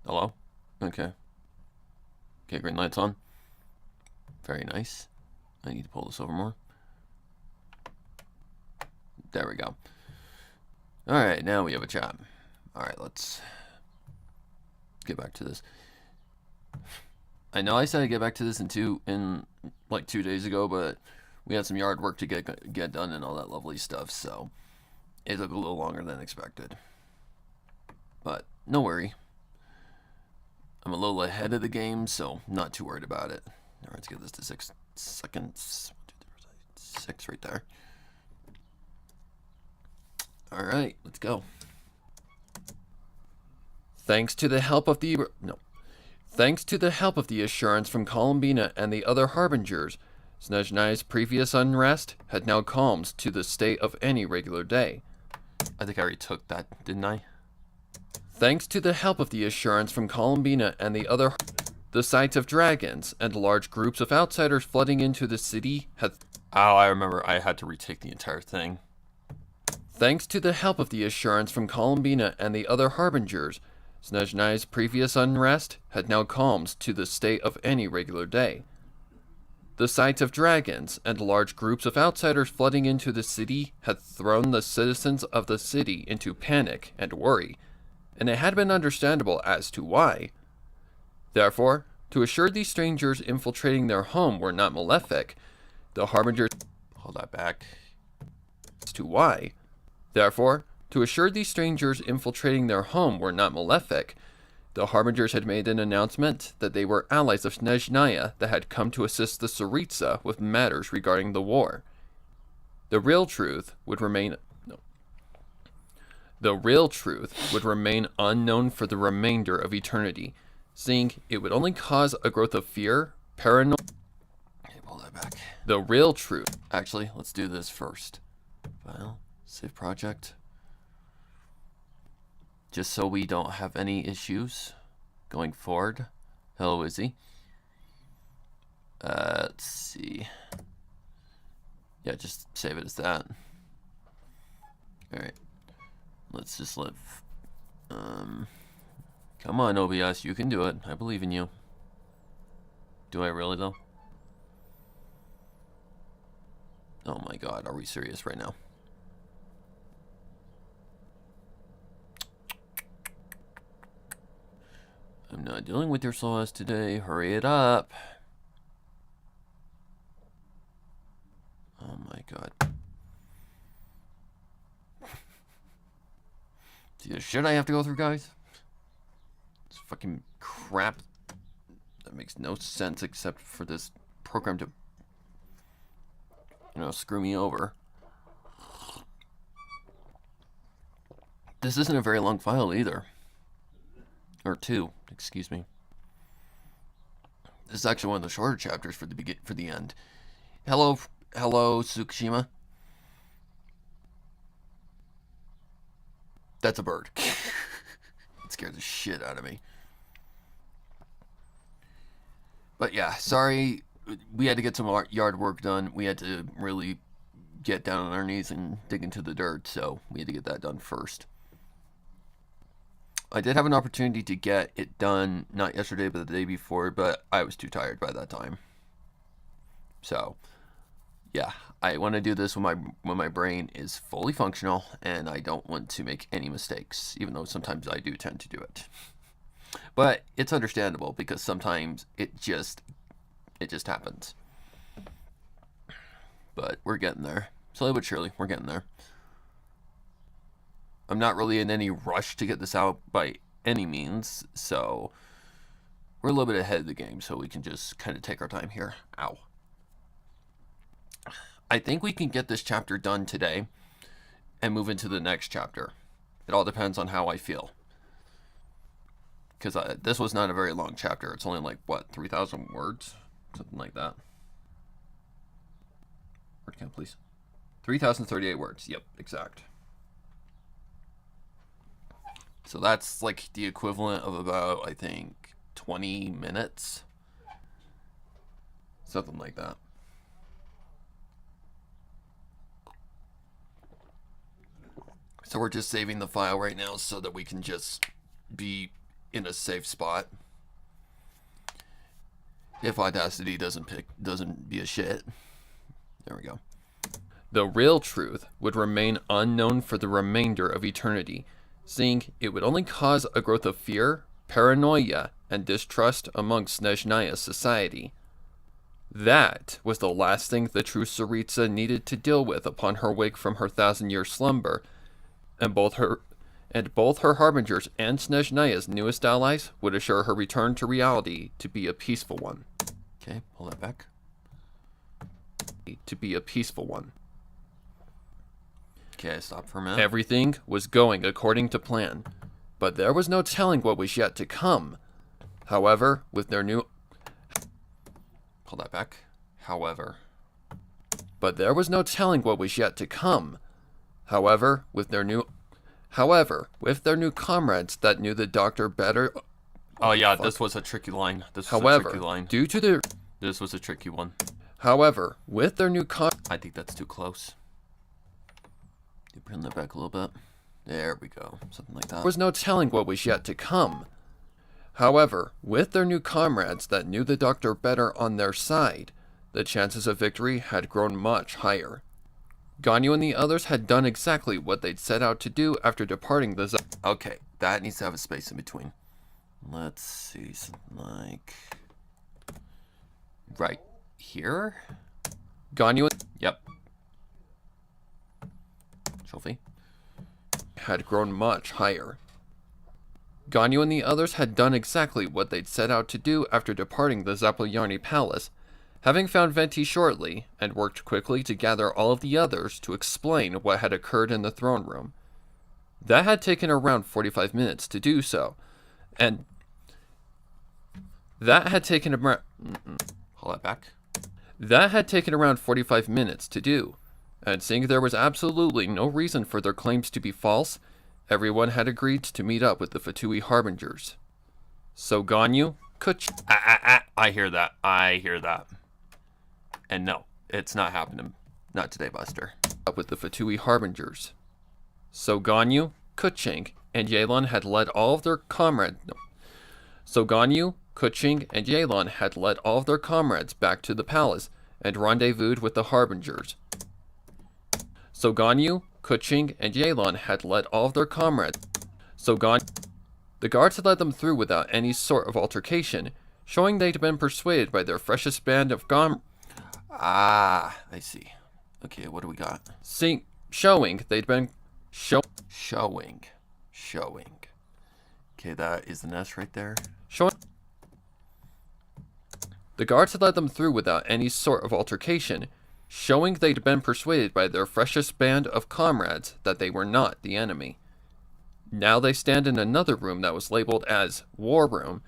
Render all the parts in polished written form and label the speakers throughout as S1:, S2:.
S1: Hello? Okay. Okay, green light's on. Very nice. I need to pull this over more. There we go. Alright, now we have a chat. Alright, let's get back to this. I know I said I'd get back to this in like 2 days ago, but we had some yard work to get done and all that lovely stuff, so it took a little longer than expected. But no worry. I'm a little ahead of the game, so not too worried about it. Alright, let's get this to 6 seconds. 6 right there. Alright, let's go. Thanks to the help of the assurance from Columbina and the other harbingers, Snezhnai's previous unrest had now calmed to the state of any regular day. I think I already took that, didn't I? Thanks to the help of the assurance from Columbina and the sight of dragons and large groups of outsiders flooding into the city had... Oh, I remember I had to retake the entire thing. Thanks to the help of the assurance from Columbina and the other harbingers, Snezhnai's previous unrest had now calmed to the state of any regular day. The sight of dragons and large groups of outsiders flooding into the city had thrown the citizens of the city into panic and worry, and it had been understandable as to why. Therefore, to assure these strangers infiltrating their home were not malefic, the harbingers... Hold that back. As to why. Therefore, to assure these strangers infiltrating their home were not malefic, the harbingers had made an announcement that they were allies of Snezhnaya that had come to assist the Tsaritsa with matters regarding the war. The real truth would remain unknown for the remainder of eternity, seeing it would only cause a growth of fear, paranoia... Okay, pull that back. The real truth... Actually, let's do this first. File, save project. Just so we don't have any issues going forward. Hello, Izzy. Let's see. Yeah, just save it as that. Alright. Let's just live. Come on, OBS, you can do it. I believe in you. Do I really, though? Oh my god, are we serious right now? I'm not dealing with your slow ass today. Hurry it up. Oh my god. See the shit I have to go through, guys? This fucking crap that makes no sense except for this program to, screw me over. This isn't a very long file either. Or 2, excuse me. This is actually one of the shorter chapters for the end. Hello, Tsukushima. That's a bird. It scared the shit out of me. But yeah, sorry. We had to get some yard work done. We had to really get down on our knees and dig into the dirt, so we had to get that done first. I did have an opportunity to get it done, not yesterday, but the day before, but I was too tired by that time. So, yeah, I want to do this when my brain is fully functional, and I don't want to make any mistakes, even though sometimes I do tend to do it. But it's understandable, because sometimes it just happens. But we're getting there. Slowly but surely, we're getting there. I'm not really in any rush to get this out by any means, so we're a little bit ahead of the game, so we can just kind of take our time here. Ow. I think we can get this chapter done today and move into the next chapter. It all depends on how I feel. Because this was not a very long chapter. It's only like, what, 3,000 words? Something like that. Word count, please. 3,038 words. Yep, exact. So that's like the equivalent of about, I think, 20 minutes. Something like that. So we're just saving the file right now so that we can just be in a safe spot. If Audacity doesn't be a shit. There we go. The real truth would remain unknown for the remainder of eternity, seeing it would only cause a growth of fear, paranoia, and distrust amongst Snezhnaya's society. That was the last thing the true Tsaritsa needed to deal with upon her wake from her 1,000-year slumber, and both her harbingers and Snezhnaya's newest allies would assure her return to reality to be a peaceful one. Okay, pull that back. To be a peaceful one. Okay, stop for a minute. Everything was going according to plan, but there was no telling what was yet to come. However, with their new... Pull that back. But there was no telling what was yet to come. However, with their new comrades that knew the doctor better... Oh yeah, this was a tricky line. This was a tricky line. This was a tricky one. However, with their new I think that's too close. You bring that back a little bit. There we go. Something like that. There was no telling what was yet to come. However, with their new comrades that knew the doctor better on their side, the chances of victory had grown much higher. Ganyu and the others had done exactly what they'd set out to do after departing the Okay, that needs to have a space in between. Let's see, something like... Right here? Ganyu... Yep. Trophy. Had grown much higher. Ganyu and the others had done exactly what they'd set out to do after departing the Zapoljarny Palace, having found Venti shortly, and worked quickly to gather all of the others to explain what had occurred in the throne room. That had taken around 45 minutes to do so, and That had taken around 45 minutes to do, and seeing there was absolutely no reason for their claims to be false, everyone had agreed to meet up with the Fatui Harbingers. So Ganyu, I hear that. And no, it's not happening. Not today, Buster. Up with the Fatui Harbingers. So Ganyu, Kuching, and Yelan had led all of their comrades... No. So Ganyu, Kuching, and Yelan had led all of their comrades back to the palace and rendezvoused with the Harbingers. So Ganyu, Kuching, and Yelan had led all of their comrades. The guards had let them through without any sort of altercation, showing they'd been persuaded by their freshest band of I see. Okay, what do we got? Showing. Okay, that is the nest right there. The guards had let them through without any sort of altercation, showing they'd been persuaded by their freshest band of comrades that they were not the enemy. Now they stand in another room that was labeled as War Room.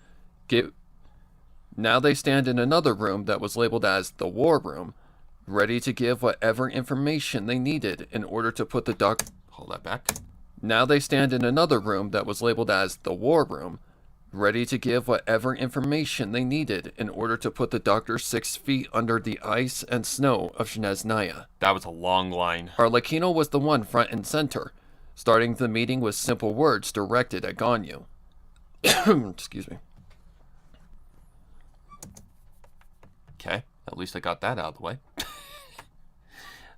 S1: Now they stand in another room that was labeled as the War Room, ready to give whatever information they needed in order to put the Hold that back. Now they stand in another room that was labeled as the War Room, ready to give whatever information they needed in order to put the doctor 6 feet under the ice and snow of Snezhnaya. That was a long line. Arlecchino was the one front and center, starting the meeting with simple words directed at Ganyu. Excuse me. Okay, at least I got that out of the way.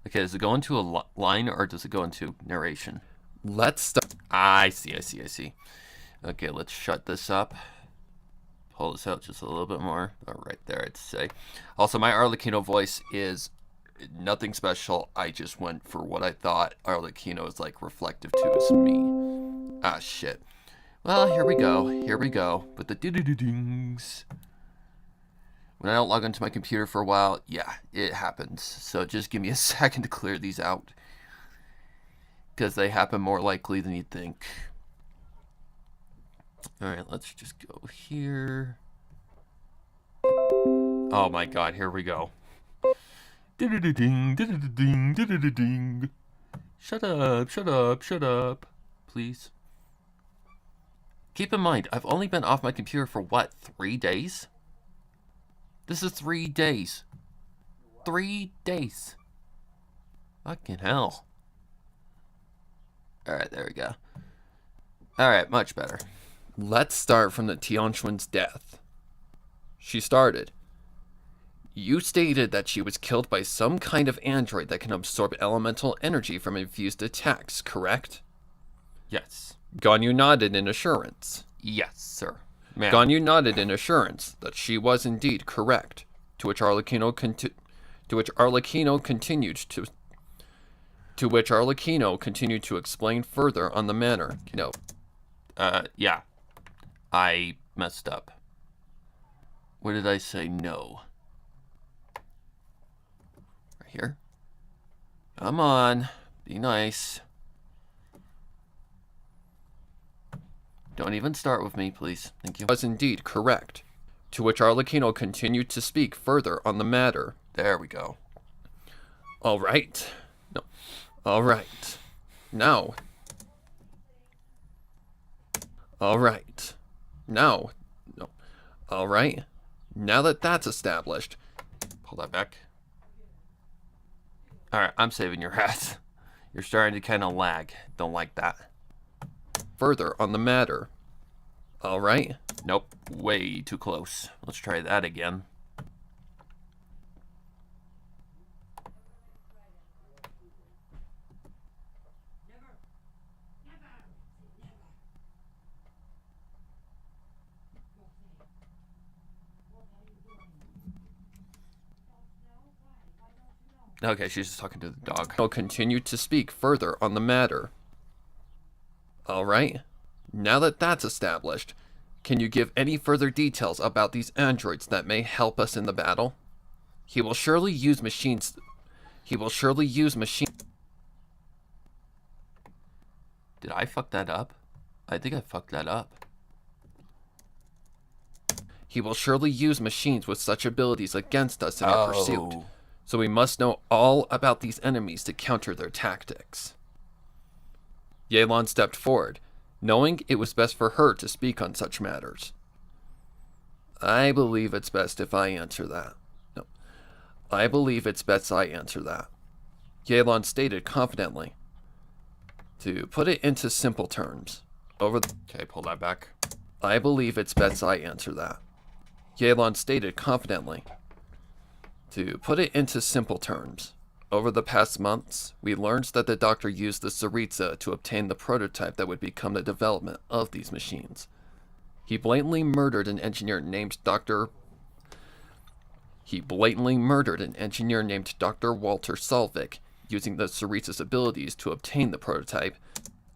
S1: Okay, does it go into a line or does it go into narration? Let's start. I see. Okay, let's shut this up. Pull this out just a little bit more. Oh, right there, I'd say. Also, my Arlecchino voice is nothing special. I just went for what I thought Arlecchino is like reflective to as me. Ah, shit. Well, here we go with the ding-dings. When I don't log onto my computer for a while, yeah, it happens. So just give me a second to clear these out, because they happen more likely than you'd think. Alright, let's just go here. Oh my god, here we go. Ding. Shut up, please. Keep in mind, I've only been off my computer for what, 3 days? This is 3 days. 3 days. Fucking hell. Alright, there we go. Alright, much better. Let's start from the Tianquan's death. She started. You stated that she was killed by some kind of android that can absorb elemental energy from infused attacks, correct?
S2: Yes.
S1: Ganyu nodded in assurance.
S2: Yes, sir. Ma'am.
S1: Ganyu nodded in assurance that she was indeed correct, to which Arlecchino continued to explain further on the manner. No.
S2: Yeah. I messed up. What did I say? No.
S1: Right here. Come on. Be nice. Don't even start with me, please. Thank you. Was indeed correct. To which Arlecchino continued to speak further on the matter.
S2: There we go.
S1: All right. No. All right. Now. All right. Now. No. All right. Now that that's established.
S2: Pull that back. Alright, I'm saving your hat. You're starting to kind of lag. Don't like that.
S1: Further on the matter. All right.
S2: Nope. Way too close. Let's try that again.
S1: Okay, she's just talking to the dog. I'll continue to speak further on the matter. All right. Now that that's established, can you give any further details about these androids that may help us in the battle? He will surely use machines.
S2: Did I fuck that up? I think I fucked that up.
S1: He will surely use machines with such abilities against us in our pursuit. So we must know all about these enemies to counter their tactics. Yelan stepped forward, knowing it was best for her to speak on such matters. I believe it's best if I answer that. No. I believe it's best I answer that. Yelan stated confidently. To put it into simple terms,
S2: Okay, pull that back.
S1: I believe it's best I answer that. Yelan stated confidently. To put it into simple terms, over the past months, we learned that the doctor used the Tsaritsa to obtain the prototype that would become the development of these machines. He blatantly murdered an engineer named Dr. Walter Solvik, using the Tsaritsa's abilities to obtain the prototype.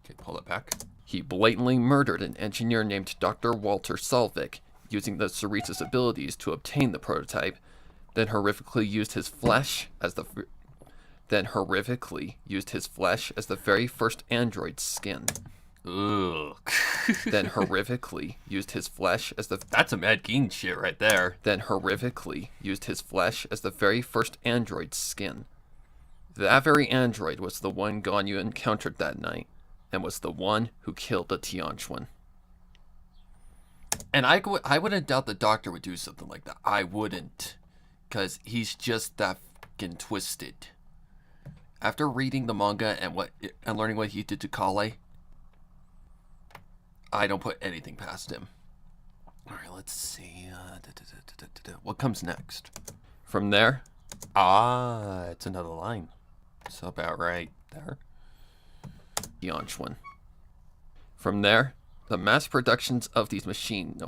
S2: Okay, pull it back.
S1: He blatantly murdered an engineer named Dr. Walter Solvik, using the Tsaritsa's abilities to obtain the prototype, then horrifically used his flesh as the very first android's skin.
S2: Ugh.
S1: Then horrifically used his flesh as the...
S2: That's some Ed Gein shit right there.
S1: Then horrifically used his flesh as the very first android's skin. That very android was the one Ganyu encountered that night, and was the one who killed the Tianquan.
S2: And I wouldn't doubt the doctor would do something like that. I wouldn't. Because he's just that fucking twisted. After reading the manga and learning what he did to Kale, I don't put anything past him. Alright, let's see. What comes next?
S1: From there,
S2: It's another line. So about right there.
S1: Tianquan. From there, the mass production of these machines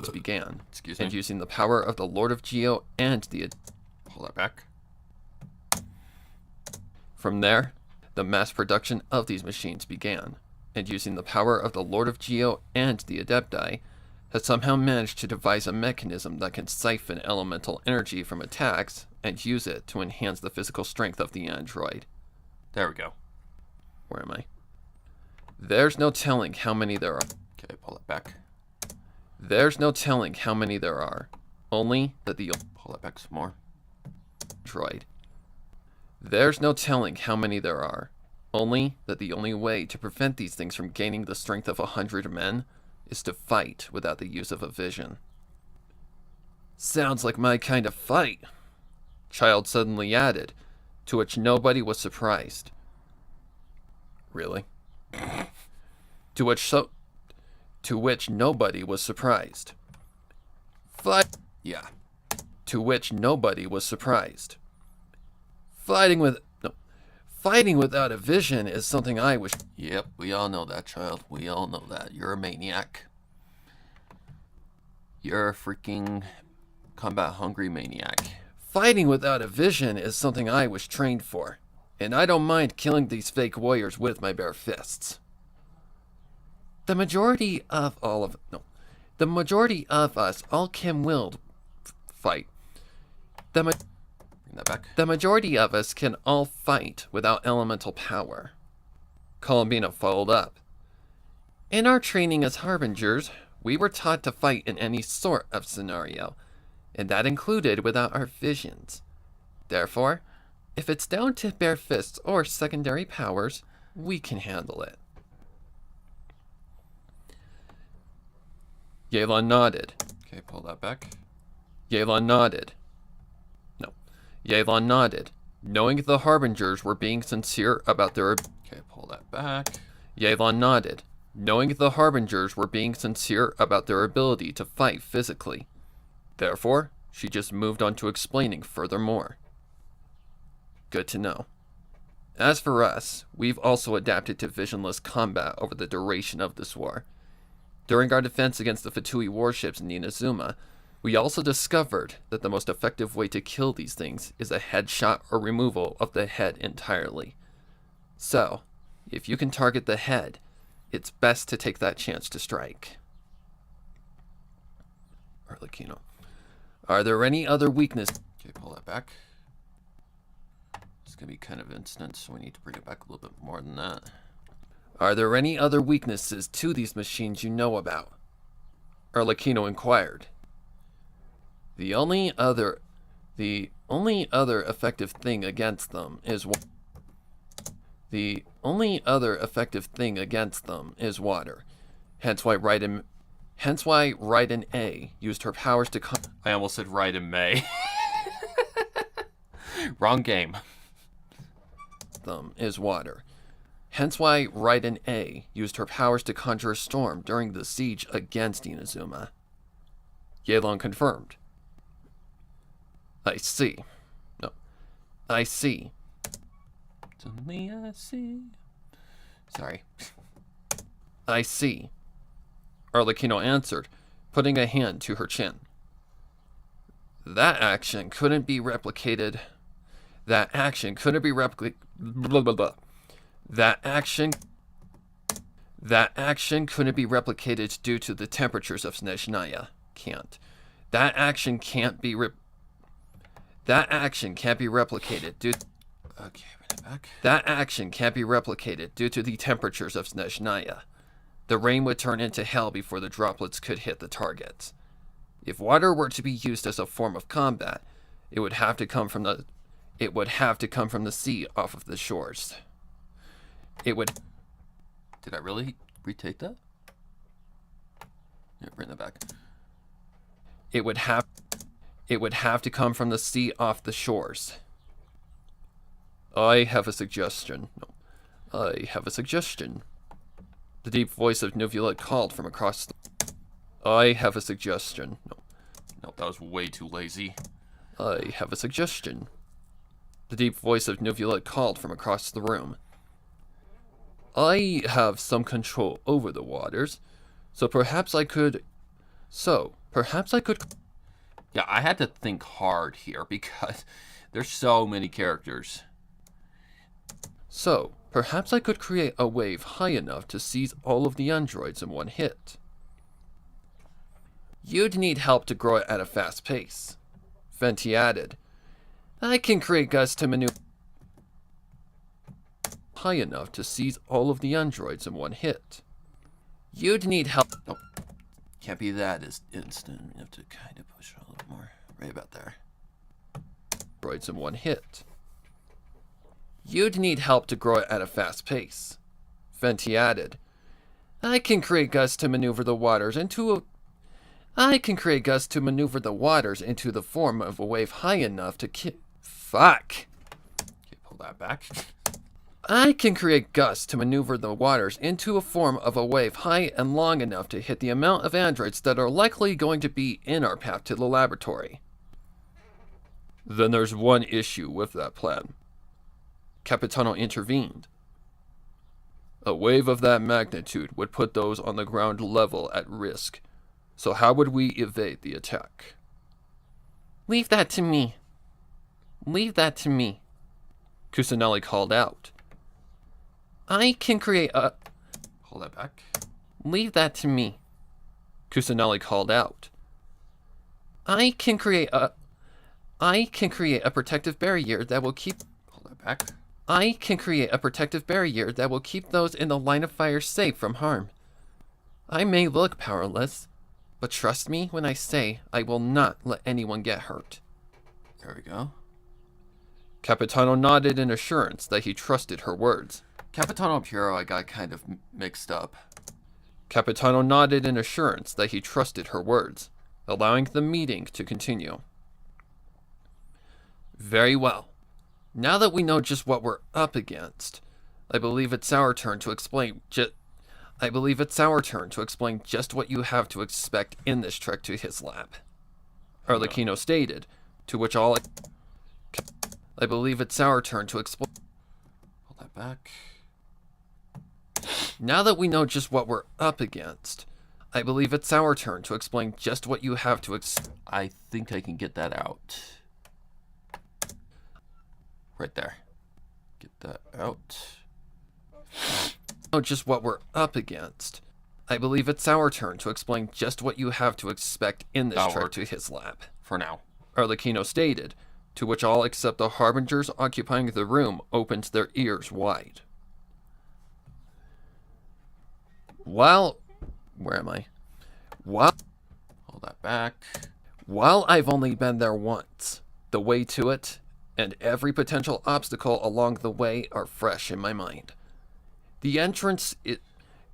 S1: began.
S2: Excuse me.
S1: And using the power of the Lord of Geo and the...
S2: Pull that back.
S1: From there, the mass production of these machines began, and using the power of the Lord of Geo and the Adepti, has somehow managed to devise a mechanism that can siphon elemental energy from attacks and use it to enhance the physical strength of the android.
S2: There we go.
S1: Where am I? There's no telling how many there are.
S2: Okay, pull it back.
S1: There's no telling how many there are. Only that the...
S2: Pull it back some more.
S1: Droid. There's no telling how many there are. Only that the only way to prevent these things from gaining the strength of 100 men is to fight without the use of a vision. Sounds like my kind of fight, Child suddenly added, to which nobody was surprised. Really? to which nobody was surprised.
S2: Yeah.
S1: To which nobody was surprised. Fighting without a vision is something I wish.
S2: Yep, we all know that, child. We all know that. You're a maniac. You're a freaking combat-hungry maniac.
S1: Fighting without a vision is something I was trained for, and I don't mind killing these fake warriors with my bare fists. The majority of us all can-willed fight.
S2: Bring that back.
S1: The majority of us can all fight without elemental power. Columbina followed up. In our training as harbingers, we were taught to fight in any sort of scenario, and that included without our visions. Therefore, if it's down to bare fists or secondary powers, we can handle it. Yelan nodded.
S2: Okay, pull that back.
S1: Yelan nodded. Yelan nodded, knowing the harbingers were being sincere about their...
S2: Okay, pull that back.
S1: Yelan nodded, knowing the harbingers were being sincere about their ability to fight physically. Therefore, she just moved on to explaining furthermore. Good to know. As for us, we've also adapted to visionless combat over the duration of this war. During our defense against the Fatui warships in Inazuma, we also discovered that the most effective way to kill these things is a headshot or removal of the head entirely. So, if you can target the head, it's best to take that chance to strike. Arlecchino. Are there any other weaknesses?
S2: Okay, pull that back. It's gonna be kind of instant, so we need to bring it back a little bit more than that.
S1: Are there any other weaknesses to these machines you know about? Arlecchino inquired. The only other effective thing against them is water. Hence why Raiden A used her powers to
S2: I almost said Raiden May. Wrong game.
S1: Them is water. Hence why Raiden A used her powers to conjure a storm during the siege against Inazuma. Yelan confirmed. I see.
S2: Suddenly I see. Sorry.
S1: I see. Arlecchino answered, putting a hand to her chin. That action couldn't be replicated. That action couldn't be replicated due to the temperatures of Snezhnaya. Can't. That action can't be replicated due...
S2: Okay, bring it back.
S1: That action can't be replicated due to the temperatures of Snezhnaya. The rain would turn into hell before the droplets could hit the targets. If water were to be used as a form of combat, it would have to come from the sea off of the shores. It would...
S2: Did I really retake that? Yeah, bring that back.
S1: It would have to come from the sea off the shores. I have a suggestion. The deep voice of Nuvula called from across the... I have a suggestion.
S2: No, that was way too lazy.
S1: I have a suggestion. The deep voice of Nuvula called from across the room. I have some control over the waters, so perhaps I could...
S2: Yeah, I had to think hard here because there's so many characters.
S1: So, perhaps I could create a wave high enough to seize all of the androids in one hit. You'd need help to grow it at a fast pace. Venti added, I can create gusts to maneuver high enough to seize all of the androids in one hit. You'd need help...
S2: Oh, can't be that instant. You have to kind of push it a little more. Right about there.
S1: Androids in one hit. You'd need help to grow it at a fast pace. Venti added, I can create gusts to maneuver the waters into the form of a wave high enough to Fuck!
S2: Okay, pull that back.
S1: I can create gusts to maneuver the waters into a form of a wave high and long enough to hit the amount of androids that are likely going to be in our path to the laboratory. Then there's one issue with that plan. Capitano intervened. A wave of that magnitude would put those on the ground level at risk. So how would we evade the attack? Leave that to me. Leave that to me, Kusanali called out. I can create a...
S2: Hold that back.
S1: Leave that to me, Kusanali called out. I can create a protective barrier that will keep...
S2: Hold that back.
S1: I can create a protective barrier that will keep those in the line of fire safe from harm. I may look powerless, but trust me when I say I will not let anyone get hurt.
S2: There we go.
S1: Capitano nodded in assurance that he trusted her words.
S2: Capitano and Piero, I got kind of mixed up.
S1: Capitano nodded in assurance that he trusted her words, allowing the meeting to continue. Very well. Now that we know just what we're up against, I believe it's our turn to explain just what you have to expect in this trek to his lab. Arlecchino stated, to which all... I believe it's our turn to explain...
S2: Hold that back.
S1: Now that we know just what we're up against, I believe it's our turn to explain just what you have to
S2: I think I can get that out. Right there. Get that out.
S1: Know just what we're up against. I believe it's our turn to explain just what you have to expect in this trek to his lab.
S2: For now.
S1: Arlecchino stated, to which all except the harbingers occupying the room opened their ears wide. While... Where am I? While...
S2: Hold that back.
S1: While I've only been there once, the way to it, and every potential obstacle along the way are fresh in my mind. The entrance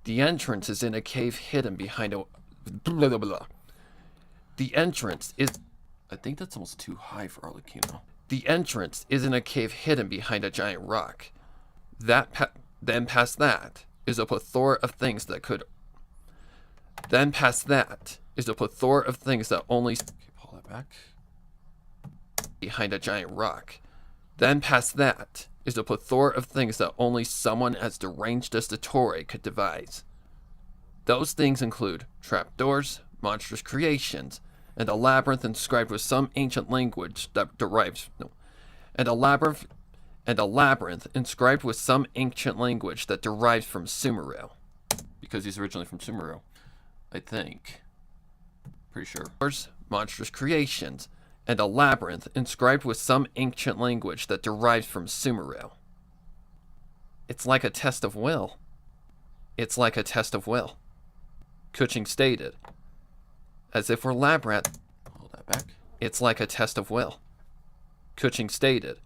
S1: is in a cave hidden behind a... Blah, blah, blah. The entrance is...
S2: I think that's almost too high for Arlecchino.
S1: The entrance is in a cave hidden behind a giant rock. Then past that is a plethora of things that could... Then past that is a plethora of things that only...
S2: Okay, pull that back.
S1: Behind a giant rock. Then past that is a plethora of things that only someone as deranged as the Torre could devise. Those things include trapdoors, monstrous creations, and a labyrinth inscribed with some ancient language that derives... No. And a labyrinth inscribed with some ancient language that derives from Sumeru.
S2: Because he's originally from Sumeru. I think. Pretty sure.
S1: Monstrous creations, and a labyrinth inscribed with some ancient language that derives from Sumeru. It's like a test of will. It's like a test of will, Kuching stated. As if we're lab rats.
S2: Hold that back.
S1: It's like a test of will, Kuching stated.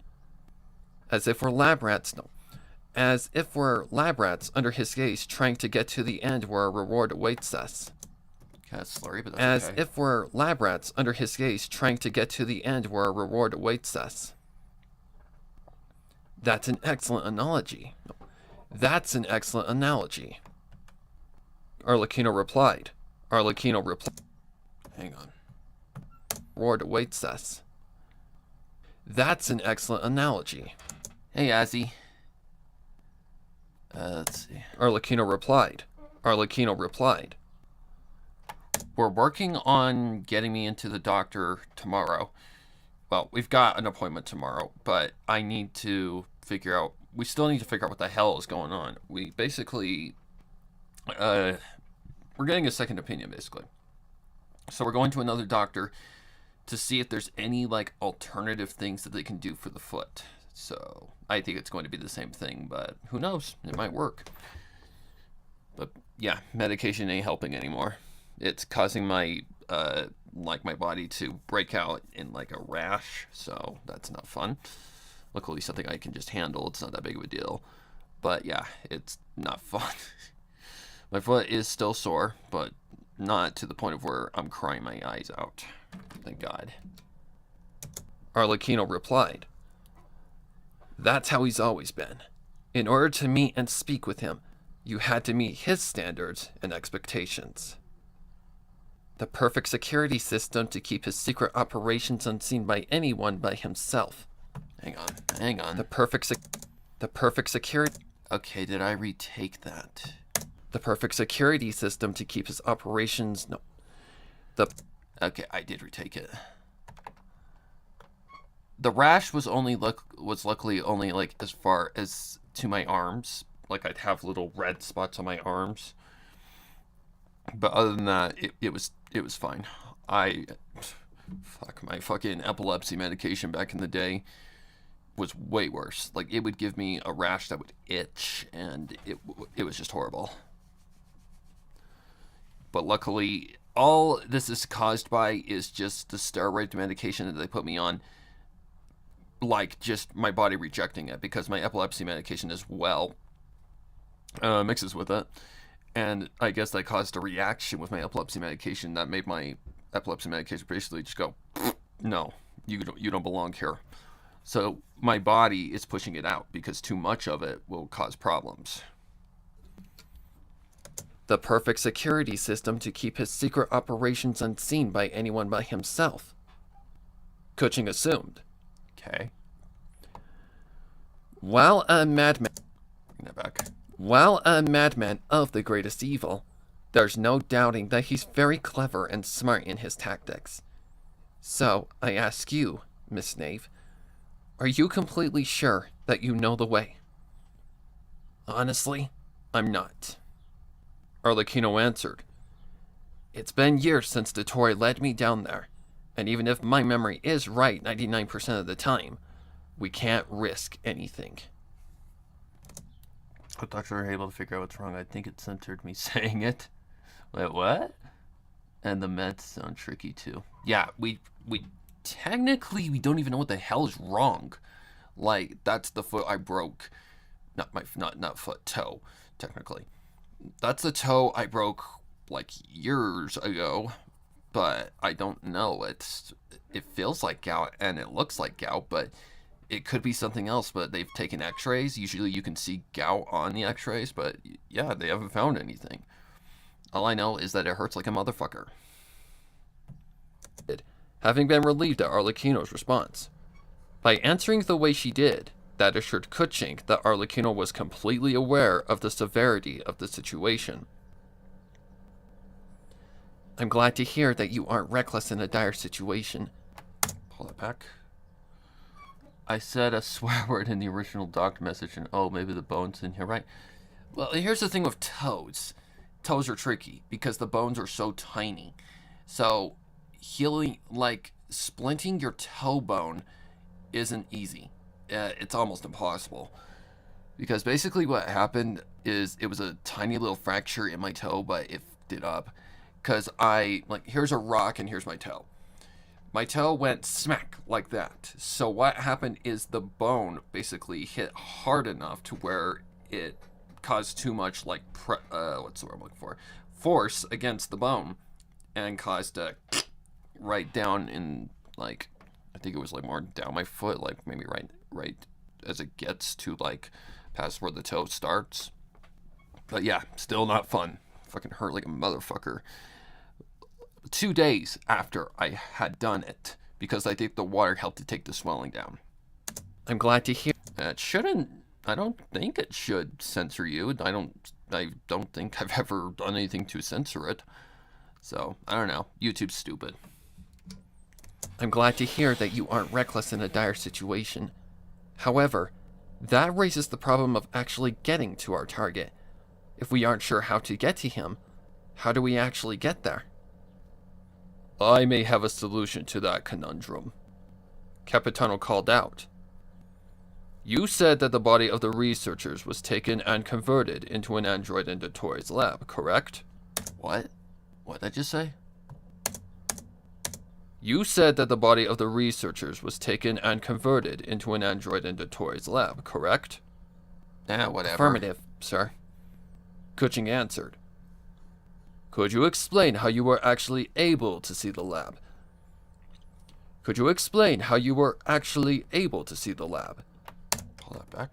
S1: As if we're lab rats. No. As if we're lab rats under his gaze trying to get to the end where our reward awaits us.
S2: Kind of slurry, but that's okay.
S1: As if we're lab rats under his gaze trying to get to the end where our reward awaits us. That's an excellent analogy. That's an excellent analogy. Arlecchino replied.
S2: Hang on.
S1: Reward awaits us. That's an excellent analogy.
S2: Hey, Azzy. Let's see.
S1: Arlecchino replied.
S2: We're working on getting me into the doctor tomorrow. Well, we've got an appointment tomorrow, but I need to figure out... We still need to figure out what the hell is going on. We basically... we're getting a second opinion, basically. So we're going to another doctor to see if there's any, like, alternative things that they can do for the foot. So I think it's going to be the same thing, but who knows? It might work. But yeah, medication ain't helping anymore. It's causing my my body to break out in like a rash, so that's not fun. Luckily, something I can just handle. It's not that big of a deal. But yeah, it's not fun. My foot is still sore, but not to the point of where I'm crying my eyes out. Thank God.
S1: Arlecchino replied. That's how he's always been. In order to meet and speak with him, you had to meet his standards and expectations. The perfect security system to keep his secret operations unseen by anyone but himself.
S2: Hang on.
S1: The perfect security...
S2: Okay, did I retake that?
S1: The perfect security system to keep his operations... No.
S2: Okay, I did retake it. The rash was luckily only like as far as to my arms. Like I'd have little red spots on my arms. But other than that, it was fine. My fucking epilepsy medication back in the day was way worse. Like it would give me a rash that would itch, and it was just horrible. But luckily, all this is caused by is just the steroid medication that they put me on. Like just my body rejecting it, because my epilepsy medication as well mixes with it. And I guess that caused a reaction with my epilepsy medication that made my epilepsy medication basically just go, no, you don't belong here. So my body is pushing it out because too much of it will cause problems.
S1: The perfect security system to keep his secret operations unseen by anyone but himself. Kuching assumed.
S2: Okay.
S1: While a madman...
S2: Bring that back.
S1: While a madman of the greatest evil, there's no doubting that he's very clever and smart in his tactics. So, I ask you, Miss Knave, are you completely sure that you know the way? Honestly, I'm not. Arlecchino answered. It's been years since Dottore led me down there, and even if my memory is right 99% of the time, we can't risk anything.
S2: I thought you were able to figure out what's wrong. I think it censored me saying it. Wait, what? And the meds sound tricky too. Yeah, we technically we don't even know what the hell is wrong. Like that's the foot I broke, not foot, toe, technically. That's the toe I broke like years ago, but I don't know. It feels like gout and it looks like gout, but it could be something else. But they've taken x-rays. Usually you can see gout on the x-rays, but yeah, they haven't found anything. All I know is that it hurts like a motherfucker.
S1: Having been relieved at Arlecchino's response. By answering the way she did, that assured Kuching that Arlecchino was completely aware of the severity of the situation. I'm glad to hear that you aren't reckless in a dire situation.
S2: Pull that back. I said a swear word in the original doctor message, and oh, maybe the bone's in here, right? Well, here's the thing with toes. Toes are tricky because the bones are so tiny. So healing, like splinting your toe bone isn't easy. It's almost impossible. Because basically what happened is it was a tiny little fracture in my toe, but it f***ed up. Because here's a rock and here's my toe. My toe went smack like that. So what happened is the bone basically hit hard enough to where it caused too much what's the word I'm looking for? Force against the bone, and caused a right down in I think it was more down my foot, maybe right as it gets to past where the toe starts. But yeah, still not fun. Fucking hurt like a motherfucker. 2 days after I had done it, because I think the water helped to take the swelling down.
S1: I'm glad to hear.
S2: I don't think it should censor you. I don't think I've ever done anything to censor it. So, I don't know. YouTube's stupid.
S1: I'm glad to hear that you aren't reckless in a dire situation. However, that raises the problem of actually getting to our target. If we aren't sure how to get to him, how do we actually get there? I may have a solution to that conundrum. Capitano called out. You said that the body of the researchers was taken and converted into an android in Dottore's lab, correct?
S2: What? What did I just say?
S1: You said that the body of the researchers was taken and converted into an android in Dottore's lab, correct?
S2: Yeah, whatever.
S1: Affirmative, sir. Kuching answered. Could you explain how you were actually able to see the lab? Could you explain how you were actually able to see the lab?
S2: Pull that back.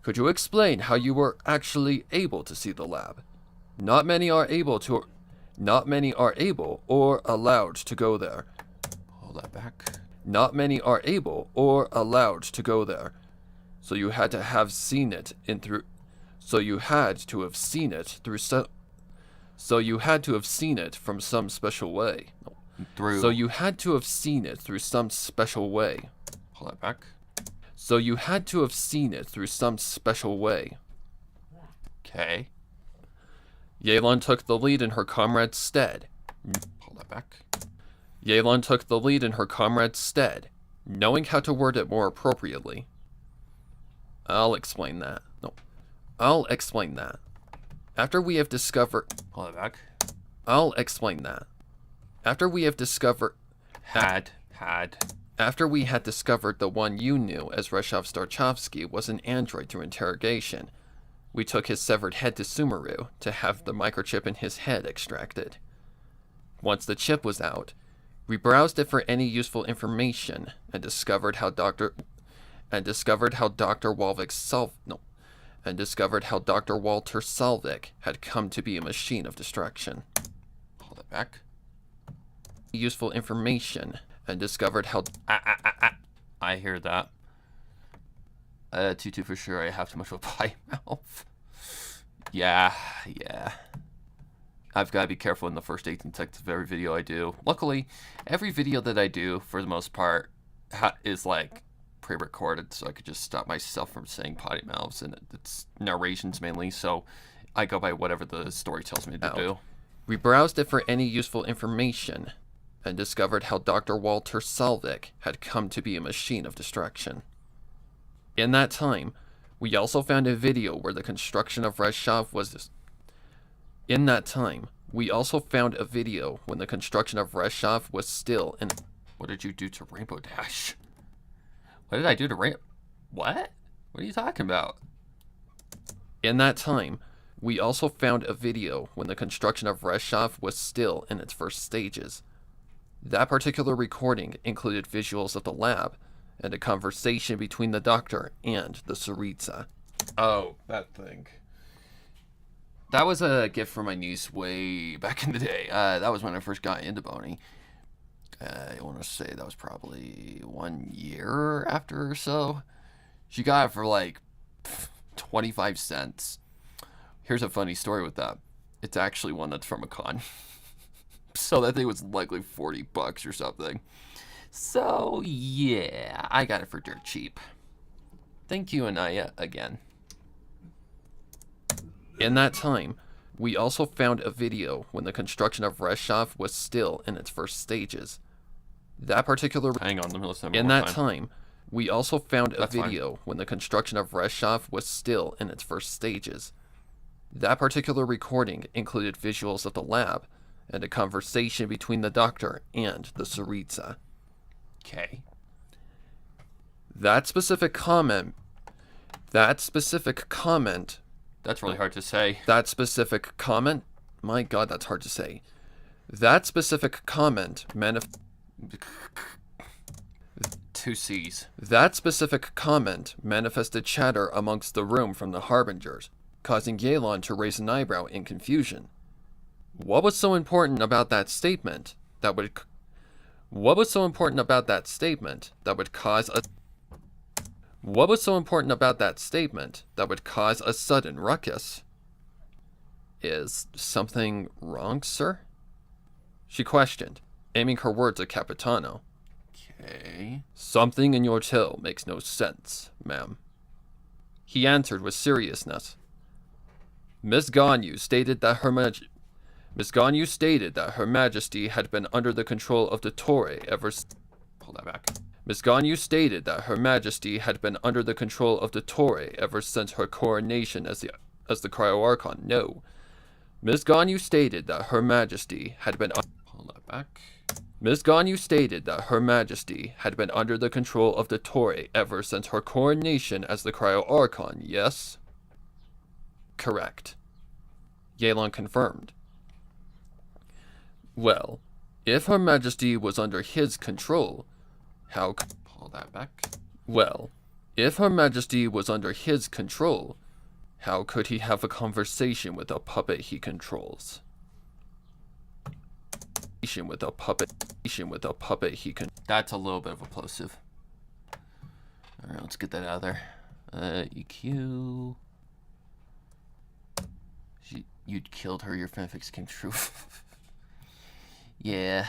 S1: Could you explain how you were actually able to see the lab? Not many are able or allowed to go there.
S2: Hold that back.
S1: Not many are able or allowed to go there. So you had to have seen it through So you had to have seen it from some special way. So you had to have seen it through some special way.
S2: Hold that back.
S1: So you had to have seen it through some special way.
S2: Okay.
S1: Yelan took the lead in her comrade's stead.
S2: Hold that back.
S1: Yelan took the lead in her comrade's stead, knowing how to word it more appropriately. I'll explain that. No. I'll explain that. After we have discovered...
S2: Hold it back.
S1: I'll explain that. After we have discovered... After we had discovered the one you knew as Reshov Starchovsky was an android through interrogation, we took his severed head to Sumeru to have the microchip in his head extracted. Once the chip was out, we browsed it for any useful information and discovered how Dr. Walter Salvik had come to be a machine of destruction.
S2: Hold it back.
S1: Useful information and discovered how...
S2: I hear that. Tutu for sure, I have too much of a pie mouth. Yeah. I've got to be careful in the first 18 seconds of every video I do. Luckily, every video that I do, for the most part, is like pre-recorded, so I could just stop myself from saying potty mouths, and it's narrations mainly, so I go by whatever the story tells me to do.
S1: We browsed it for any useful information and discovered how Dr. Walter Salvik had come to be a machine of destruction. In that time, we also found a video where the construction of Reshov was... In that time, we also found a video when the construction of Reshov was still in...
S2: What did you do to Rainbow Dash? What did I do to What? What are you talking about?
S1: In that time, we also found a video when the construction of Reshov was still in its first stages. That particular recording included visuals of the lab and a conversation between the doctor and the Tsaritsa.
S2: Oh, that thing. That was a gift from my niece way back in the day. That was when I first got into Boney. I want to say that was probably 1 year after or so. She got it for like 25 cents. Here's a funny story with that. It's actually one that's from a con. So that thing was likely $40 or something. So yeah, I got it for dirt cheap. Thank you, Anaya, again.
S1: In that time, we also found a video when the construction of Reshov was still in its first stages. That particular...
S2: Hang on, let me listen
S1: In that time, we also found a video
S2: fine.
S1: when the construction of Reshov was still in its first stages. That particular recording included visuals of the lab and a conversation between the doctor and the Tsaritsa.
S2: Okay.
S1: That specific comment...
S2: That's really hard to say.
S1: That specific comment... My god, that's hard to say. That specific comment
S2: Two C's.
S1: That specific comment manifested chatter amongst the room from the Harbingers, causing Yelan to raise an eyebrow in confusion. What was so important about that statement that would cause a sudden ruckus? Is something wrong, sir? She questioned, aiming her words at Capitano.
S2: Okay.
S1: Something in your tale makes no sense, ma'am. He answered with seriousness. Miss Ganyu stated that Her Majesty had been under the control of the Torre ever...
S2: Pull that back.
S1: Miss Ganyu stated that Her Majesty had been under the control of the Torre ever since her coronation as the Cryo-Archon. No. Miss Ganyu stated that Her Majesty had been...
S2: Pull that back.
S1: Miss Ganyu stated that Her Majesty had been under the control of the Torre ever since her coronation as the Cryo-Archon, yes? Correct. Yelan confirmed. Well, if Her Majesty was under his control, how...
S2: Pull that back.
S1: Well, If Her Majesty was under his control, how could he have a conversation with a puppet he controls? With a puppet he can.
S2: That's a little bit of a plosive. Alright, let's get that out of there. EQ. You'd killed her, your fanfics came true. Yeah,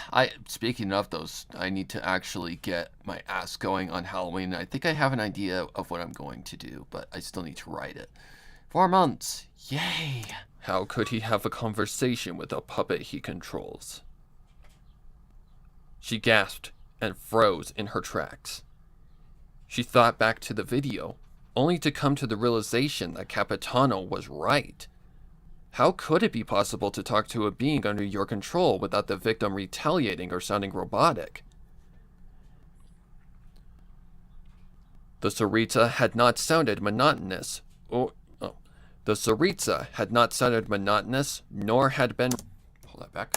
S2: speaking of those, I need to actually get my ass going on Halloween. I think I have an idea of what I'm going to do, but I still need to write it. 4 months! Yay!
S1: How could he have a conversation with a puppet he controls? She gasped and froze in her tracks. She thought back to the video, only to come to the realization that Capitano was right. How could it be possible to talk to a being under your control without the victim retaliating or sounding robotic? The Tsaritsa had not sounded monotonous, the Tsaritsa had not sounded monotonous, nor had been... Hold that back.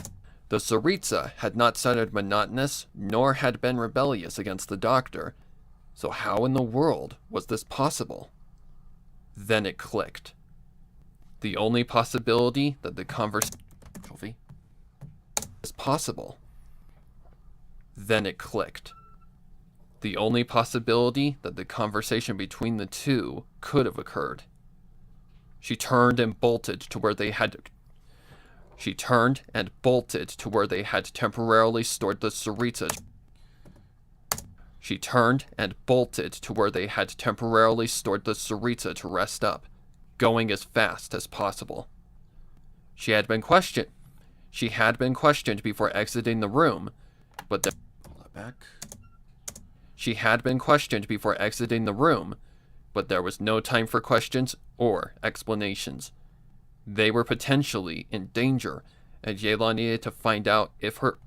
S1: The Tsaritsa had not sounded monotonous, nor had been rebellious against the doctor. So how in the world was this possible? Then it clicked. The only possibility that the conversation is possible. Then it clicked. The only possibility that the conversation between the two could have occurred. She turned and bolted to where they had temporarily stored the Tsaritsa. She turned and bolted to where they had temporarily stored the Tsaritsa to rest up, going as fast as possible. She had been questioned before exiting the room, but there... Hold that back. She had been questioned before exiting the room, but there was no time for questions or explanations. They were potentially in danger, and Yelan needed to find out if her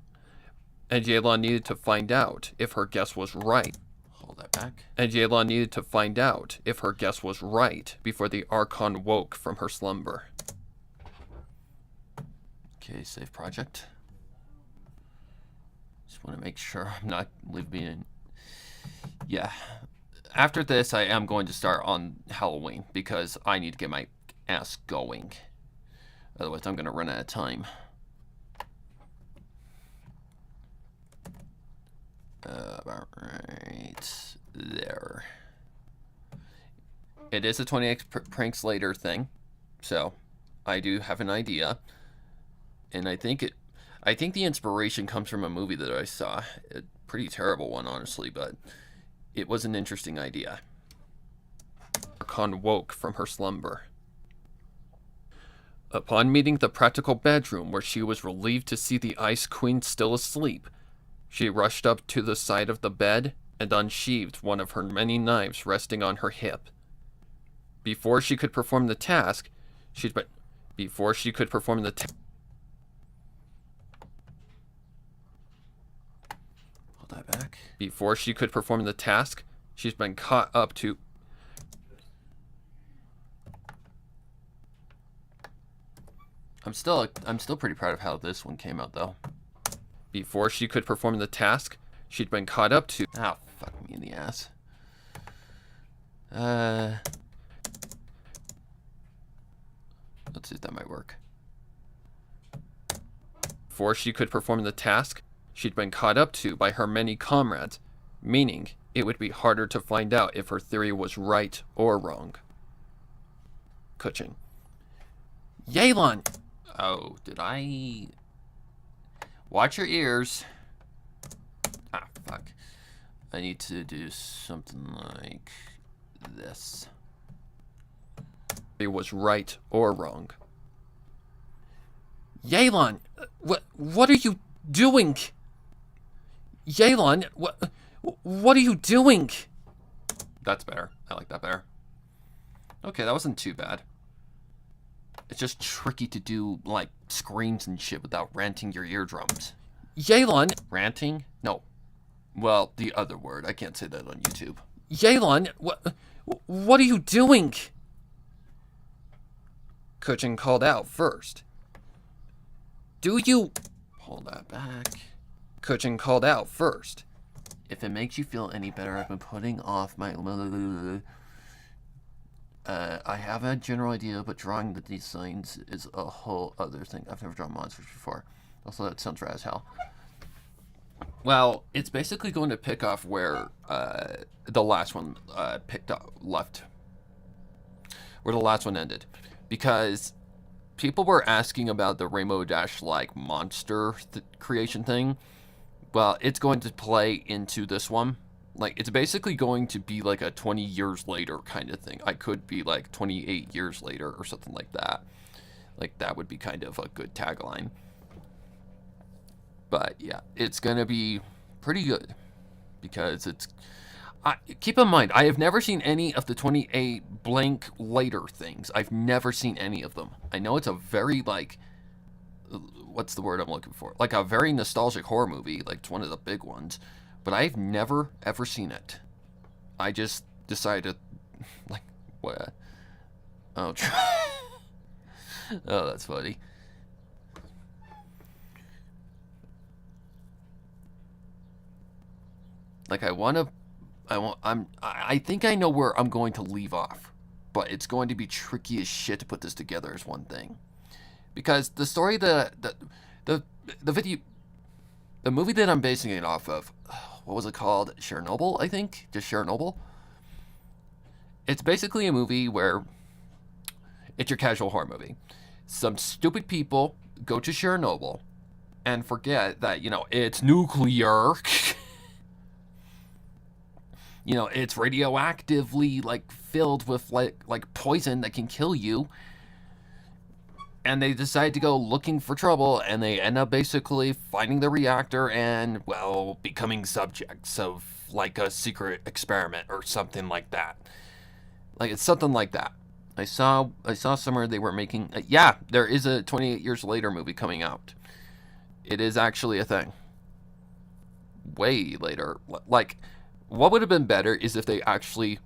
S1: guess was right.
S2: Hold that back.
S1: And Yelan needed to find out if her guess was right before the Archon woke from her slumber.
S2: Okay, save project. Just want to make sure I'm not leaving. Yeah. After this, I am going to start on Halloween because I need to get my ass going. Otherwise, I'm going to run out of time. Right there. It is a 20x pranks later thing, so I do have an idea, and I think the inspiration comes from a movie that I saw. A pretty terrible one, honestly, but it was an interesting idea.
S1: Archon woke from her slumber. Upon meeting the practical bedroom where she was relieved to see the Ice Queen still asleep, she rushed up to the side of the bed and unsheathed one of her many knives resting on her hip. Before she could perform the task, Hold that back. Before she could perform the task, she's been caught up to...
S2: I'm still pretty proud of how this one came out, though.
S1: Before she could perform the task, she'd been caught up to...
S2: Oh, fuck me in the ass. Let's see if that might work.
S1: Before she could perform the task, she'd been caught up to by her many comrades, meaning it would be harder to find out if her theory was right or wrong. Kuchin. Yelan!
S2: Oh, did I... Watch your ears. Ah, fuck. I need to do something like this.
S1: It was right or wrong. Yelan! What are you doing? Yelan, what are you doing?
S2: That's better. I like that better. Okay, that wasn't too bad. It's just tricky to do, like, screams and shit without ranting your eardrums.
S1: Yelan!
S2: Ranting? No. Well, the other word. I can't say that on YouTube.
S1: Yelan, what are you doing? Kuchin called out first. Do you...
S2: Hold that back.
S1: Kuchin called out first.
S2: If it makes you feel any better, I've been putting off my... I have a general idea, but drawing the designs is a whole other thing. I've never drawn monsters before. Also, that sounds rad as hell. Well, it's basically going to pick off where the last one left. Where the last one ended. Because people were asking about the Rainbow Dash, like, monster creation thing. Well, it's going to play into this one. Like, it's basically going to be like a 20 years later kind of thing. I could be like 28 years later or something like that. Like, that would be kind of a good tagline. But, yeah, it's going to be pretty good. Because it's... keep in mind, I have never seen any of the 28 blank later things. I've never seen any of them. I know it's a very, like... What's the word I'm looking for? Like a very nostalgic horror movie. Like, it's one of the big ones. But I've never, ever seen it. I just decided... Like, what? Oh, oh, that's funny. Like, I think I know where I'm going to leave off, but it's going to be tricky as shit to put this together as one thing, because the story the movie that I'm basing it off of, what was it called? Chernobyl, I think, just Chernobyl. It's basically a movie where it's your casual horror movie. Some stupid people go to Chernobyl and forget that, you know, it's nuclear. You know, it's radioactively, like, filled with, like poison that can kill you. And they decide to go looking for trouble, and they end up basically finding the reactor and, well, becoming subjects of, like, a secret experiment or something like that. Like, it's something like that. I saw somewhere they were making... yeah, there is a 28 Years Later movie coming out. It is actually a thing. Way later. Like... What would have been better is if they actually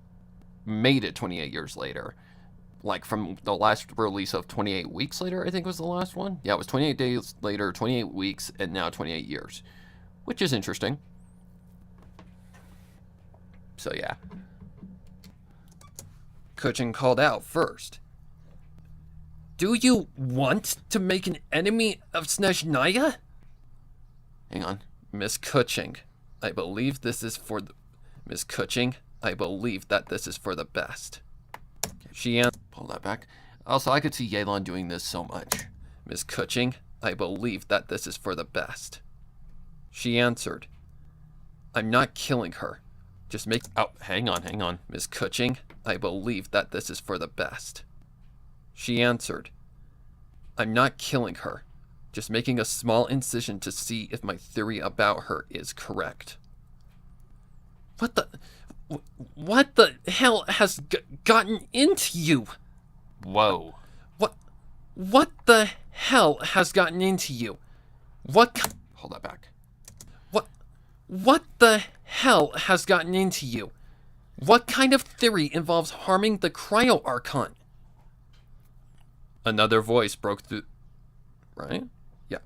S2: made it 28 years later. Like from the last release of 28 Weeks Later, I think was the last one. Yeah, it was 28 days later, 28 weeks, and now 28 years. Which is interesting. So yeah.
S1: Kuchin called out first. Do you want to make an enemy of Snezhnaya?
S2: Hang on.
S1: Miss Kuching, I believe this is for the... Miss Kuching, I believe that this is for the best. She answered.
S2: Pull that back. Also, I could see Yelan doing this so much.
S1: Miss Kuching, I believe that this is for the best. She answered. I'm not killing her. Just make...
S2: Oh, hang on.
S1: Miss Kuching, I believe that this is for the best. She answered. I'm not killing her. Just making a small incision to see if my theory about her is correct. What the hell has gotten into you?
S2: Whoa.
S1: What the hell has gotten into you?
S2: Hold that back.
S1: What the hell has gotten into you? What kind of theory involves harming the cryo-archon? Another voice broke through... Right? Yeah.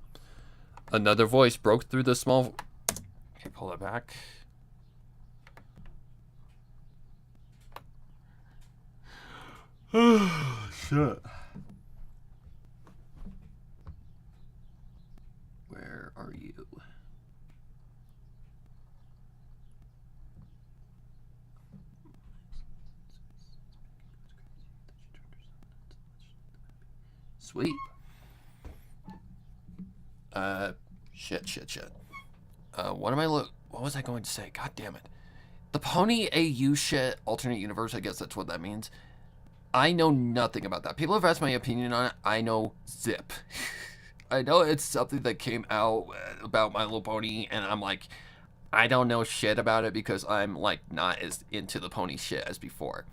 S1: Another voice broke through the small...
S2: Okay, pull that back. Oh, shit.
S1: Where are you? Sweet. Shit.
S2: What was I going to say? God damn it. The Pony AU shit, alternate universe, I guess that's what that means. I know nothing about that. People have asked my opinion on it. I know zip. I know it's something that came out about My Little Pony, and I'm like, I don't know shit about it because I'm, like, not as into the pony shit as before.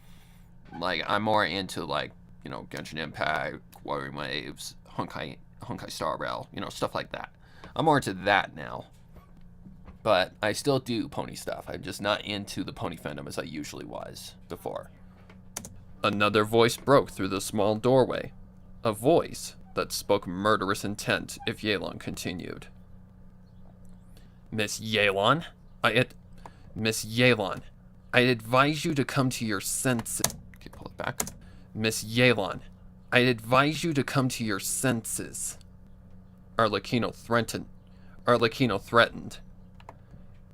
S2: Like, I'm more into, like, you know, Genshin Impact, Warrior Waves, Honkai Star Rail, you know, stuff like that. I'm more into that now. But I still do pony stuff. I'm just not into the pony fandom as I usually was before.
S1: Another voice broke through the small doorway. A voice that spoke murderous intent if Yelan continued. Miss Yelan, Miss Yalon, I'd advise you to come to your senses.
S2: Okay, pull it back.
S1: Miss Yalon, I'd advise you to come to your senses. Arlecchino threatened.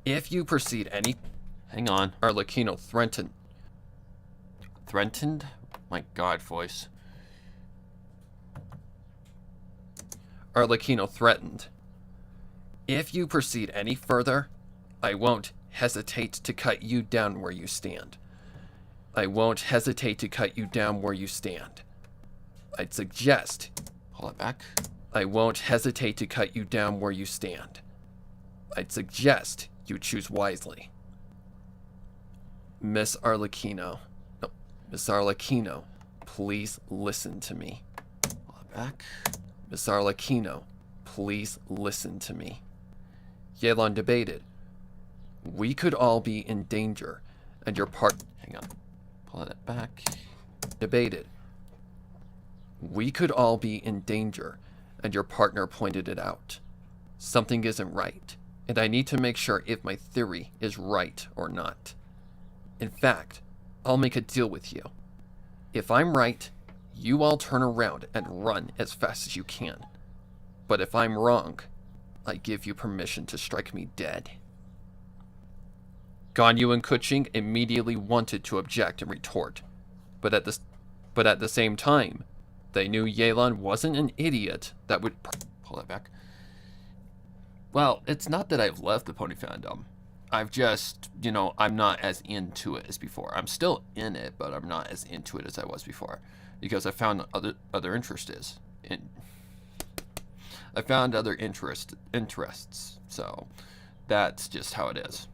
S1: If you proceed any...
S2: Hang on.
S1: Arlecchino threatened.
S2: Threatened? My God, voice.
S1: Arlecchino threatened. If you proceed any further, I won't hesitate to cut you down where you stand. I won't hesitate to cut you down where you stand. I'd suggest...
S2: Pull it back.
S1: I won't hesitate to cut you down where you stand. I'd suggest you choose wisely. Miss Arlecchino, please listen to me.
S2: Pull it back.
S1: Miss Arlecchino, please listen to me. Yalon debated. We could all be in danger, and your
S2: Hang on. Pull it back.
S1: Debated. We could all be in danger, and your partner pointed it out. Something isn't right, and I need to make sure if my theory is right or not. In fact, I'll make a deal with you. If I'm right, you all turn around and run as fast as you can. But if I'm wrong, I give you permission to strike me dead. Ganyu and Kuching immediately wanted to object and retort, but at the same time, they knew Yalon wasn't an idiot that would...
S2: Pull that back. Well, it's not that I've left the pony fandom. I've just, I'm not as into it as before. I'm still in it, but I'm not as into it as I was before. Because I found other interests. I found other interests. So, that's just how it is.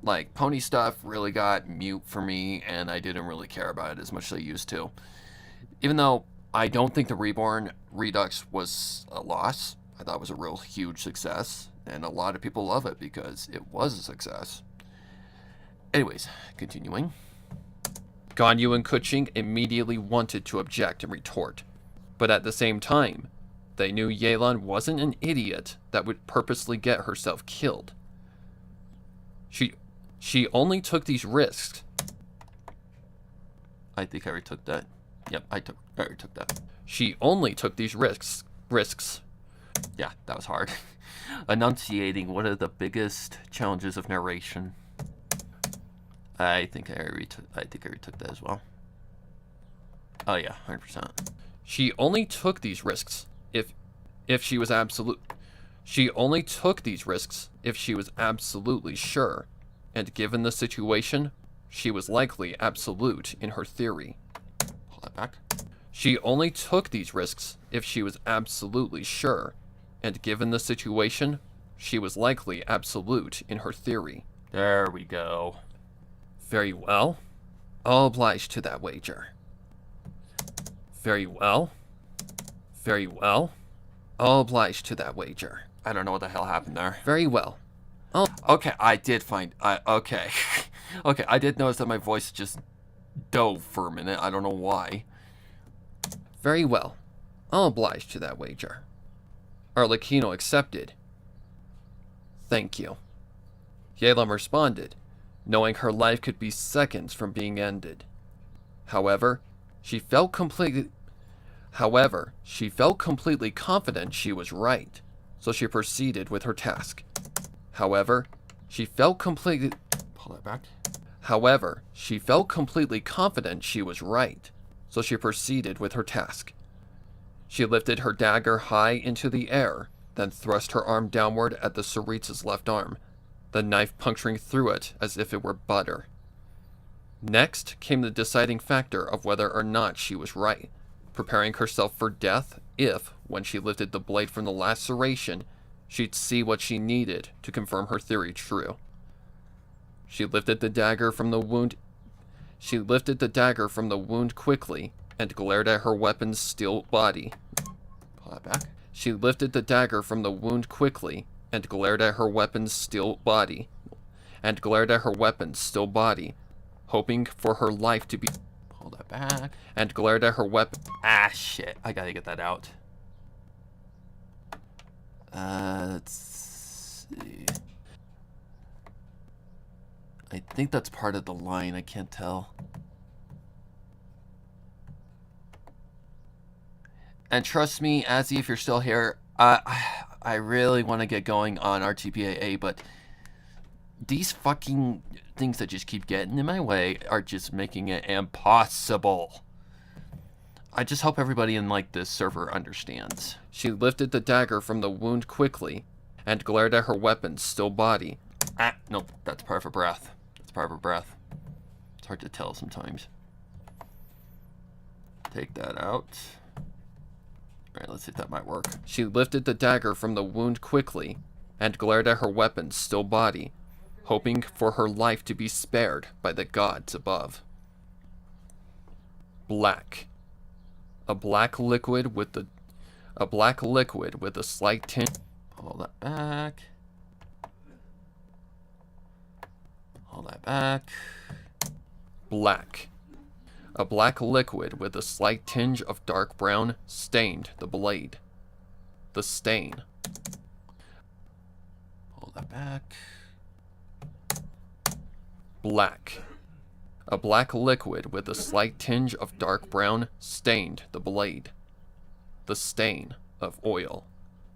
S2: Like, pony stuff really got mute for me, and I didn't really care about it as much as I used to. Even though I don't think the Reborn Redux was a loss. I thought it was a real huge success, and a lot of people love it because it was a success. Anyways, continuing. Ganyu and Kuching immediately wanted to object and retort, but at the same time, they knew Yalon wasn't an idiot that would purposely get herself killed. She only took these risks. I think I already took that. Yep, I already took that. She only took these risks. Yeah, that was hard. Enunciating one of the biggest challenges of narration. I think I already took that as well. Oh yeah, 100%. She only took these risks if she was absolute. She only took these risks if she was absolutely sure, and given the situation, she was likely absolute in her theory. Pull that back. She only took these risks if she was absolutely sure, and given the situation, she was likely absolute in her theory. There we go. Very well. I'll oblige to that wager. Very well. Very well. I'll oblige to that wager. I don't know what the hell happened there. Very well. Okay, I did find... okay. Okay, I did notice that my voice just dove for a minute. I don't know why. Very well. I'll oblige to that wager. Arlecchino accepted. Thank you. Yalon responded, knowing her life could be seconds from being ended. However, she felt completely confident she was right, so she proceeded with her task. However, she felt completely... Pull that back. However, she felt completely confident she was right, so she proceeded with her task. She lifted her dagger high into the air, then thrust her arm downward at the Tsaritsa's left arm, the knife puncturing through it as if it were butter. Next came the deciding factor of whether or not she was right, preparing herself for death if, when she lifted the blade from the laceration, she'd see what she needed to confirm her theory true. She lifted the dagger from the wound quickly and glared at her weapon's steel body. Pull that back. She lifted the dagger from the wound quickly and glared at her weapon's steel body. Hoping for her life to be... Pull that back. And glared at her weapon... Ah, shit. I gotta get that out. Let's see. I think that's part of the line. I can't tell. And trust me, Azzy, if you're still here, I really want to get going on RTPAA, but these fucking things that just keep getting in my way are just making it impossible. I just hope everybody in, like, this server understands.
S1: She lifted the dagger from the wound quickly and glared at her weapon's still body.
S2: Ah, nope, that's part of her breath. That's part of her breath. It's hard to tell sometimes. Take that out. Alright, let's see if that might work.
S1: She lifted the dagger from the wound quickly and glared at her weapon's still body, hoping for her life to be spared by the gods above. Black. A black liquid with a slight tinge.
S2: Hold that back. Hold that back.
S1: Black. A black liquid with a slight tinge of dark brown stained the blade. The stain.
S2: Hold that back.
S1: Black. A black liquid with a slight tinge of dark brown stained the blade. The stain of oil.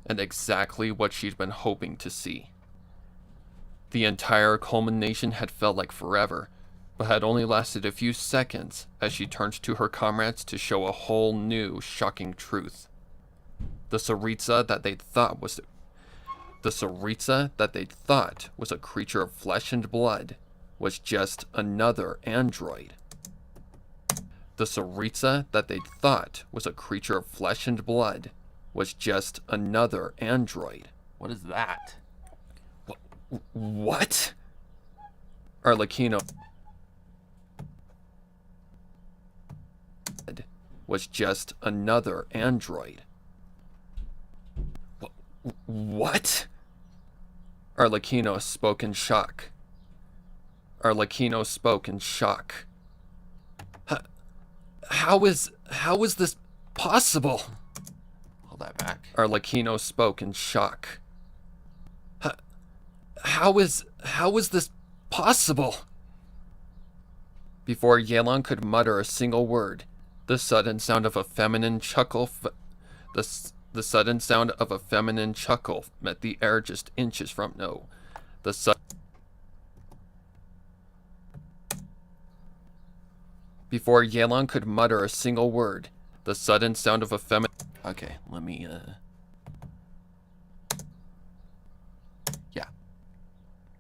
S1: And exactly what she'd been hoping to see. The entire culmination had felt like forever, but had only lasted a few seconds as she turned to her comrades to show a whole new, shocking truth. The Tsaritsa that they'd thought was a creature of flesh and blood was just another android. The Tsaritsa that they'd thought was a creature of flesh and blood was just another android.
S2: What is that?
S1: What? Arlecchino was just another android. What? Arlecchino spoke in shock. Arlecchino spoke in shock. How is this possible?
S2: Hold that back.
S1: Arlecchino spoke in shock. How is this possible? Before Yelon could mutter a single word, the sudden sound of a feminine chuckle the sudden sound of a feminine chuckle met the air just inches from Before Yelon could mutter a single word, the sudden sound of a feminine...
S2: Okay, let me, yeah.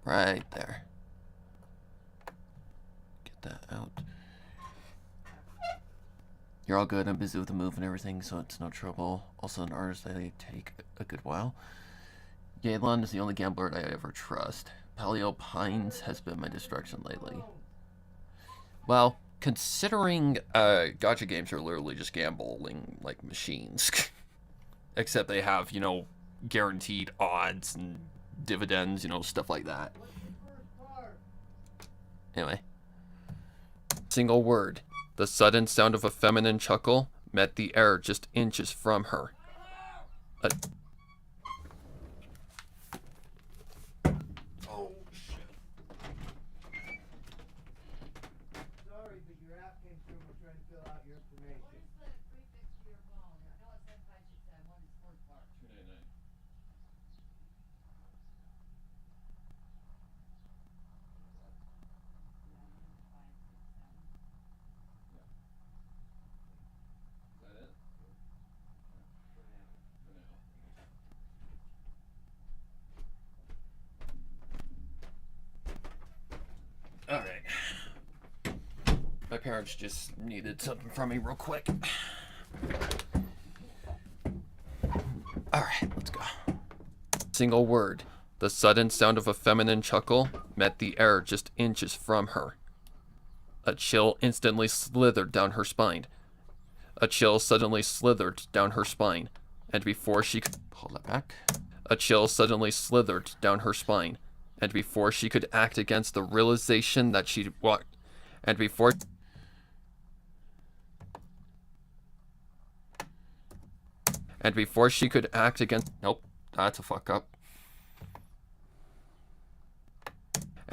S2: Right there. Get that out. You're all good. I'm busy with the move and everything, so it's no trouble. Also, an artist, they take a good while. Yelon is the only gambler I ever trust. Paleo Pines has been my distraction lately. Well, considering gacha games are literally just gambling like machines, except they have, you know, guaranteed odds and dividends, you know, stuff like that. Anyway.
S1: Single word. The sudden sound of a feminine chuckle met the air just inches from her.
S3: Oh, shit. Sorry, but your app came through and we're trying to fill out your information.
S4: What is the prefix to your phone? I know it says 567. What is the first part?
S1: 299. Alright. My parents just needed something from me real quick. Alright, let's go. Single word. The sudden sound of a feminine chuckle met the air just inches from her. A chill instantly slithered down her spine. A chill suddenly slithered down her spine, and before she could...
S2: Hold that back.
S1: A chill suddenly slithered down her spine, and before she could act against the realization that she'd walked... And before... And before she could act against...
S2: Nope, that's a fuck up.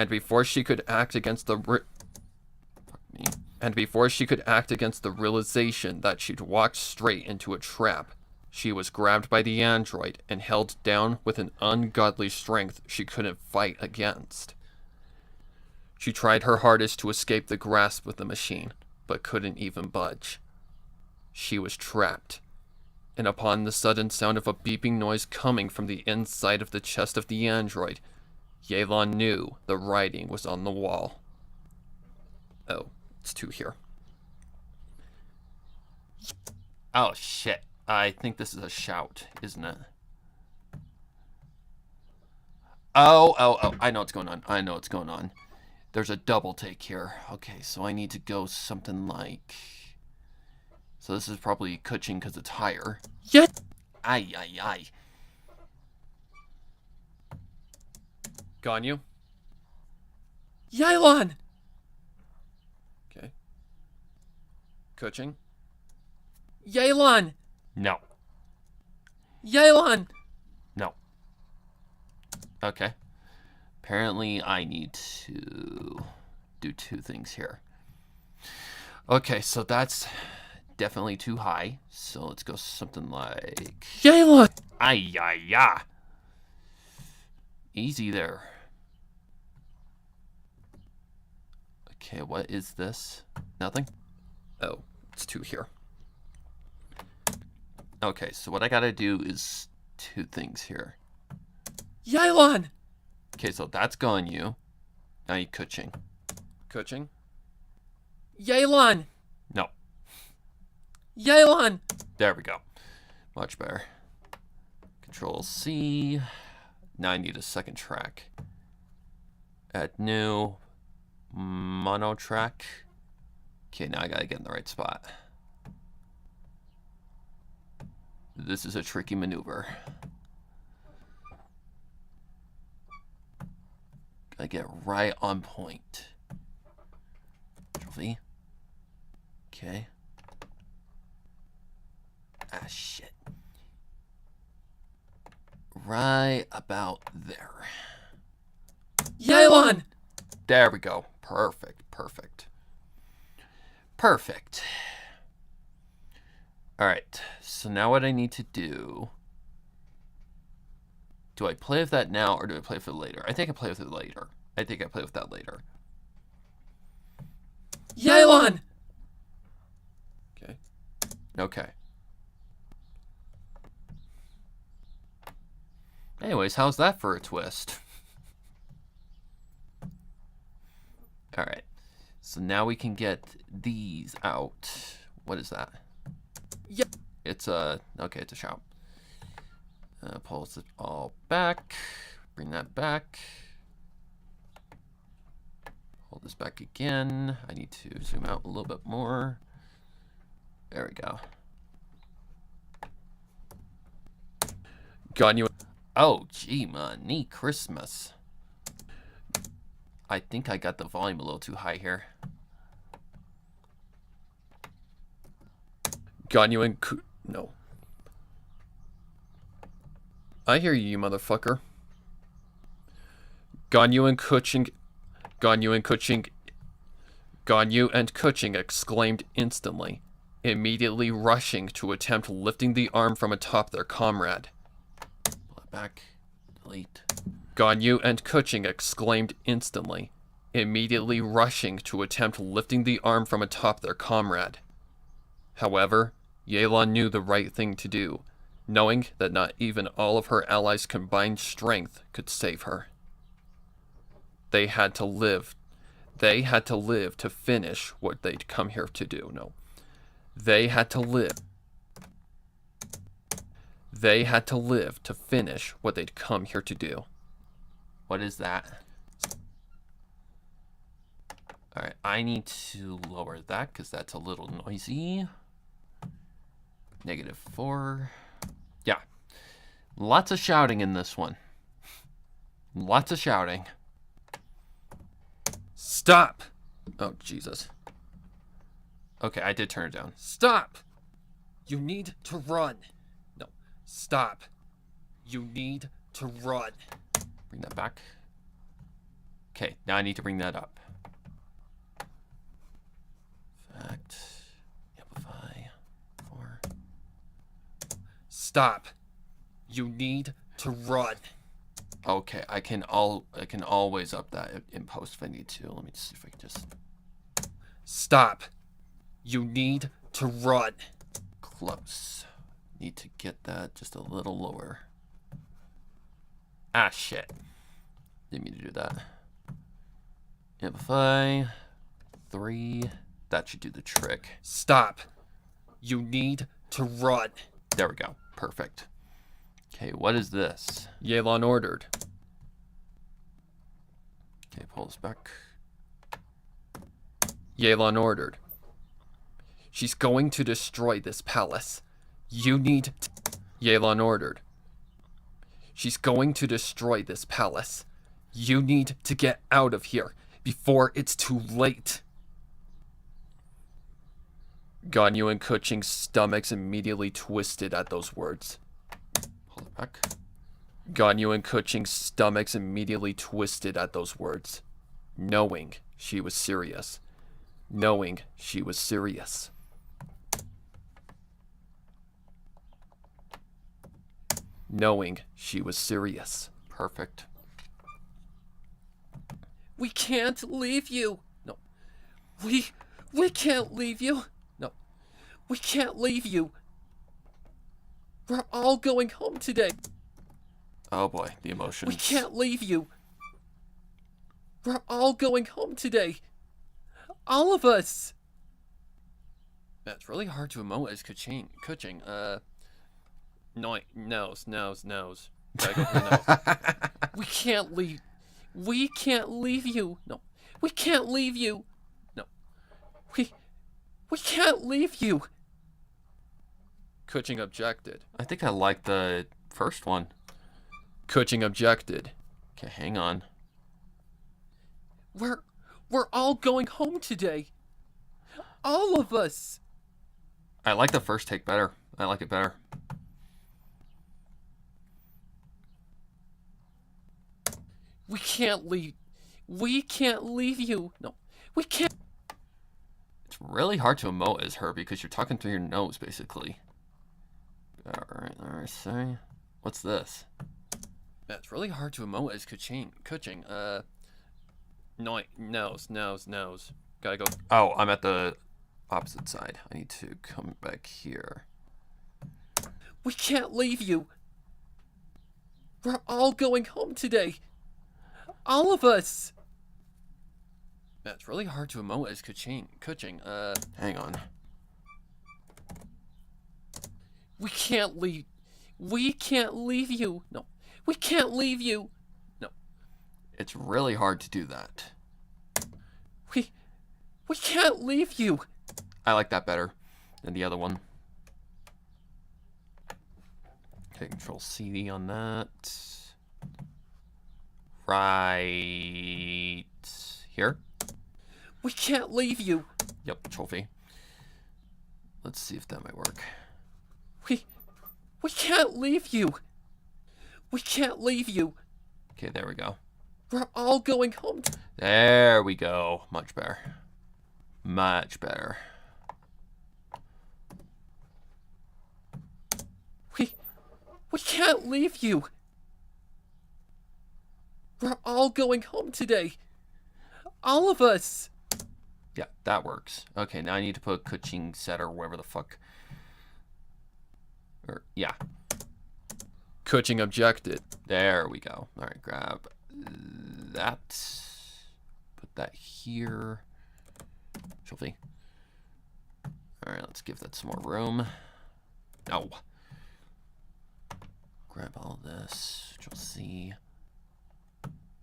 S1: And before she could act against the realization that she'd walked straight into a trap, she was grabbed by the android and held down with an ungodly strength she couldn't fight against. She tried her hardest to escape the grasp of the machine, but couldn't even budge. She was trapped, and upon the sudden sound of a beeping noise coming from the inside of the chest of the android, Yelan knew the writing was on the wall. Oh, it's 2 here.
S2: Oh, shit. I think this is a shout, isn't it? Oh, I know what's going on. There's a double take here. Okay, so I need to go something like... So this is probably Kuching because it's higher.
S1: Yeah.
S2: Ay.
S1: Ganyu. Yelan! Okay. Kuching. Yelan!
S2: No.
S1: Yelan!
S2: No. Okay. Apparently I need to do 2 things here. Okay, so that's definitely too high. So let's go something like...
S1: Yelan!
S2: Ay. Easy there. Okay, what is this? Nothing?
S1: Oh, it's 2 here.
S2: Okay, so what I gotta do is 2 things here.
S1: Yelan!
S2: Okay, so that's Ganyu. Now you Kuching.
S1: Kuching. Yelan!
S2: No.
S1: Yelan!
S2: There we go. Much better. Control C. Now I need a second track. Add new. Mono track. Okay, now I gotta get in the right spot. This is a tricky maneuver. Gotta get right on point. Control V. Okay. Ah, shit. Right about there.
S1: Yelan!
S2: There we go. Perfect. Alright, so now what I need to do... Do I play with that now or do I play with it later? I think I play with it later. I think I play with that later.
S1: Yelan!
S2: Okay. Anyways, how's that for a twist? Alright. So now we can get these out. What is that?
S1: Yep.
S2: It's a... Okay, it's a shout. Pulls it all back. Bring that back. Hold this back again. I need to zoom out a little bit more. There we go.
S1: Ganyu.
S2: Oh, gee, money Christmas. I think I got the volume a little too high here.
S1: Ganyu and no. I hear you, motherfucker. Ganyu and Kuching exclaimed instantly, immediately rushing to attempt lifting the arm from atop their comrade.
S2: Pull it back. Delete.
S1: Ganyu and Kuching exclaimed instantly, immediately rushing to attempt lifting the arm from atop their comrade. However, Yelan knew the right thing to do, knowing that not even all of her allies' combined strength could save her. They had to live to finish what they'd come here to do. No. They had to live to finish what they'd come here to do.
S2: What is that? Alright, I need to lower that because that's a little noisy. -4. Yeah. Lots of shouting in this one. Lots of shouting.
S1: Stop! Oh, Jesus.
S2: Okay, I did turn it down.
S1: Stop! You need to run. No, stop. You need to run.
S2: Bring that back. Okay, now I need to bring that up. Fact. Amplify. 4.
S1: Stop. You need to run.
S2: Okay, I can always up that in post if I need to. Let me see if I can just
S1: Stop. You need to run.
S2: close. Need to get that just a little lower. Ah, shit. Didn't mean to do that. Amplify. 3. That should do the trick.
S1: Stop. You need to run.
S2: There we go. Perfect. Okay, what is this?
S1: Yelan ordered.
S2: Okay, pull this back.
S1: Yelan ordered. She's going to destroy this palace. You need to... Yelan ordered. She's going to destroy this palace. You need to get out of here before it's too late. Ganyu and Kuching's stomachs immediately twisted at those words.
S2: Pull it back.
S1: Ganyu and Kuching's stomachs immediately twisted at those words, knowing she was serious. Knowing she was serious. Knowing she was serious.
S2: Perfect.
S1: We can't leave you. No. We can't leave you. No. We can't leave you. We're all going home today.
S2: Oh boy, the emotions.
S1: We can't leave you. We're all going home today. All of us. That's really hard to emote as Kuching. Nose. Gotta go for the nose. We can't leave. We can't leave you. No. We can't leave you. No. We can't leave you. Kuching objected.
S2: I think I like the first one.
S1: Kuching objected.
S2: Okay, hang on.
S1: We're all going home today. All of us.
S2: I like the first take better. I like it better.
S1: We can't leave. We can't leave you. No. We can't.
S2: It's really hard to emote as her because you're talking through your nose, basically. Alright, sorry. What's this?
S1: That's really hard to emote as Kuching. Nose. Gotta go.
S2: Oh, I'm at the opposite side. I need to come back here.
S1: We can't leave you. We're all going home today. All of us. That's really hard to emote as Kuching.
S2: Hang on.
S1: We can't leave. We can't leave you. No. We can't leave you. No.
S2: It's really hard to do that.
S1: We can't leave you.
S2: I like that better than the other one. Okay, Control CD on that. Right here.
S1: We can't leave you.
S2: Yep, Control V. Let's see if that might work.
S1: We can't leave you. We can't leave you.
S2: Okay, there we go.
S1: We're all going home.
S2: There we go. Much better. Much better.
S1: We can't leave you. We're all going home today. All of us.
S2: Yeah, that works. Okay, now I need to put Kuching set or whatever the fuck. Or, yeah.
S1: Kuching objected.
S2: There we go. Alright, grab that. Put that here. Shelfie. Alright, let's give that some more room. No. Grab all this. Control C.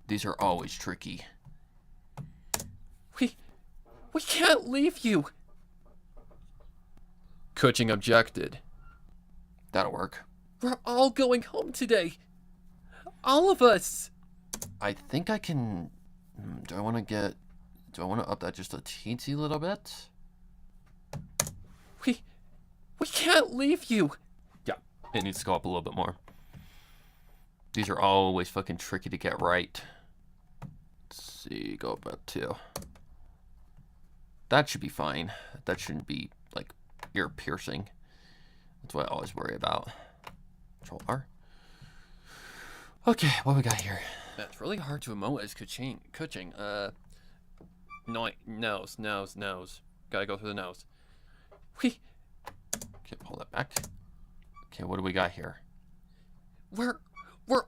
S2: These are always tricky.
S1: We can't leave you. Kuching objected.
S2: That'll work.
S1: We're all going home today. All of us.
S2: I think I can... Do I want to up that just a teensy little bit?
S1: We can't leave you.
S2: Yeah, it needs to go up a little bit more. These are always fucking tricky to get right. Let's see, go about 2. That should be fine. That shouldn't be, like, ear piercing. That's what I always worry about. Control R. Okay, what we got here?
S1: It's really hard to emote as Kuching. Nose. Gotta go through the nose.
S2: Okay, pull that back. Okay, what do we got here?
S1: We're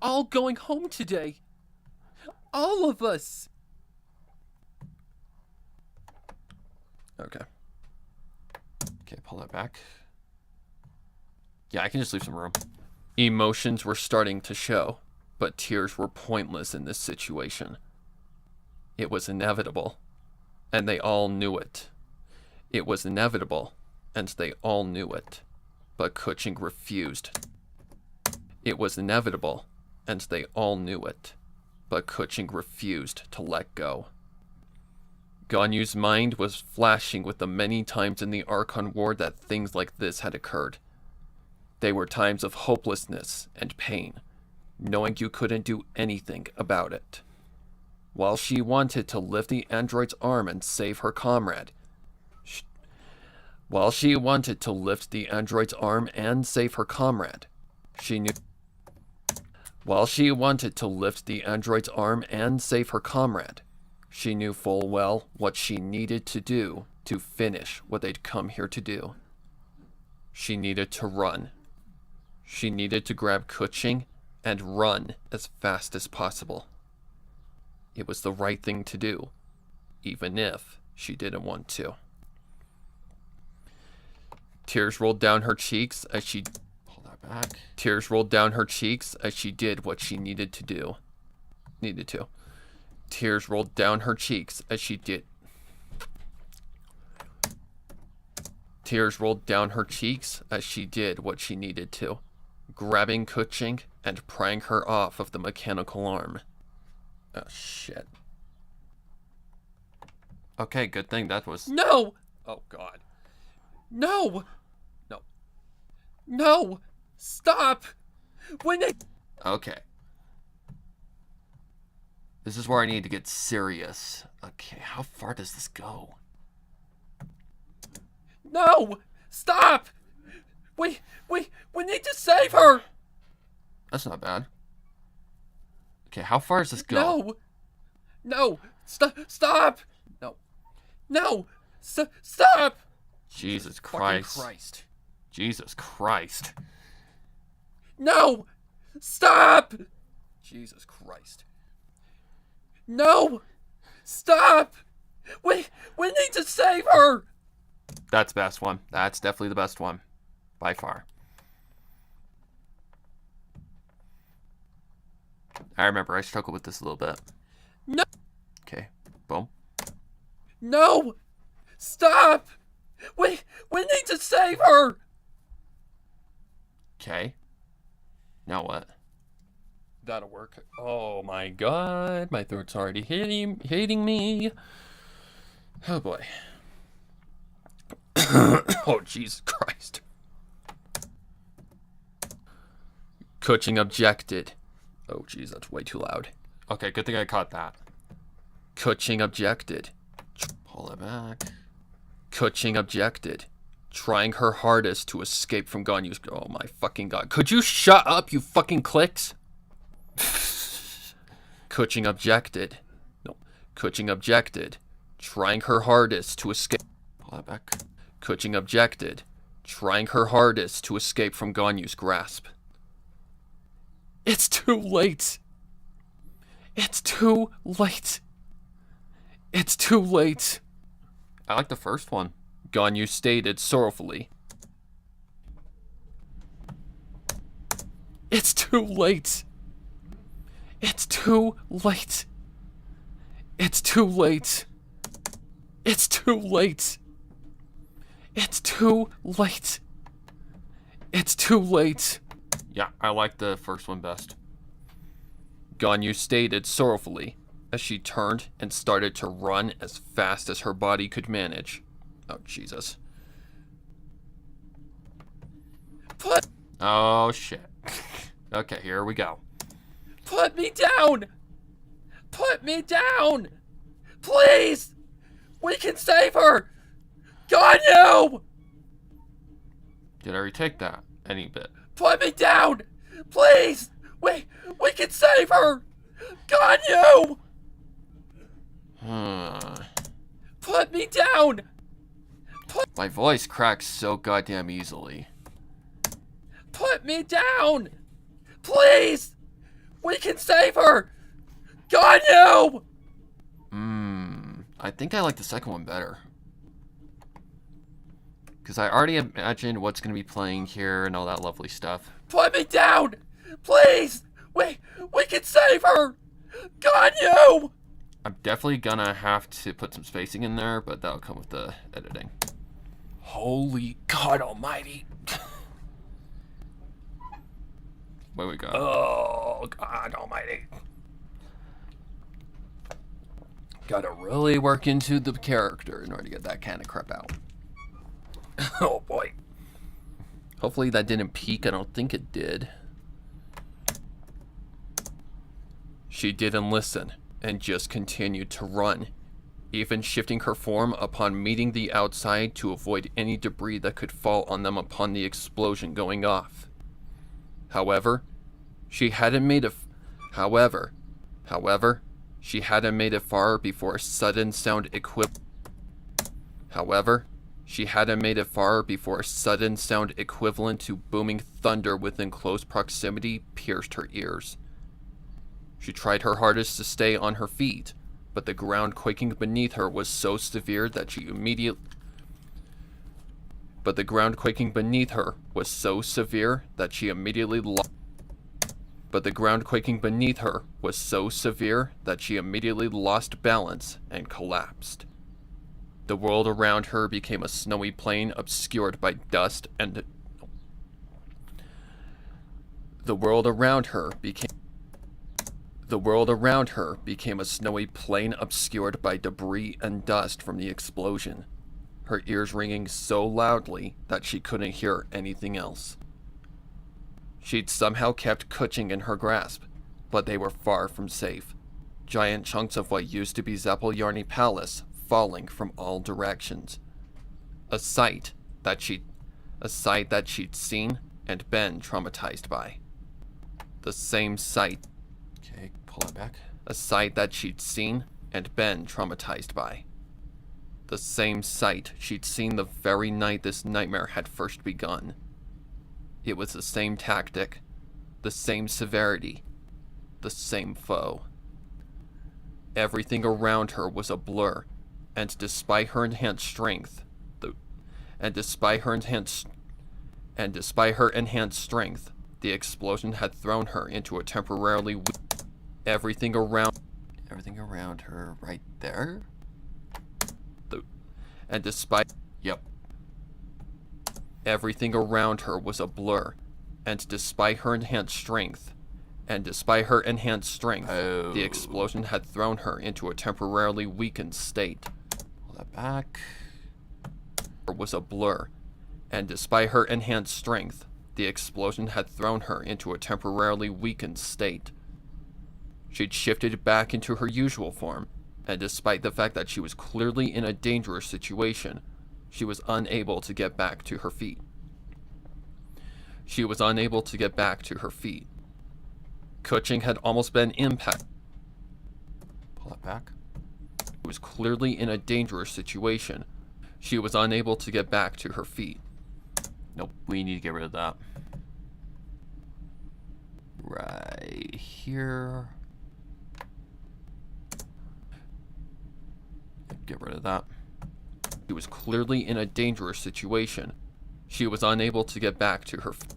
S1: all going home today. All of us. Okay.
S2: Okay, pull that back. Yeah, I can just leave some room.
S1: Emotions were starting to show, but tears were pointless in this situation. It was inevitable, and they all knew it. It was inevitable, and they all knew it, but Kuching refused. It was inevitable, and they all knew it, but Kuching refused to let go. Ganyu's mind was flashing with the many times in the Archon War that things like this had occurred. They were times of hopelessness and pain, knowing you couldn't do anything about it. While she wanted to lift the android's arm and save her comrade, she knew full well what she needed to do to finish what they'd come here to do. She needed to run. She needed to grab Kuching and run as fast as possible. It was the right thing to do, even if she didn't want to. Tears rolled down her cheeks as she did what she needed to do. Tears rolled down her cheeks as she did what she needed to, grabbing Kuching and prying her off of the mechanical arm. Oh, shit.
S2: Okay, good thing that was...
S1: No! Oh, God. No! No. No! Stop! When it...
S2: Okay. This is where I need to get serious. Okay, how far does this go?
S1: No! Stop! We need to save her!
S2: That's not bad. Okay, how far does this go?
S1: No! Stop! No! Stop!
S2: Jesus Christ.
S1: Fucking Christ.
S2: Jesus Christ.
S1: No! Stop! Jesus Christ. No! Stop! We need to save her!
S2: That's the best one. That's definitely the best one. By far. I remember I struggled with this a little bit.
S1: No!
S2: Okay, boom.
S1: No! Stop! We need to save her!
S2: Okay. Now what?
S1: That'll work. Oh my God, my throat's already hating me. Oh boy. Oh Jesus Christ. Kuching objected. Oh geez, that's way too loud.
S2: Okay, good thing I caught that.
S1: Kuching objected.
S2: Pull it back.
S1: Kuching objected, trying her hardest to escape from Ganyu's... Oh my fucking God. Could you shut up, you fucking clicks? Kuching objected. No. Kuching objected, trying her hardest to escape...
S2: Pull that back.
S1: Kuching objected, trying her hardest to escape from Ganyu's grasp. It's too late. It's too late. It's too late.
S2: I like the first one.
S1: Ganyu stated sorrowfully. It's too late. It's too late. It's too late. It's too late. It's too late. It's too late.
S2: Yeah, I like the first one best.
S1: Ganyu stated sorrowfully as she turned and started to run as fast as her body could manage. Oh, Jesus.
S2: Oh, shit. Okay, here we go.
S1: Put me down!
S2: Put me down! Please! We can save her! Ganyu!
S1: Did I retake that? Any bit?
S2: Put me down! Please! We can save her! Ganyu! Put me down!
S1: My voice cracks so goddamn easily.
S2: Put me down! Please! We can save her! Ganyu!
S1: I think I like the second one better. Because I already imagined what's going to be playing here and all that lovely stuff.
S2: Put me down! Please! We can save her! Ganyu!
S1: I'm definitely gonna have to put some spacing in there, but that'll come with the editing.
S2: Holy God Almighty!
S1: Where we go?
S2: Oh, God Almighty! Gotta really work into the character in order to get that kind of crap out. Oh boy. Hopefully that didn't peak. I don't think it did. She didn't listen and just continued to run, even shifting her form upon meeting the outside to avoid any debris that could fall on them upon the explosion going off. However, she hadn't made it far before a sudden sound equivalent to booming thunder within close proximity pierced her ears. She tried her hardest to stay on her feet, but the ground quaking beneath her was so severe that she immediately lost balance and collapsed. The world around her became a snowy plain obscured by dust and The world around her became a snowy plain obscured by debris and dust from the explosion, her ears ringing so loudly that she couldn't hear anything else. She'd somehow kept Kuching in her grasp, but they were far from safe. Giant chunks of what used to be Zapolyarny Palace falling from all directions. A sight that she'd seen and been traumatized by. The same sight.
S1: Okay, pull that back.
S2: A sight that she'd seen and been traumatized by. The same sight she'd seen the very night this nightmare had first begun. It was the same tactic, the same severity, the same foe. Everything around her was a blur, and despite her enhanced strength, the explosion had thrown her into a temporarily everything around her right there. Everything around her was a blur, and despite her enhanced strength, the explosion had thrown her into a temporarily weakened state.
S1: Pull that back.
S2: Was a blur, and despite her enhanced strength, the explosion had thrown her into a temporarily weakened state. She'd shifted back into her usual form, and despite the fact that she was clearly in a dangerous situation, she was unable to get back to her feet. Kuching had almost been impacted.
S1: Pull that back.
S2: She was clearly in a dangerous situation. She was unable to get back to her feet.
S1: Nope, we need to get rid of that. Right here. Get rid of that.
S2: She was clearly in a dangerous situation. She was unable to get back to her feet.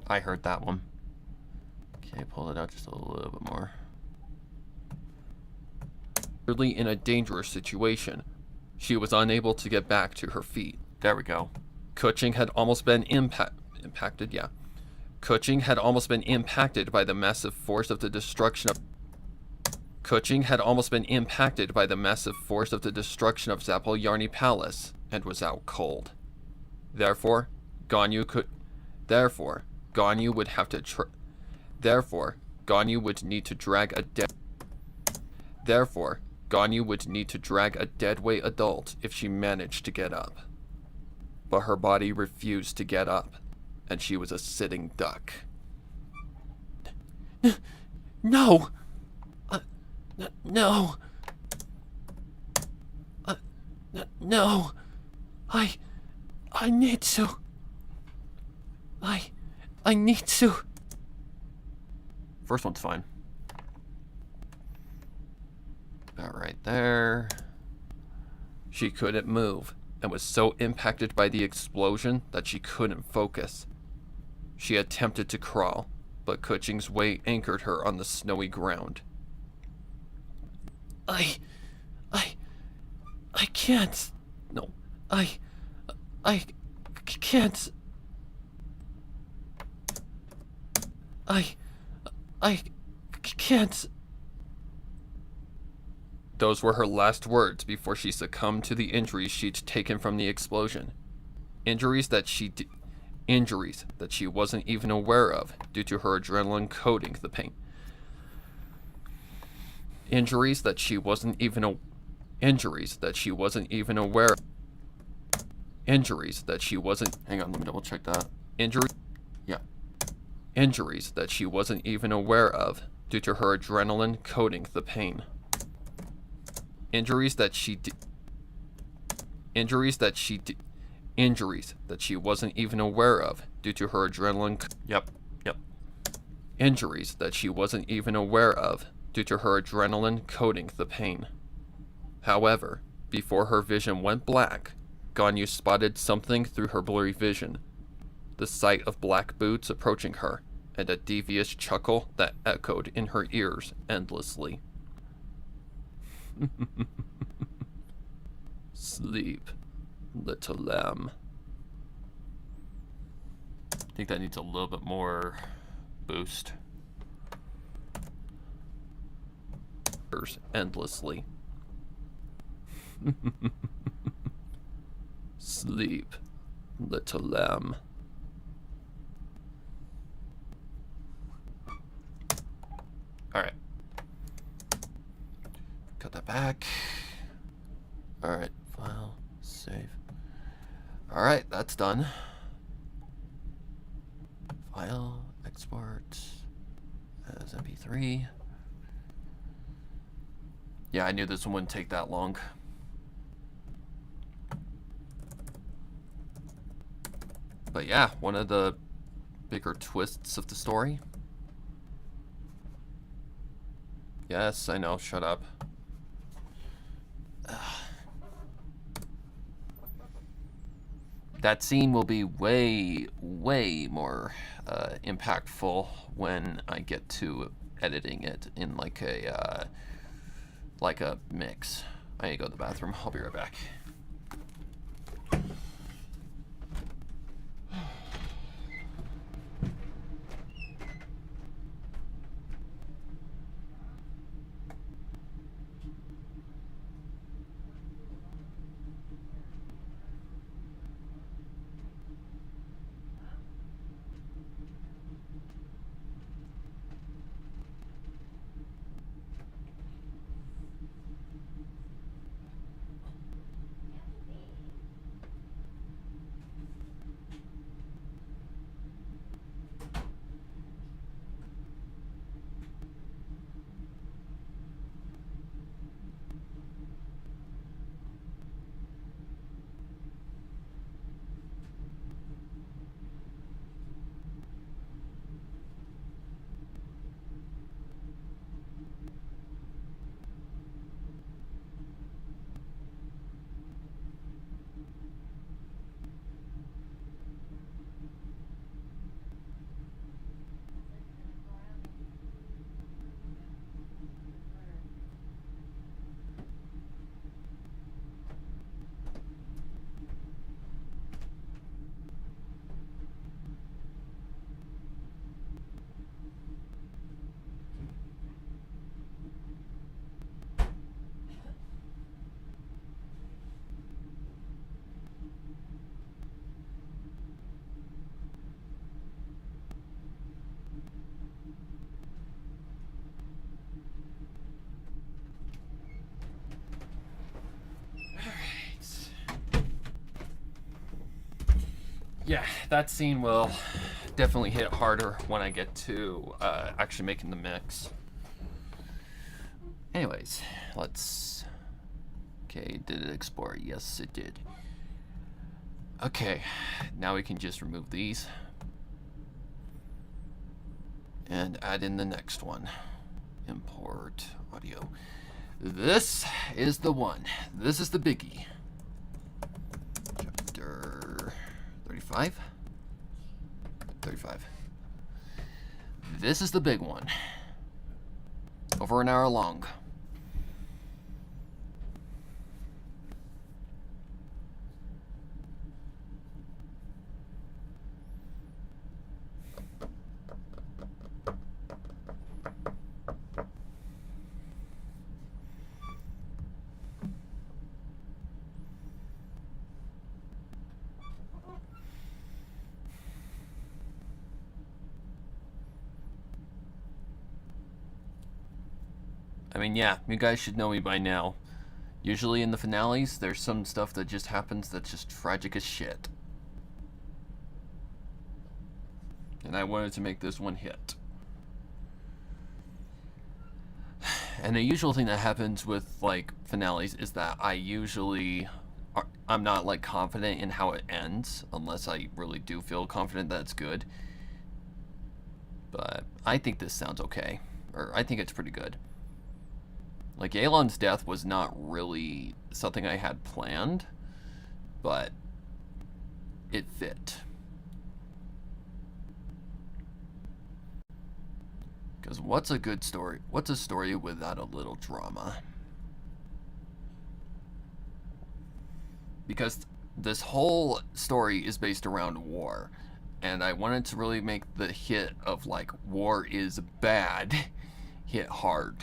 S1: I heard that one. Okay, pull it out just a little bit more.
S2: Clearly in a dangerous situation. She was unable to get back to her feet.
S1: There we go.
S2: Kuching had almost been impacted, yeah. Kuching had almost been impacted by the massive force of the destruction of Zapolyarny Palace and was out cold. Therefore, Ganyu would need to drag a dead
S1: Therefore, Ganyu would need to drag a deadweight adult if she managed to get up. But her body refused to get up, and she was a sitting duck. No! No! No! I need to. I need to.
S2: First one's fine.
S1: About right there. She couldn't move and was so impacted by the explosion that she couldn't focus. She attempted to crawl, but Kuching's weight anchored her on the snowy ground. I can't. No, I can't. I can't. Those were her last words before she succumbed to the injuries she'd taken from the explosion. Injuries that she wasn't even aware of due to her adrenaline coating the pain. Injuries that she wasn't even aware of. Injuries that she wasn't.
S2: Hang on, let me double check that. Yeah.
S1: Injuries that she wasn't even aware of due to her adrenaline coating the pain. Injuries that she wasn't even aware of due to her adrenaline.
S2: Yep.
S1: Injuries that she wasn't even aware of due to her adrenaline coating the pain. However, before her vision went black, Ganyu spotted something through her blurry vision. The sight of black boots approaching her, and a devious chuckle that echoed in her ears endlessly. Sleep, little lamb.
S2: I think that needs a little bit more boost.
S1: Endlessly. Sleep, little lamb.
S2: Alright. Cut that back. Alright, file, save. Alright, that's done. File, export as MP3. Yeah, I knew this one wouldn't take that long. But yeah, one of the bigger twists of the story. Yes, I know, shut up. That scene will be way, way more impactful when I get to editing it in like a mix. I need to go to the bathroom. I'll be right back. Yeah, that scene will definitely hit harder when I get to actually making the mix. Anyways, let's... Okay, did it explore? Yes, it did. Okay, now we can just remove these. And add in the next one. Import audio. This is the one. This is the biggie. Chapter 35? 35. This is the big one. Over an hour long. I mean, yeah, you guys should know me by now. Usually in the finales, there's some stuff that just happens that's just tragic as shit. And I wanted to make this one hit. And the usual thing that happens with, like, finales is that I'm not, like, confident in how it ends, unless I really do feel confident that it's good. But I think this sounds okay. Or, I think it's pretty good. Like, Aelon's death was not really something I had planned, but it fit. Because what's a good story? What's a story without a little drama? Because this whole story is based around war, and I wanted to really make the hit of, like, war is bad hit hard.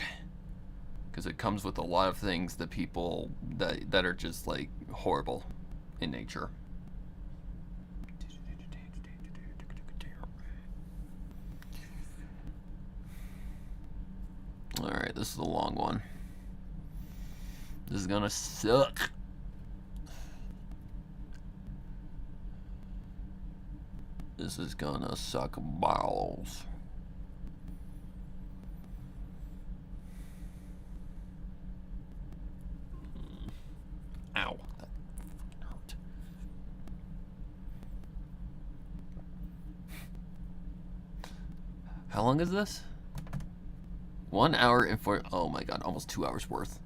S2: Because it comes with a lot of things that people that are just, like, horrible in nature. Alright, this is a long one. This is gonna suck. This is gonna suck balls. Ow. That hurt. How long is this? 1 hour and 4... Oh my god, almost 2 hours worth.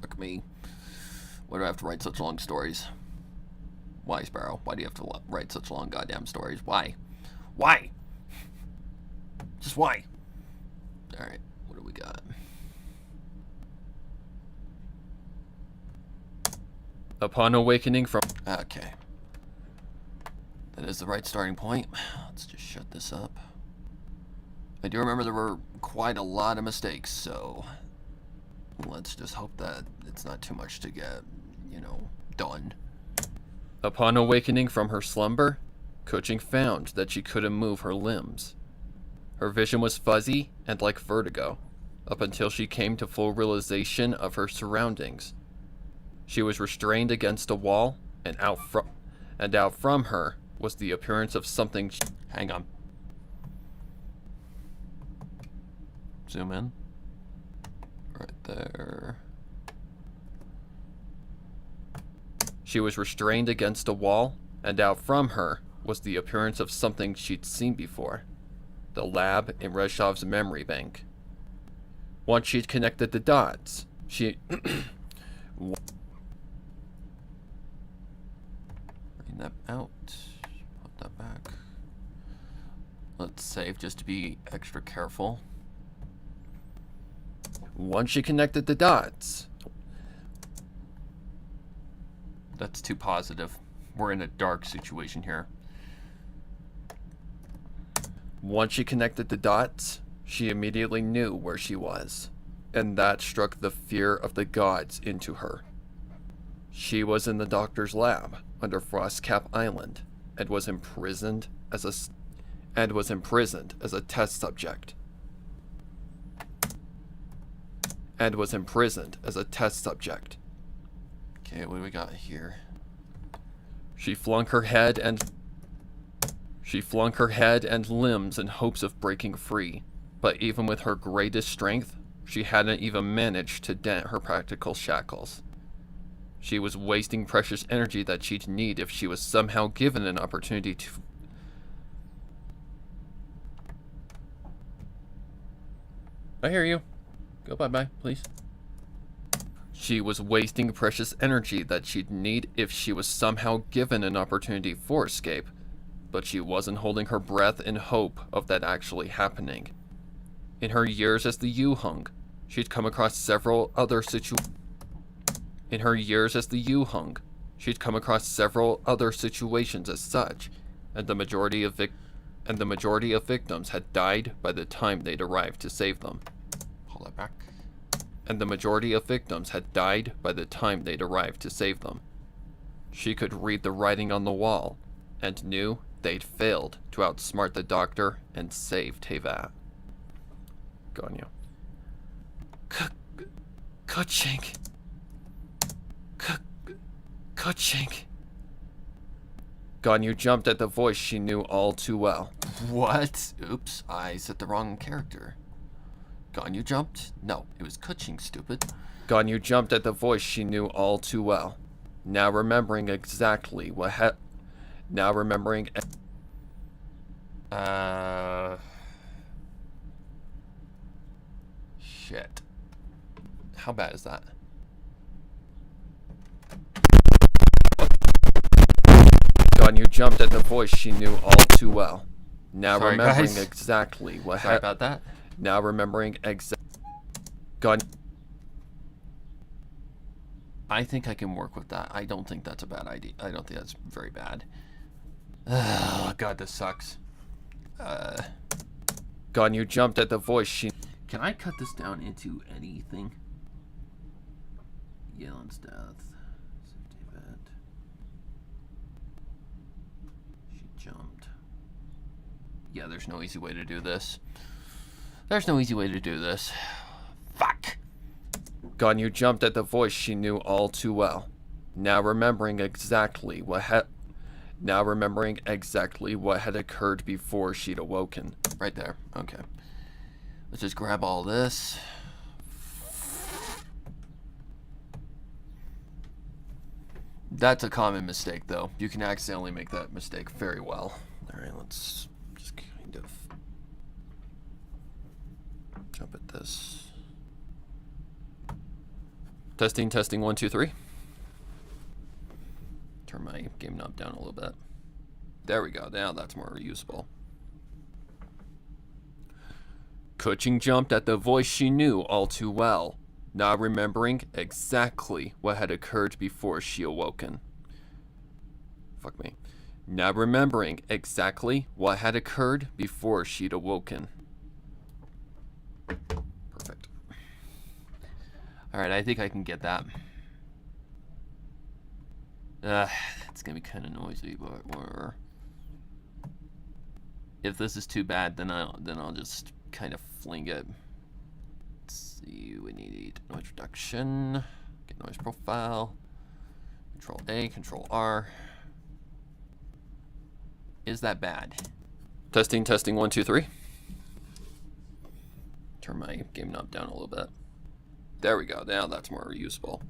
S2: Fuck me. Why do I have to write such long stories? Why, Sparrow? Why do you have to write such long goddamn stories? Why? Why? Just why? Alright, what do we got?
S1: Upon awakening from...
S2: Okay. That is the right starting point. Let's just shut this up. I do remember there were quite a lot of mistakes, so let's just hope that it's not too much to get, you know, done.
S1: Upon awakening from her slumber, Kuching found that she couldn't move her limbs. Her vision was fuzzy and like vertigo, up until she came to full realization of her surroundings. She was restrained against a wall, and out from her was the appearance of something...
S2: Hang on. Zoom in. Right there.
S1: She was restrained against a wall, and out from her was the appearance of something she'd seen before. The lab in Rezhov's memory bank. Once she'd connected the dots, she...
S2: Bring that out. Put that back. Let's save just to be extra careful.
S1: Once she connected the dots...
S2: That's too positive. We're in a dark situation here.
S1: Once she connected the dots, she immediately knew where she was, and that struck the fear of the gods into her. She was in the doctor's lab under Frostcap Island, and was imprisoned as a test subject.
S2: Okay, what do we got here?
S1: She flung her head and limbs in hopes of breaking free. But even with her greatest strength, she hadn't even managed to dent her practical shackles. She was wasting precious energy that she'd need if she was somehow given an opportunity to... I hear you. Go bye-bye, please. She was wasting precious energy that she'd need if she was somehow given an opportunity for escape, but she wasn't holding her breath in hope of that actually happening. In her years as the Yu-Hung, she'd come across several other situations as such, and the majority of victims had died by the time they'd arrived to save them.
S2: Pull that back.
S1: She could read the writing on the wall, and knew they'd failed to outsmart the doctor and save Tevat. Ganyu. Kuchink. Ganyu jumped at the voice she knew all too well.
S2: What? Oops, I said the wrong character. Ganyu jumped? No, it was Kuching, stupid.
S1: Ganyu jumped at the voice she knew all too well. Now remembering exactly what had...
S2: Shit.
S1: How bad is that? Ganyu jumped at the voice she knew all too well. Now
S2: Sorry,
S1: remembering
S2: guys.
S1: exactly what
S2: Sorry
S1: had...
S2: about that.
S1: Now remembering Ganyu...
S2: I think I can work with that. I don't think that's a bad idea. I don't think that's very bad. Oh, God, this sucks.
S1: Ganyu jumped at the voice she...
S2: Can I cut this down into anything? Yelan's death. Safety event. She jumped. Yeah, there's no easy way to do this. Fuck.
S1: Ganyu jumped at the voice she knew all too well. Now remembering exactly what had occurred before she'd awoken.
S2: Right there. Okay. Let's just grab all this. That's a common mistake, though. You can accidentally make that mistake very well. Alright, let's just kind of jump at this.
S1: Testing, 1, 2, 3. Turn my game knob down a little bit. There we go. Now that's more usable. Kuching jumped at the voice she knew all too well, not remembering exactly what had occurred before she awoken. Fuck me. Not remembering exactly what had occurred before she'd awoken. Perfect.
S2: Alright, I think I can get that. It's gonna be kind of noisy, but whatever. If this is too bad, then I'll just kind of fling it. Let's see, we need noise reduction, get noise profile, Control A, Control R. Is that bad?
S1: Testing, 1, 2, 3. Turn my game knob down a little bit. There we go. Now that's more usable.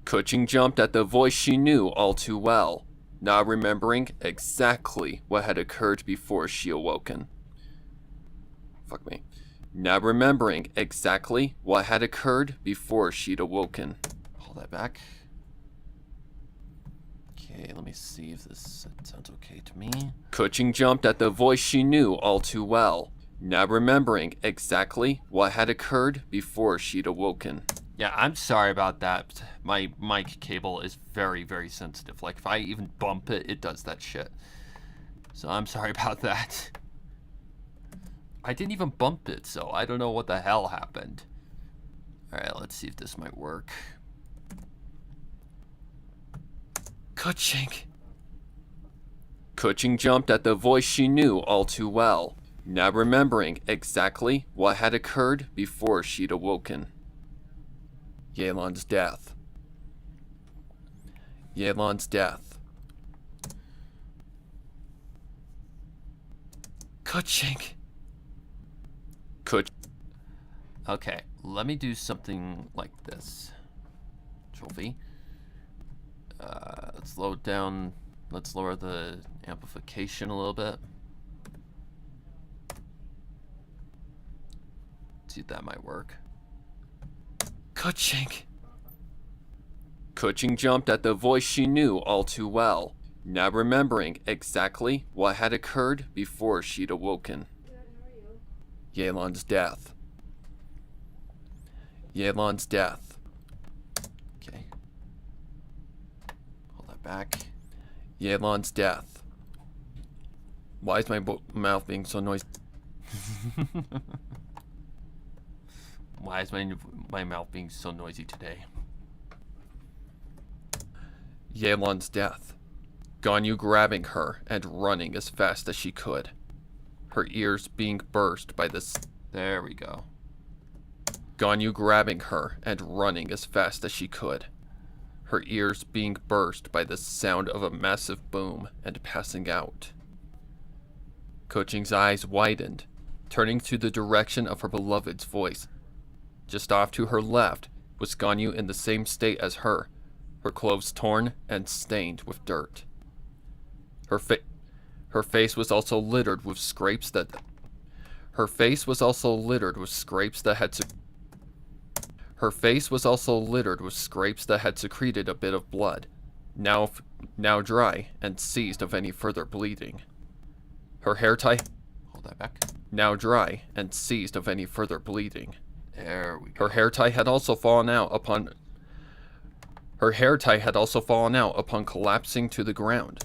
S1: Kuching jumped at the voice she knew all too well, not remembering exactly what had occurred before she awoken. Fuck me. Not remembering exactly what had occurred before she'd awoken.
S2: Pull that back. Okay, let me see if this sounds okay to me.
S1: Kuching jumped at the voice she knew all too well, not remembering exactly what had occurred before she'd awoken.
S2: Yeah, I'm sorry about that. My mic cable is very, very sensitive. Like, if I even bump it, it does that shit. So I'm sorry about that. I didn't even bump it, so I don't know what the hell happened. Alright, let's see if this might work.
S1: Kuching. Kuching jumped at the voice she knew all too well, not remembering exactly what had occurred before she'd awoken. Yelan's death. Yelan's death. Kuching.
S2: Okay, let me do something like this. Control V. Let's slow it down. Let's lower the amplification a little bit. See if that might work.
S1: Kuching. Kuching jumped at the voice she knew all too well, now remembering exactly what had occurred before she'd awoken. Yelan's death. Yelan's death.
S2: Okay. Hold that back.
S1: Yelan's death. Why is my mouth being so noisy?
S2: Why is my mouth being so noisy today?
S1: Yelan's death. Ganyu grabbing her and running as fast as she could. Her ears being burst by this.
S2: There we go.
S1: Ganyu grabbing her and running as fast as she could. Her ears being burst by the sound of a massive boom and passing out. Kuching's eyes widened, turning to the direction of her beloved's voice. Just off to her left was Ganyu in the same state as her clothes torn and stained with dirt. Her face was also littered with scrapes that had secreted a bit of blood, now dry and seized of any further bleeding. Her hair tie
S2: Hold that back.
S1: now dry and seized of any further bleeding.
S2: There we go.
S1: Her hair tie had also fallen out upon collapsing to the ground.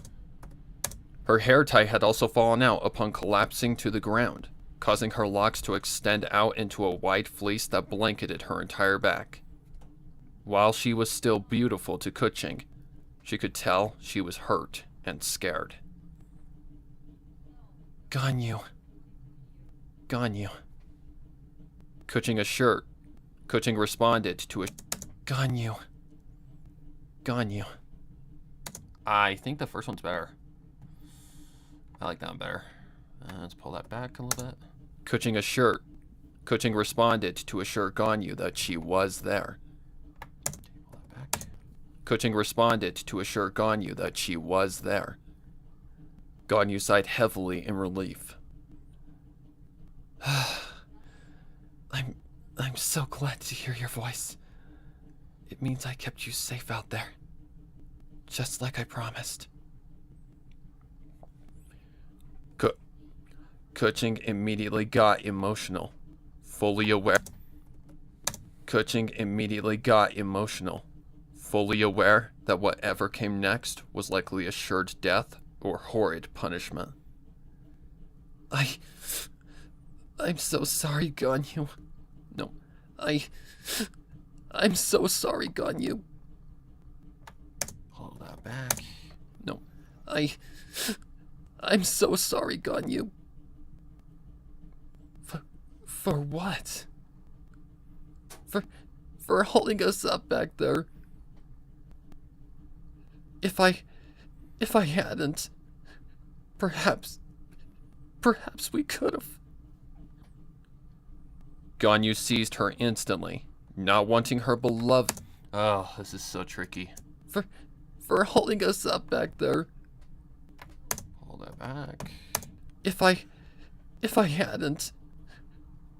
S1: Causing her locks to extend out into a wide fleece that blanketed her entire back. While she was still beautiful to Kuching, she could tell she was hurt and scared. Ganyu. Kuching responded to a Ganyu.
S2: I think the first one's better. I like that one better. Let's pull that back a little bit.
S1: Kuching responded to assure Ganyu that she was there.
S2: Pull that back.
S1: Kuching responded to assure Ganyu that she was there. Ganyu sighed heavily in relief. I'm so glad to hear your voice. It means I kept you safe out there. Just like I promised. Kuching immediately got emotional, fully aware that whatever came next was likely assured death or horrid punishment. I'm so sorry, Ganyu. No, I'm so sorry, Ganyu.
S2: Pull that back.
S1: No, I'm so sorry, Ganyu. For what? For holding us up back there. If I hadn't, perhaps we could've. Ganyu seized her instantly, not wanting her beloved.
S2: Oh, this is so tricky.
S1: For holding us up back there.
S2: Pull that back.
S1: If I hadn't,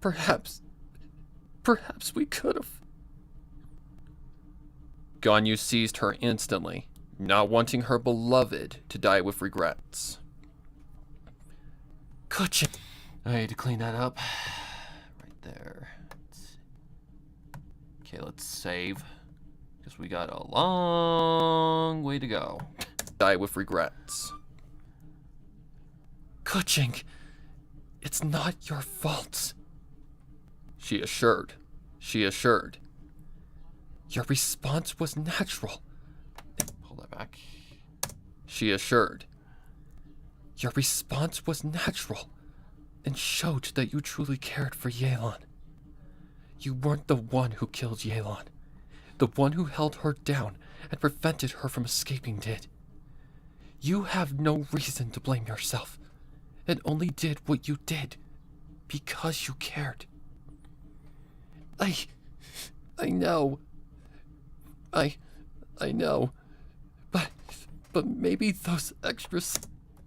S1: perhaps we could've. Ganyu seized her instantly, not wanting her beloved to die with regrets. Kuching.
S2: I need to clean that up. Right there. Okay, let's save. Because we got a long way to go.
S1: Die with regrets. Kuching, it's not your fault. She assured. Your response was natural.
S2: Pull that back.
S1: She assured. Your response was natural and showed that you truly cared for Yelan. You weren't the one who killed Yelan. The one who held her down and prevented her from escaping did. You have no reason to blame yourself, and only did what you did because you cared. I know. I know. But maybe those extras.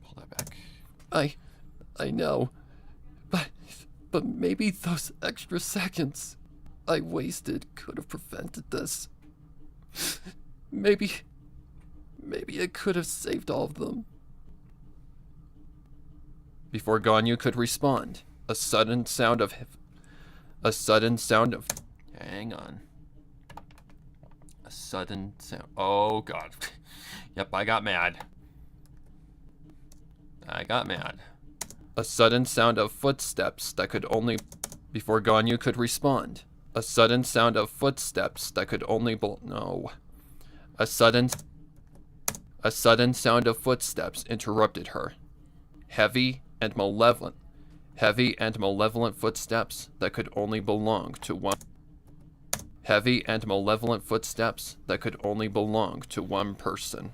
S2: Pull that back.
S1: I know. But maybe those extra seconds I wasted could have prevented this. Maybe it could have saved all of them. Before Ganyu could respond, a sudden sound of.
S2: Hang on. A sudden sound. Oh god. Yep, I got mad.
S1: A sudden sound of footsteps that could only. Before Ganyu could respond, a sudden sound of footsteps that could only. No. A sudden sound of footsteps interrupted her. Heavy and malevolent footsteps that could only belong to one. Heavy and malevolent footsteps that could only belong to one person.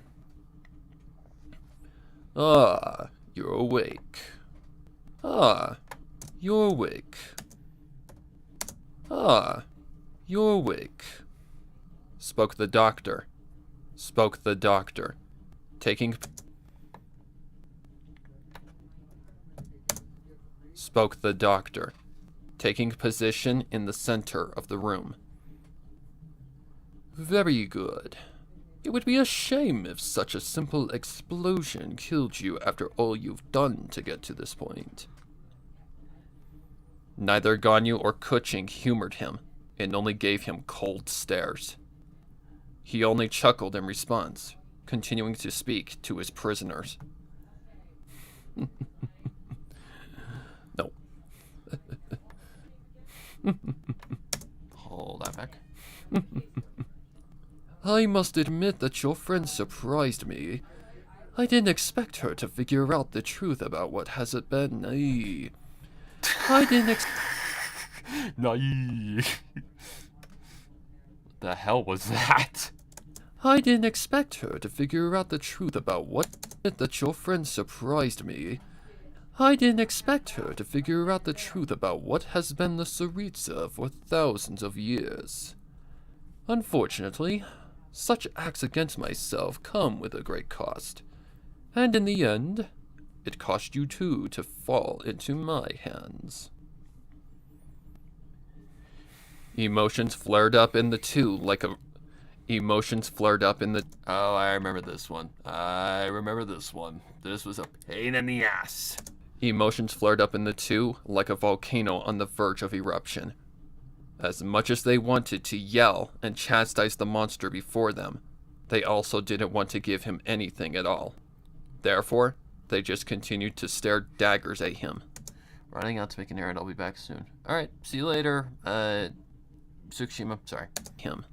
S1: Ah, you're awake. Ah, you're awake. Ah, you're awake. Spoke the doctor. Taking position in the center of the room. Very good. It would be a shame if such a simple explosion killed you after all you've done to get to this point. Neither Ganyu or Kuching humored him, and only gave him cold stares. He only chuckled in response, continuing to speak to his prisoners. No.
S2: Hold that back.
S1: I must admit that your friend surprised me. I didn't expect her to figure out the truth about what has it been. I didn't
S2: The hell was that?
S1: I didn't expect her to figure out the truth about what that your friend surprised me. I didn't expect her to figure out the truth about what has been the Tsaritsa for thousands of years. Unfortunately, such acts against myself come with a great cost. And in the end, it cost you too to fall into my hands. Emotions flared up in the two like a... Emotions flared up in the...
S2: Oh, I remember this one. This was a pain in the ass.
S1: Emotions flared up in the two like a volcano on the verge of eruption. As much as they wanted to yell and chastise the monster before them, they also didn't want to give him anything at all. Therefore, they just continued to stare daggers at him.
S2: Running out to make an errand, I'll be back soon. Alright, see you later. Tsukushima, sorry.
S1: Him.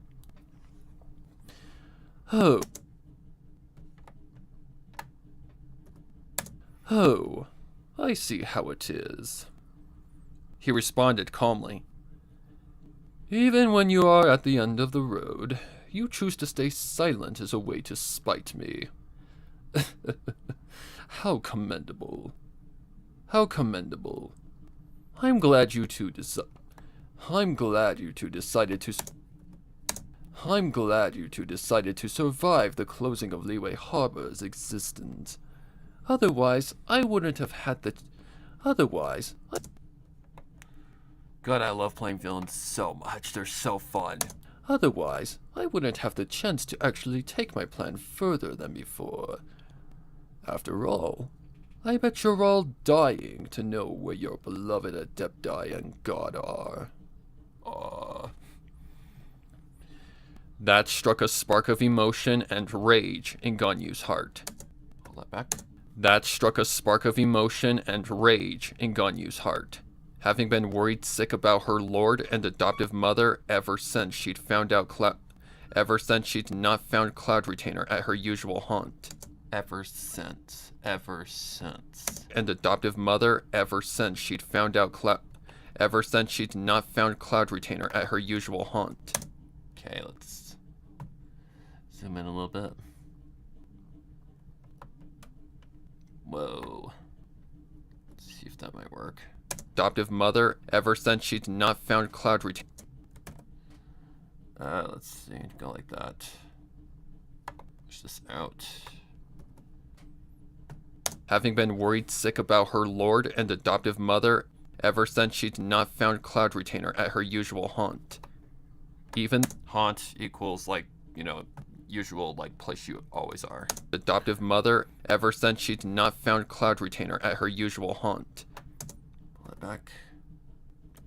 S1: Oh. Oh, I see how it is. He responded calmly. Even when you are at the end of the road, you choose to stay silent as a way to spite me. How commendable. How commendable. I'm glad you two decided to survive the closing of Liyue Harbor's existence. Otherwise, I wouldn't have had the...
S2: God, I love playing villains so much. They're so fun.
S1: Otherwise, I wouldn't have the chance to actually take my plan further than before. After all, I bet you're all dying to know where your beloved Adepti and God are. That struck a spark of emotion and rage in Ganyu's heart.
S2: Hold that back.
S1: That struck a spark of emotion and rage in Ganyu's heart. Having been worried sick about her lord and adoptive mother ever since she'd not found Cloud Retainer at her usual haunt.
S2: Ever since.
S1: And adoptive mother ever since she'd not found Cloud Retainer at her usual haunt.
S2: Okay, let's Zoom in a little bit. Whoa. Let's see if that might work.
S1: Adoptive mother, ever since she'd not found cloud retainer.
S2: Let's see. Go like that. Push this out.
S1: Having been worried sick about her lord and adoptive mother ever since she'd not found cloud retainer at her usual haunt. Even
S2: Haunt equals, like, you know, usual, like, place you always are.
S1: adoptive mother ever since she'd not found cloud retainer at her usual haunt.
S2: Pull it back.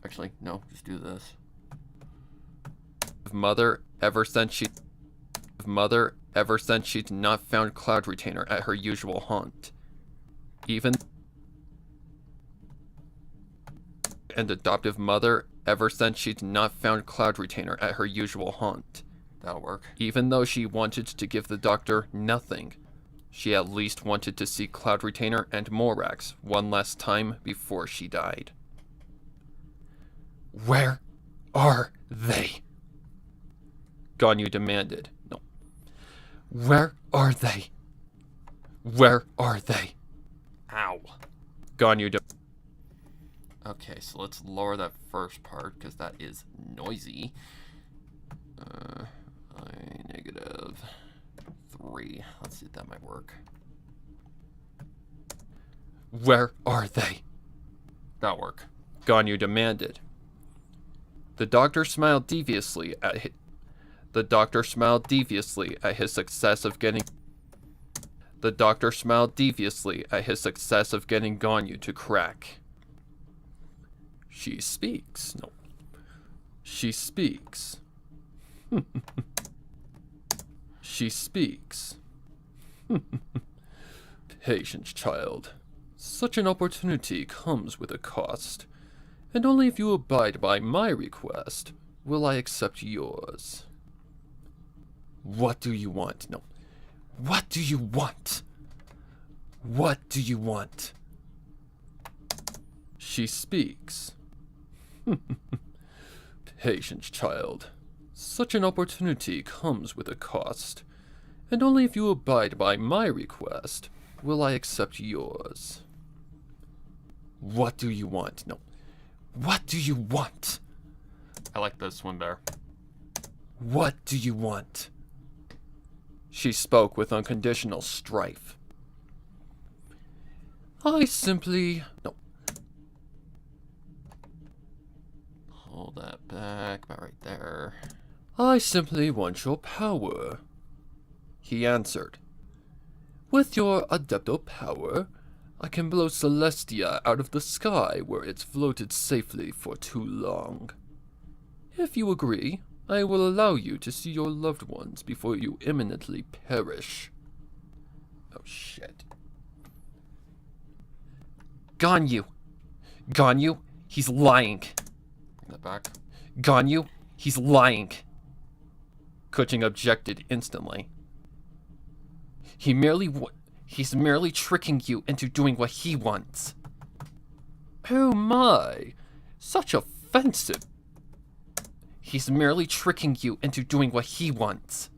S2: Actually, no, just do this.
S1: Mother ever since she'd not found cloud retainer at her usual haunt. Even and adoptive mother ever since she'd not found cloud retainer at her usual haunt.
S2: That'll work.
S1: Even though she wanted to give the doctor nothing, she at least wanted to see cloud retainer and Morax one last time before she died. Where are they? Ganyu demanded. No. Where are they? Where are they?
S2: Ow.
S1: Ganyu demanded.
S2: Okay, so let's lower that first part, because that is noisy. -3. Let's see if that might work.
S1: Where are they?
S2: That'll work.
S1: Ganyu demanded. The doctor smiled deviously at his success of getting Ganyu to crack. She speaks. No. She speaks. She speaks. Patience, child. Such an opportunity comes with a cost, and only if you abide by my request will I accept yours. What do you want? No. What do you want? What do you want? She speaks. Patience, child. Such an opportunity comes with a cost, and only if you abide by my request will I accept yours. What do you want? No. What do you want?
S2: I like this one better.
S1: What do you want? She spoke with unconditional strife. I simply... No.
S2: Hold that back, about right there.
S1: I simply want your power, he answered. With your adepto power, I can blow Celestia out of the sky where it's floated safely for too long. If you agree, I will allow you to see your loved ones before you imminently perish. Oh shit. Ganyu! Ganyu, he's lying.
S2: Bring that back.
S1: Ganyu, he's lying. Kuching objected instantly. He's merely tricking you into doing what he wants. Oh my, such offensive. He's merely tricking you into doing what he wants.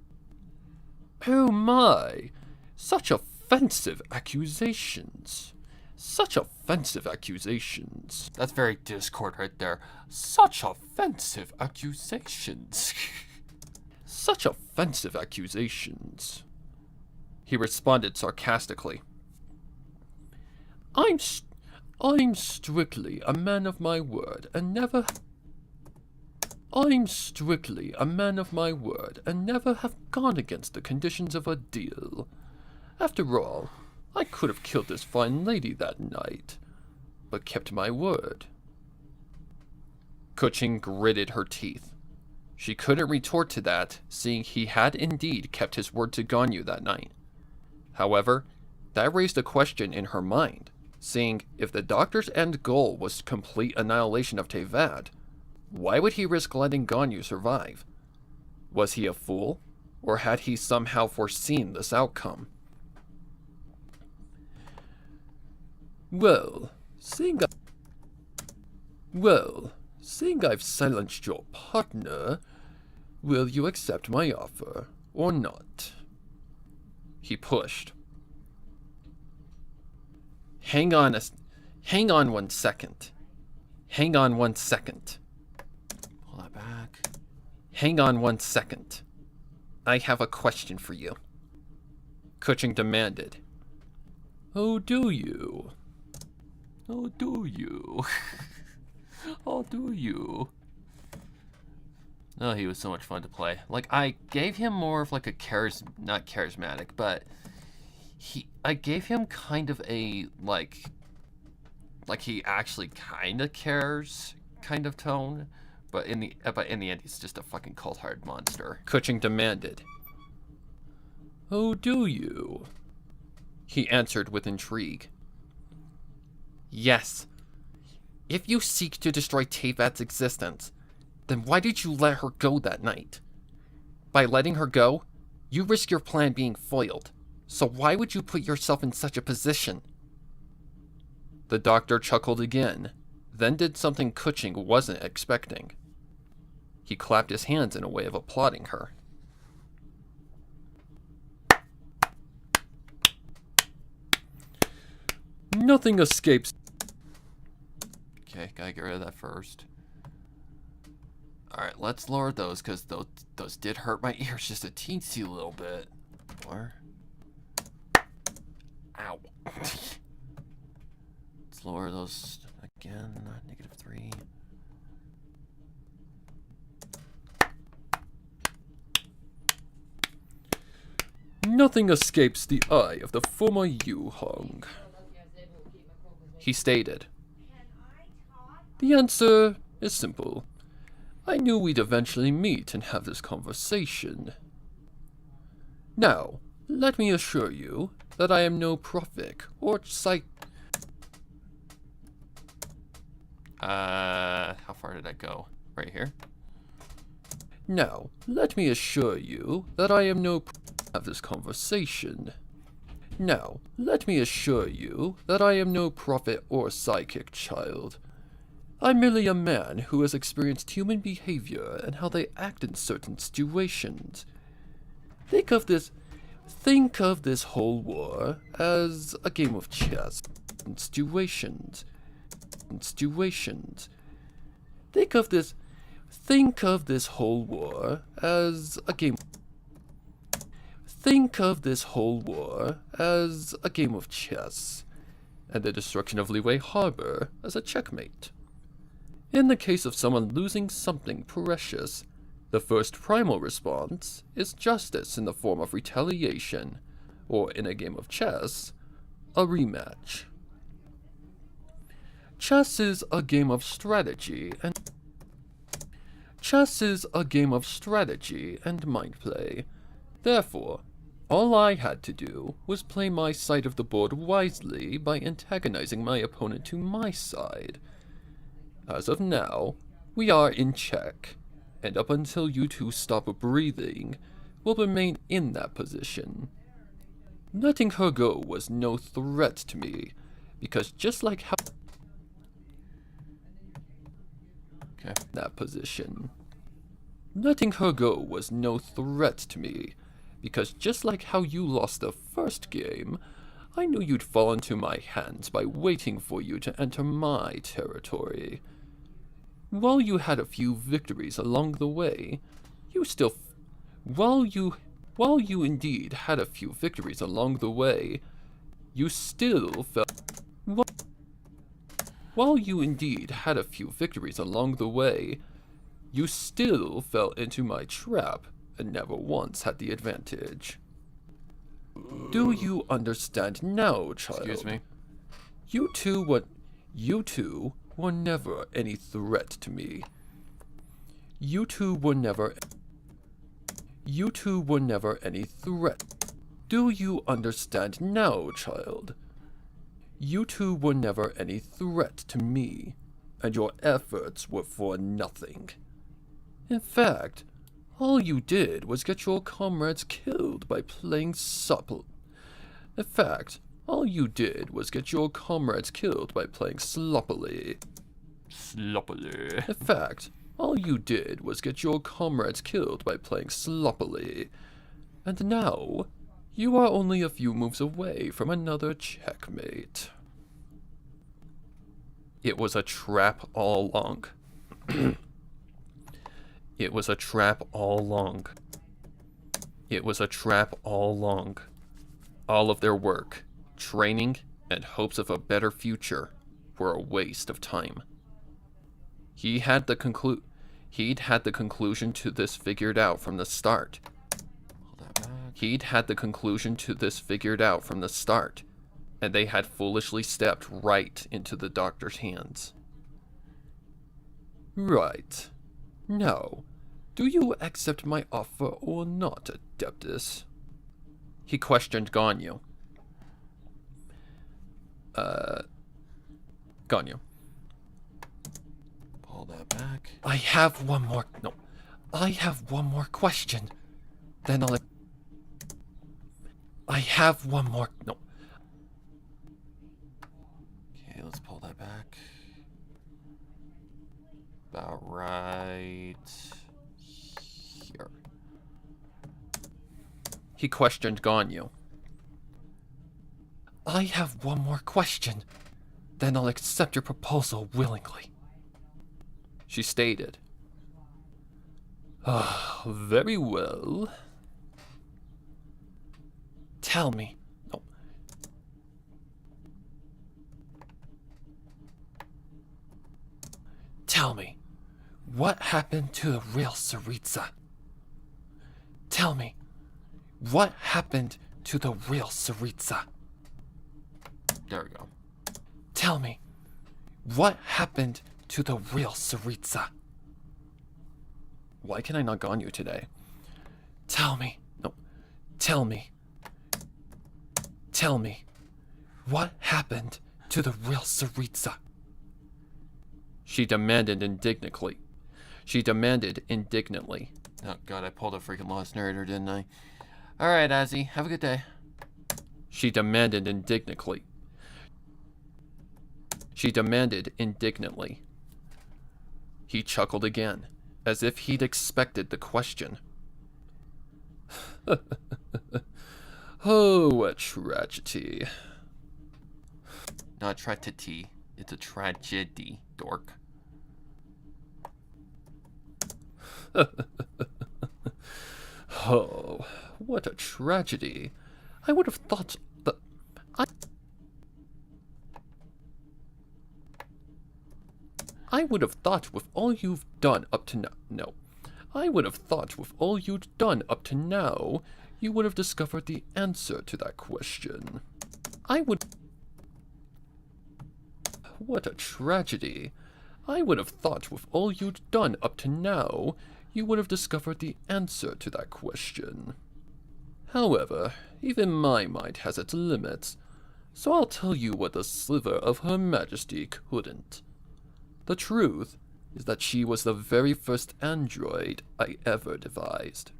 S1: Oh my, such offensive accusations. Such offensive accusations.
S2: That's very Discord right there. Such offensive accusations.
S1: Such offensive accusations. He responded sarcastically. I'm strictly a man of my word and never... I'm strictly a man of my word and never have gone against the conditions of a deal. After all, I could have killed this fine lady that night, but kept my word. Kuching gritted her teeth. She couldn't retort to that, seeing he had indeed kept his word to Ganyu that night. However, that raised a question in her mind, seeing if the doctor's end goal was complete annihilation of Tevad, why would he risk letting Ganyu survive? Was he a fool, or had he somehow foreseen this outcome? Well, seeing I've silenced your partner, will you accept my offer? or not? He pushed. Hang on 1 second. Hang on 1 second.
S2: Pull that back.
S1: Hang on 1 second. I have a question for you. Cushing demanded. Oh, do you?
S2: Oh, do you? Oh, do you? Oh, he was so much fun to play. Like, I gave him more of like a not charismatic, but I gave him kind of a, like he actually kind of cares kind of tone, but in the end, he's just a fucking cold-hearted monster.
S1: Cushing demanded. Oh, do you? He answered with intrigue. Yes. If you seek to destroy Tevat's existence, then why did you let her go that night? By letting her go, you risk your plan being foiled. So why would you put yourself in such a position? The doctor chuckled again, then did something Cushing wasn't expecting. He clapped his hands in a way of applauding her. Nothing escapes.
S2: Okay, gotta get rid of that first. Alright, let's lower those, because those did hurt my ears just a teensy little bit. Or... Ow. Let's lower those again. -3.
S1: Nothing escapes the eye of the former Yu Hong. He stated. The answer is simple. I knew we'd eventually meet and have this conversation. Now, let me assure you that I am no prophet or
S2: how far did I go? Right here?
S1: Now, let me assure you that I am no have this conversation. Now, let me assure you that I am no prophet or psychic, child. I'm merely a man who has experienced human behavior and how they act in certain situations. Think of this whole war as a game of chess. Situations. Think of this whole war as a game. Think of this whole war as a game of chess, and the destruction of Liyue Harbor as a checkmate. In the case of someone losing something precious, the first primal response is justice in the form of retaliation, or in a game of chess, a rematch. Chess is a game of strategy and mind play. Therefore, all I had to do was play my side of the board wisely by antagonizing my opponent to my side. As of now, we are in check, and up until you two stop breathing, we'll remain in that position. Letting her go was no threat to me, because just like how that position. Letting her go was no threat to me, because just like how you lost the first game, I knew you'd fall into my hands by waiting for you to enter my territory. While you had a few victories along the way, while you indeed had a few victories along the way, you still fell. While you indeed had a few victories along the way, you still fell into my trap and never once had the advantage. Do you understand now, child?
S2: Excuse me?
S1: You two were never any threat to me. You two were never any threat. Do you understand now, child? You two were never any threat to me, and your efforts were for nothing. In fact, all you did was get your comrades killed by playing supple. In fact, all you did was get your comrades killed by playing sloppily.
S2: Sloppily.
S1: In fact, all you did was get your comrades killed by playing sloppily. And now, you are only a few moves away from another checkmate. It was a trap all along. It was a trap all along. It was a trap all along. All of their work, training, and hopes of a better future were a waste of time. He'd had the conclusion to this figured out from the start. He'd had the conclusion to this figured out from the start, and they had foolishly stepped right into the doctor's hands. Right. Now, do you accept my offer or not, Adeptus? He questioned Ganyu. Ganyu.
S2: Pull that back.
S1: I have one more question. Then I'll... I have one more... No.
S2: Okay, let's pull that back. About right here.
S1: He questioned Ganyu. I have one more question. Then I'll accept your proposal willingly. She stated. Very well. Tell me. No. Tell me. What happened to the real Saritsa? Tell me. What happened to the real Saritsa?
S2: There we go.
S1: Tell me. What happened to the real Saritsa? Why can I not Ganyu today? Tell me. No. Tell me. Tell me. What happened to the real Saritsa? She demanded indignantly.
S2: Oh god, I pulled a freaking lost narrator, didn't I? Alright, Azzy, have a good day.
S1: She demanded indignantly. He chuckled again, as if he'd expected the question. Oh, a tragedy.
S2: Not tragedy, it's a tragedy, dork.
S1: Oh, what a tragedy. I would have thought that... I would have thought with all you've done up to now... No. I would have thought with all you'd done up to now, you would have discovered the answer to that question. What a tragedy. I would have thought with all you'd done up to now, you would have discovered the answer to that question. However, even my mind has its limits, so I'll tell you what the sliver of Her Majesty couldn't. The truth is that she was the very first android I ever devised.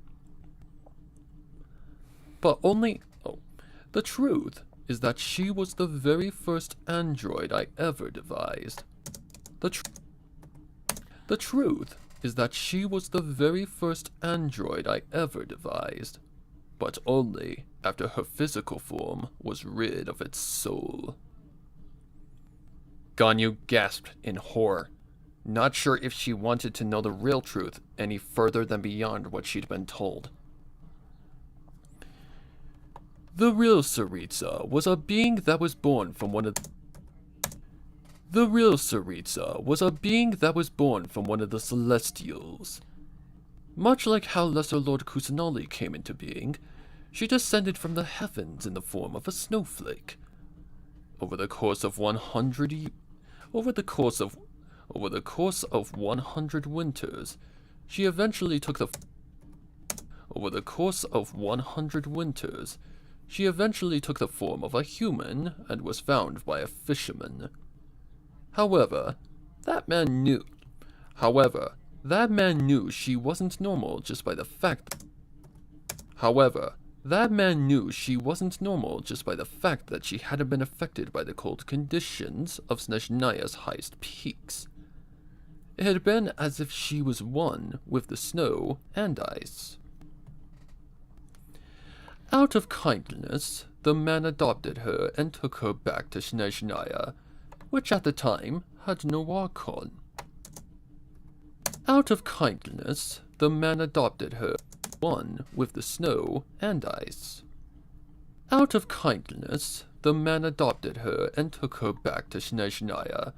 S1: The truth is that she was the very first android I ever devised. The truth is that she was the very first android I ever devised, but only after her physical form was rid of its soul. Ganyu gasped in horror, not sure if she wanted to know the real truth any further than beyond what she'd been told. The real Saritsa was a being that was born from one of the Celestials. Much like how Lesser Lord Kusanali came into being, she descended from the heavens in the form of a snowflake. Over the course of 100 winters, she eventually took the form of a human and was found by a fisherman. However, that man knew she wasn't normal just by the fact that she hadn't been affected by the cold conditions of Snezhnaya's highest peaks. It had been as if she was one with the snow and ice. Out of kindness, the man adopted her and took her back to Snezhnaya, which at the time had no Archon. Out of kindness, the man adopted her, one with the snow and ice. Out of kindness, the man adopted her and took her back to Snezhnaya,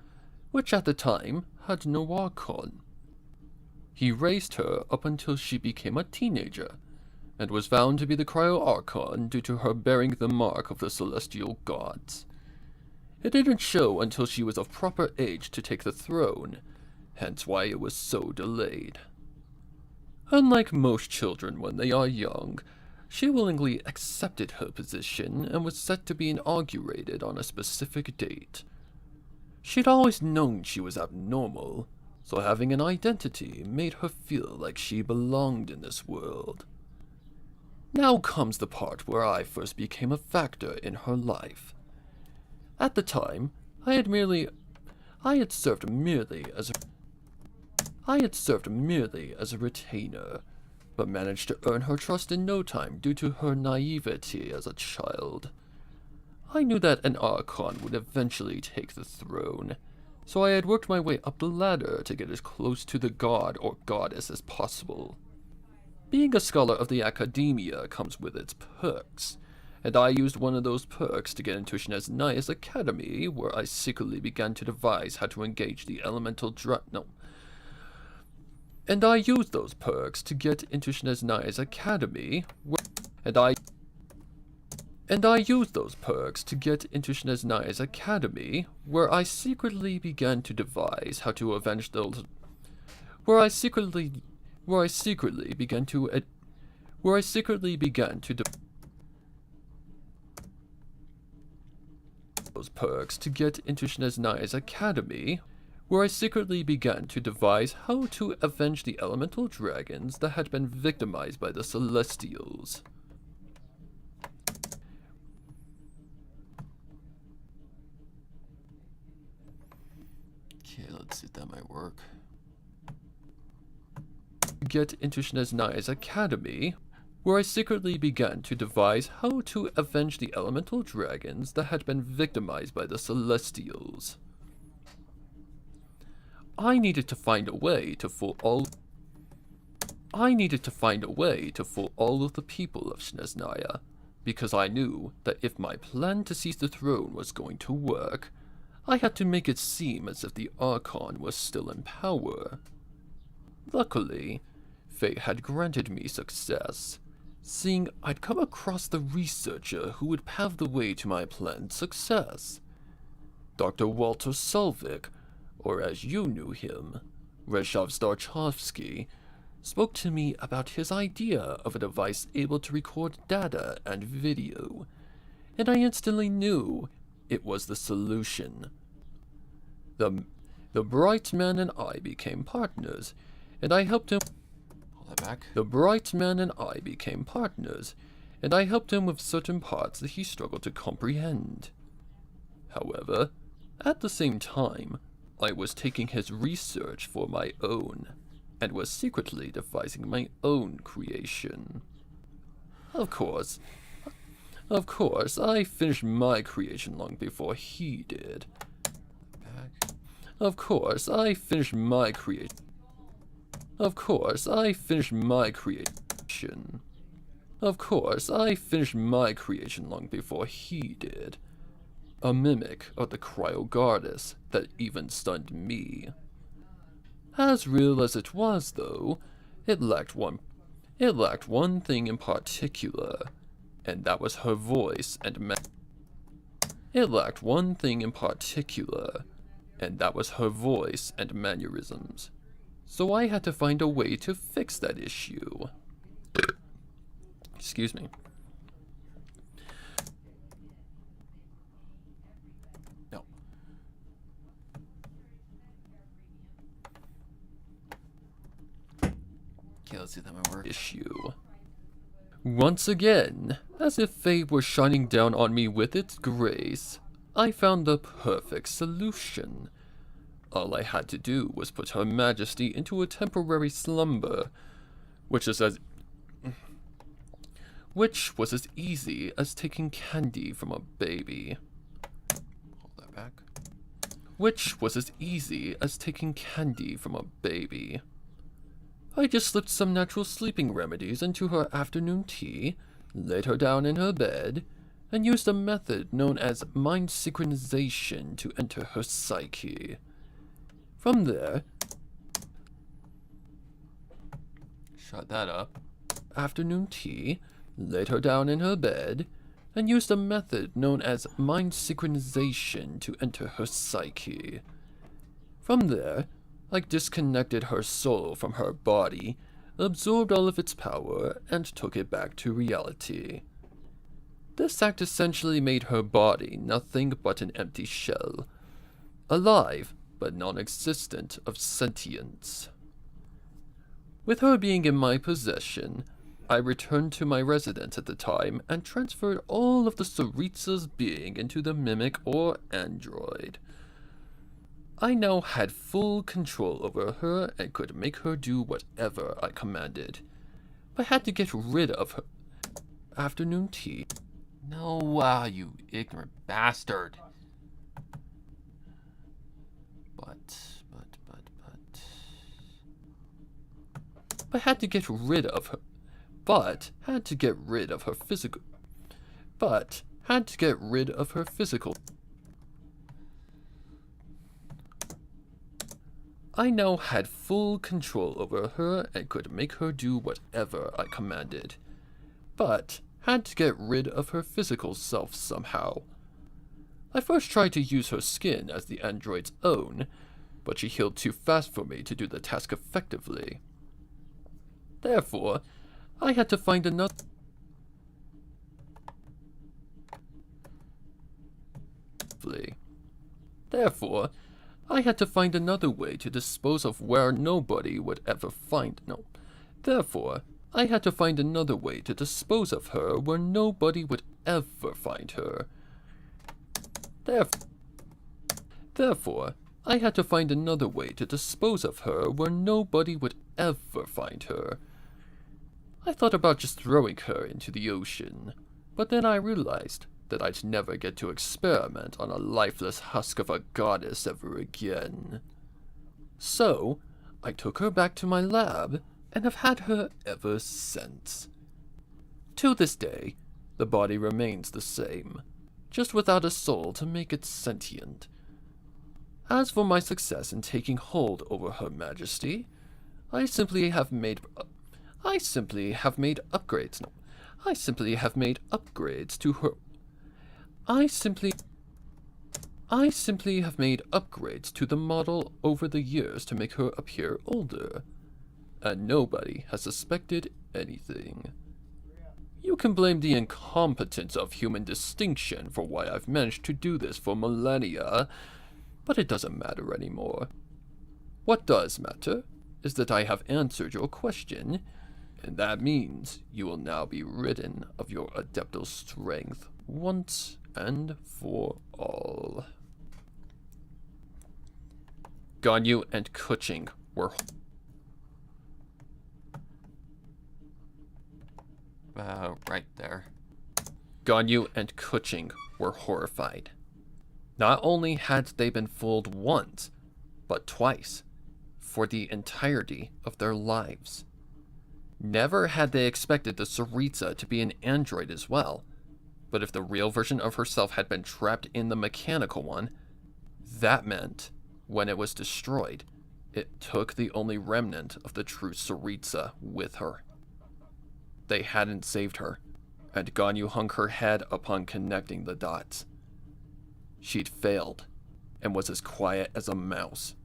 S1: which at the time had no Archon. He raised her up until she became a teenager, and was found to be the Cryo-Archon due to her bearing the mark of the celestial gods. It didn't show until she was of proper age to take the throne, hence why it was so delayed. Unlike most children when they are young, she willingly accepted her position and was set to be inaugurated on a specific date. She'd always known she was abnormal, so having an identity made her feel like she belonged in this world. Now comes the part where I first became a factor in her life. At the time, I had served merely as a retainer, but managed to earn her trust in no time due to her naivety as a child. I knew that an Archon would eventually take the throne, so I had worked my way up the ladder to get as close to the god or goddess as possible. Being a scholar of the academia comes with its perks, and I used one of those perks to get into Snezhnaya's academy, where I secretly began to devise how to engage the elemental And I used those perks to get into Snezhnaya's academy, where I secretly began to devise how to avenge those those perks to get into Snezhnaya's academy, where I secretly began to devise how to avenge the elemental dragons that had been victimized by the Celestials.
S2: Okay, let's see if that might work.
S1: Get into Snezhnaya's academy, where I secretly began to devise how to avenge the elemental dragons that had been victimized by the Celestials. I needed to find a way to fool all of the people of Snezhnaya, because I knew that if my plan to seize the throne was going to work, I had to make it seem as if the Archon was still in power. Luckily, fate had granted me success, seeing I'd come across the researcher who would pave the way to my planned success. Dr. Walter Solvik, or as you knew him, Rezhov Starchovsky, spoke to me about his idea of a device able to record data and video, and I instantly knew it was the solution. The bright man and I became partners, and I helped him.
S2: Pull that back.
S1: The bright man and I became partners, and I helped him with certain parts that he struggled to comprehend. However, at the same time, I was taking his research for my own, and was secretly devising my own creation. Of course, I finished my creation long before he did.
S2: Back.
S1: Of course, I finished my creation long before he did. A mimic of the Cryo Goddess that even stunned me. As real as it was, though, it lacked one thing in particular, and that was her voice and mannerisms. So I had to find a way to fix that issue. Excuse me.
S2: No. Okay, let's see if that might work.
S1: Issue. Once again, as if fate were shining down on me with its grace, I found the perfect solution. All I had to do was put Her Majesty into a temporary slumber, which is which was as easy as taking candy from a baby. Hold that back. Which was as easy as taking candy from a baby. I just slipped some natural sleeping remedies into her afternoon tea, laid her down in her bed, and used a method known as mind synchronization to enter her psyche. From there,
S2: Shut that up.
S1: afternoon tea, laid her down in her bed, and used a method known as mind synchronization to enter her psyche. From there, I disconnected her soul from her body, absorbed all of its power, and took it back to reality. This act essentially made her body nothing but an empty shell, alive but non-existent of sentience. With her being in my possession, I returned to my residence at the time and transferred all of the Tsaritsa's being into the mimic or android. I now had full control over her and could make her do whatever I commanded. I had to get rid of her afternoon tea.
S2: No, you ignorant bastard. But.
S1: I had to get rid of her. But had to get rid of her physical. But had to get rid of her physical. I now had full control over her and could make her do whatever I commanded, but had to get rid of her physical self somehow. I first tried to use her skin as the android's own, but she healed too fast for me to do the task effectively. Therefore, I had to find another. Therefore, I had to find another way to dispose of where nobody would ever find. No. Therefore, I had to find another way to dispose of her where nobody would ever find her. Therefore, I had to find another way to dispose of her where nobody would ever find her. I thought about just throwing her into the ocean, but then I realized that I'd never get to experiment on a lifeless husk of a goddess ever again. So, I took her back to my lab and have had her ever since. To this day, the body remains the same, just without a soul to make it sentient. As for my success in taking hold over Her Majesty, I simply have made upgrades. No, I simply have made upgrades to her. I simply have made upgrades to the model over the years to make her appear older, and nobody has suspected anything. You can blame the incompetence of human distinction for why I've managed to do this for millennia, but it doesn't matter anymore. What does matter is that I have answered your question, and that means you will now be ridden of your adeptal strength once and for all. Ganyu and Kuching were
S2: Right there.
S1: Ganyu and Kuching were horrified. Not only had they been fooled once, but twice, for the entirety of their lives. Never had they expected the Tsaritsa to be an android as well, but if the real version of herself had been trapped in the mechanical one, that meant, when it was destroyed, it took the only remnant of the true Tsaritsa with her. They hadn't saved her, and Ganyu hung her head upon connecting the dots. She'd failed, and was as quiet as a mouse.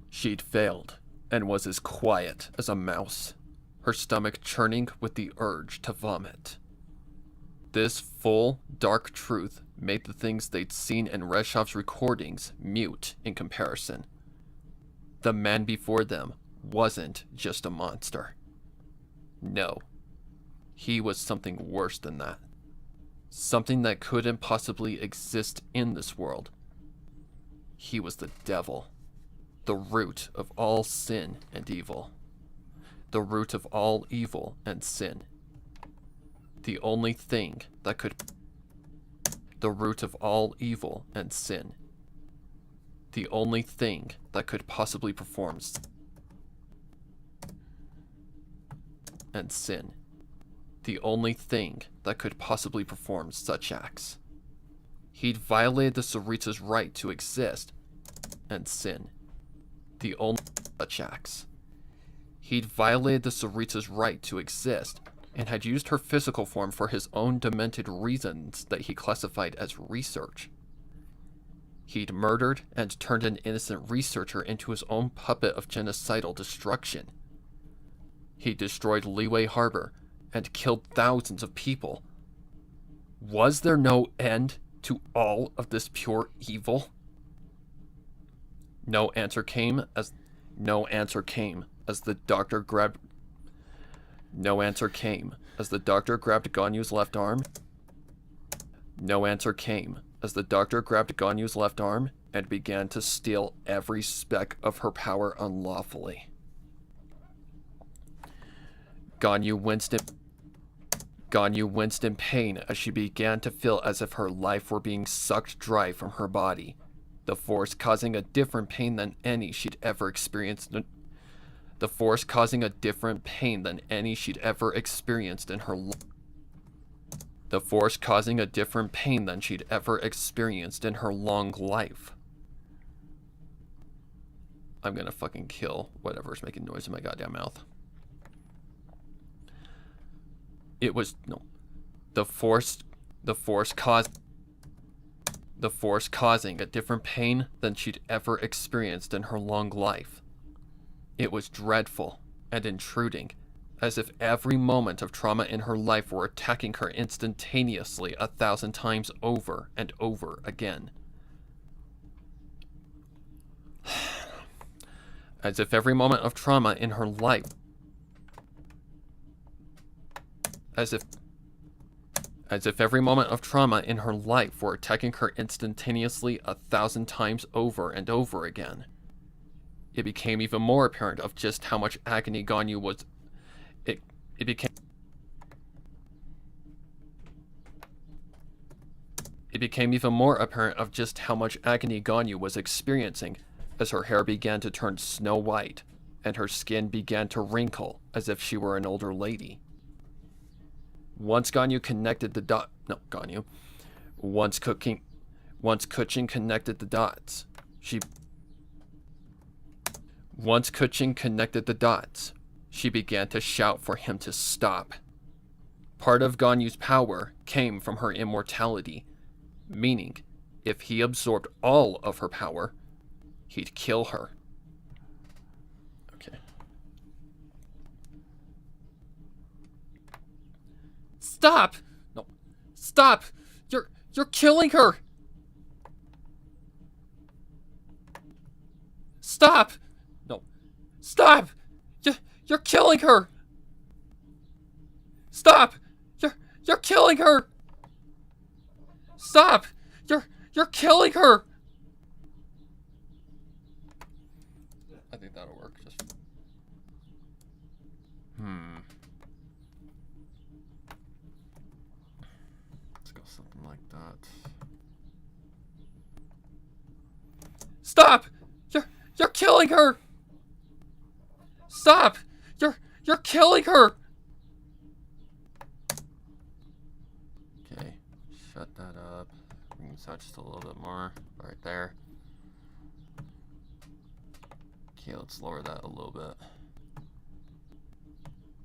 S1: She'd failed, and was as quiet as a mouse, her stomach churning with the urge to vomit. This full, dark truth made the things they'd seen in Reshov's recordings mute in comparison. The man before them wasn't just a monster. No. He was something worse than that. Something that couldn't possibly exist in this world. He was the devil. the root of all sin and evil. The root of all evil and sin. The only thing that could... The root of all evil and sin. The only thing that could possibly perform... And sin. The only thing that could possibly perform such acts. He'd violated the Sarita's right to exist and sin. The only such acts. He'd violated the Sarita's right to exist and had used her physical form for his own demented reasons that he classified as research. He'd murdered and turned an innocent researcher into his own puppet of genocidal destruction. He destroyed Leeway Harbor and killed thousands of people. Was there no end to all of this pure evil? No answer came as the doctor grabbed Ganyu's left arm. No answer came as the doctor grabbed Ganyu's left arm and began to steal every speck of her power unlawfully. Ganyu winced in pain as she began to feel as if her life were being sucked dry from her body, the force causing a different pain than any she'd ever experienced. The force causing a different pain than any she'd ever experienced in her life. The force causing a different pain than she'd ever experienced in her long life. I'm gonna fucking kill whatever's making noise in my goddamn mouth. It was, no. The force causing a different pain than she'd ever experienced in her long life. It was dreadful and intruding, as if every moment of trauma in her life were attacking her instantaneously 1,000 times over and over again. As if every moment of trauma in her life As if every moment of trauma in her life were attacking her instantaneously 1,000 times over and over again. It became even more apparent of just how much agony Ganyu was... It became even more apparent of just how much agony Ganyu was experiencing as her hair began to turn snow white and her skin began to wrinkle as if she were an older lady. Once Kuchin connected the dots, she began to shout for him to stop. Part of Ganyu's power came from her immortality, meaning if he absorbed all of her power, he'd kill her. Okay. Stop! No. Stop! You're killing her! Stop! No. Stop! You're killing her! Stop! You're killing her! Stop! You're killing her! I think that'll work. Just... Let's go something like that. Stop! You're killing her! Stop! You're killing her! Okay, shut that up. Bring this out just a little bit more. Right there. Okay, let's lower that a little bit.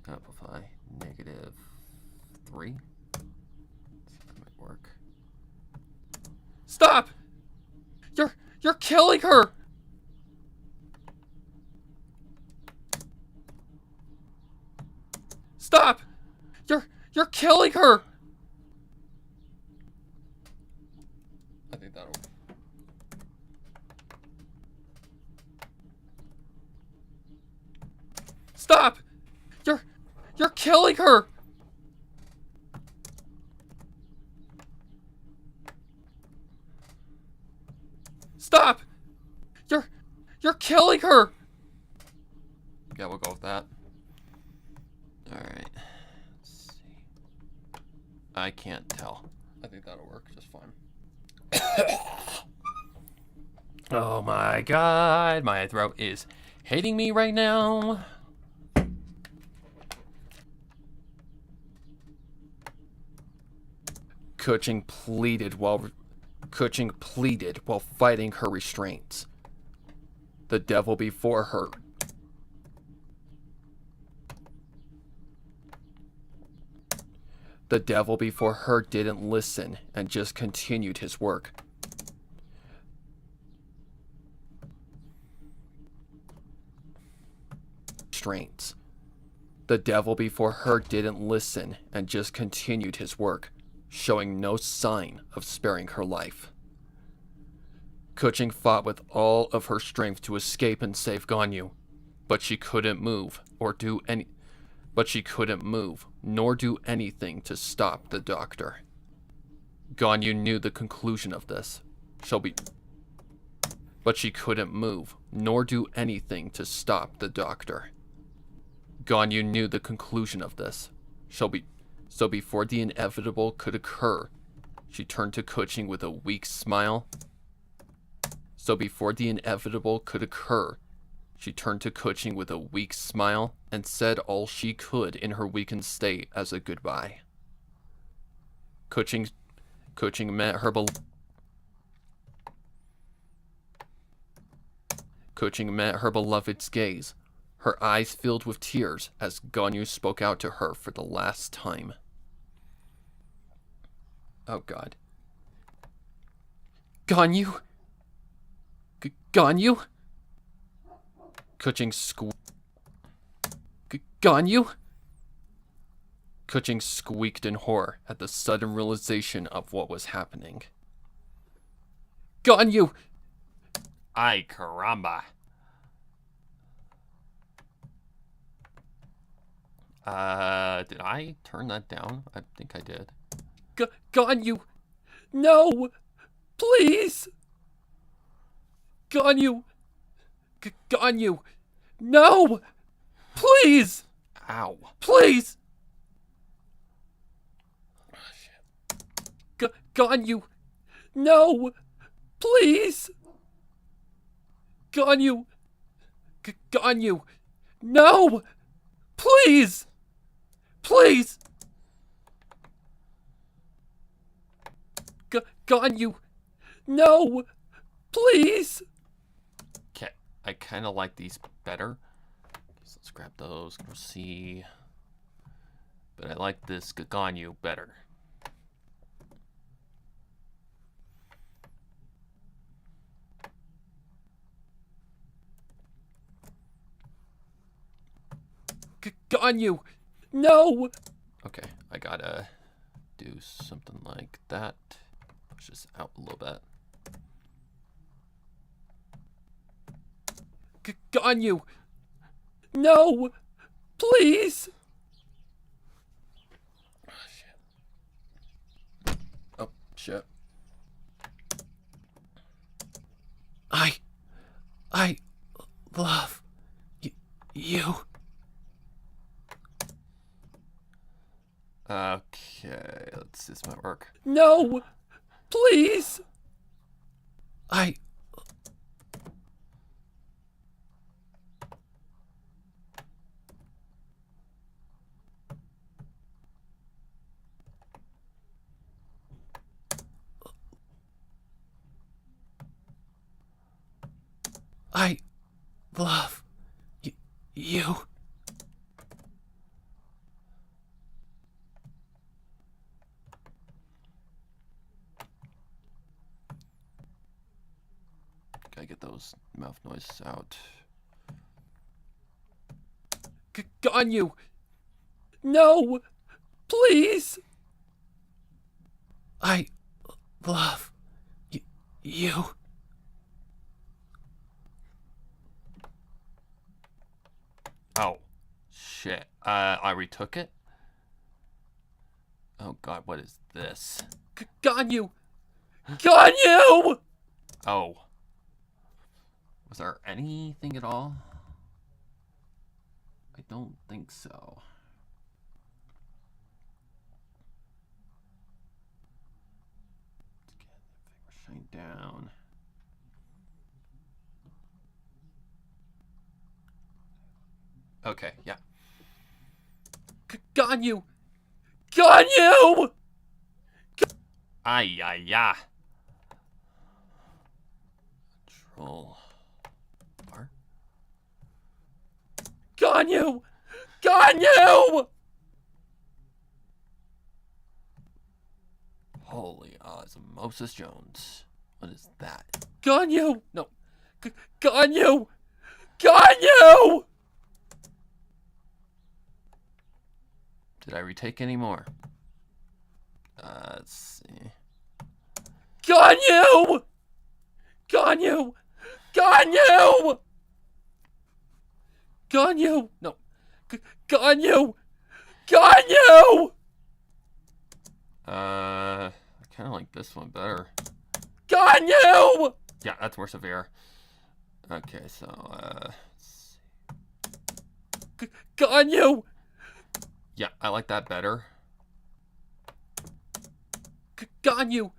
S1: Amplify -3. Let's see if that might work. Stop! You're killing her! Stop! You're killing her! I think that'll... Stop! You're killing her! Stop!
S2: You're killing her! Yeah, we'll go with that. Alright. Let's see. I can't tell. I think that'll work just fine. Oh my god, my throat is hating me right now.
S1: Kuching pleaded while fighting her restraints. The devil before her. The devil before her didn't listen and just continued his work. Restraints. The devil before her didn't listen and just continued his work, showing no sign of sparing her life. Kuching fought with all of her strength to escape and save Ganyu, but she couldn't move nor do anything to stop the doctor. Ganyu knew the conclusion of this. But she couldn't move nor do anything to stop the doctor. Ganyu knew the conclusion of this. So before the inevitable could occur, she turned to Kuching with a weak smile. She turned to Kuching with a weak smile and said all she could in her weakened state as a goodbye. Kuching met her beloved's gaze, her eyes filled with tears as Ganyu spoke out to her for the last time. Oh god. Ganyu? Ganyu? Kuching squeaked in horror at the sudden realization of what was happening. Ganyu!
S2: Ay, caramba. Did I turn that down? I think I did.
S1: Ganyu! No! Please! Ganyu! Ganyu! No! Please!
S2: Ow.
S1: Please! Oh, shit. Ganyu! No! Please! Ganyu! Ganyu! No! Please! Please! Ganyu! No! Please!
S2: Okay, I kind of like these better. So let's grab those. We'll see. But I like this Ganyu better.
S1: Ganyu! No!
S2: Okay, I gotta do something like that. Push this out a little bit.
S1: Ganyu! No! Please! Oh, shit. I love you.
S2: Okay, this might work.
S1: No! Please! I love you.
S2: Gotta get those mouth noises out.
S1: Ganyu! No! Please! I love you.
S2: Oh, shit. I retook it? Oh god, what is this?
S1: Ganyu! Ganyu!
S2: Oh. Was there anything at all? I don't think so. Let's get the shine down. Okay, yeah. Got you! Got you! Ay, ay, ay. Control R. Got you! Got you! Holy osmosis Jones. What is that? Got you! No. Got you! Got you! Did I retake any more? Let's see. Got you! Got you! Got you! Got you! No. Got you! Got you! I kind of like this one better. Got you! Yeah, that's more severe. Okay, so, let's see. Got you! Yeah, I like that better. Got you!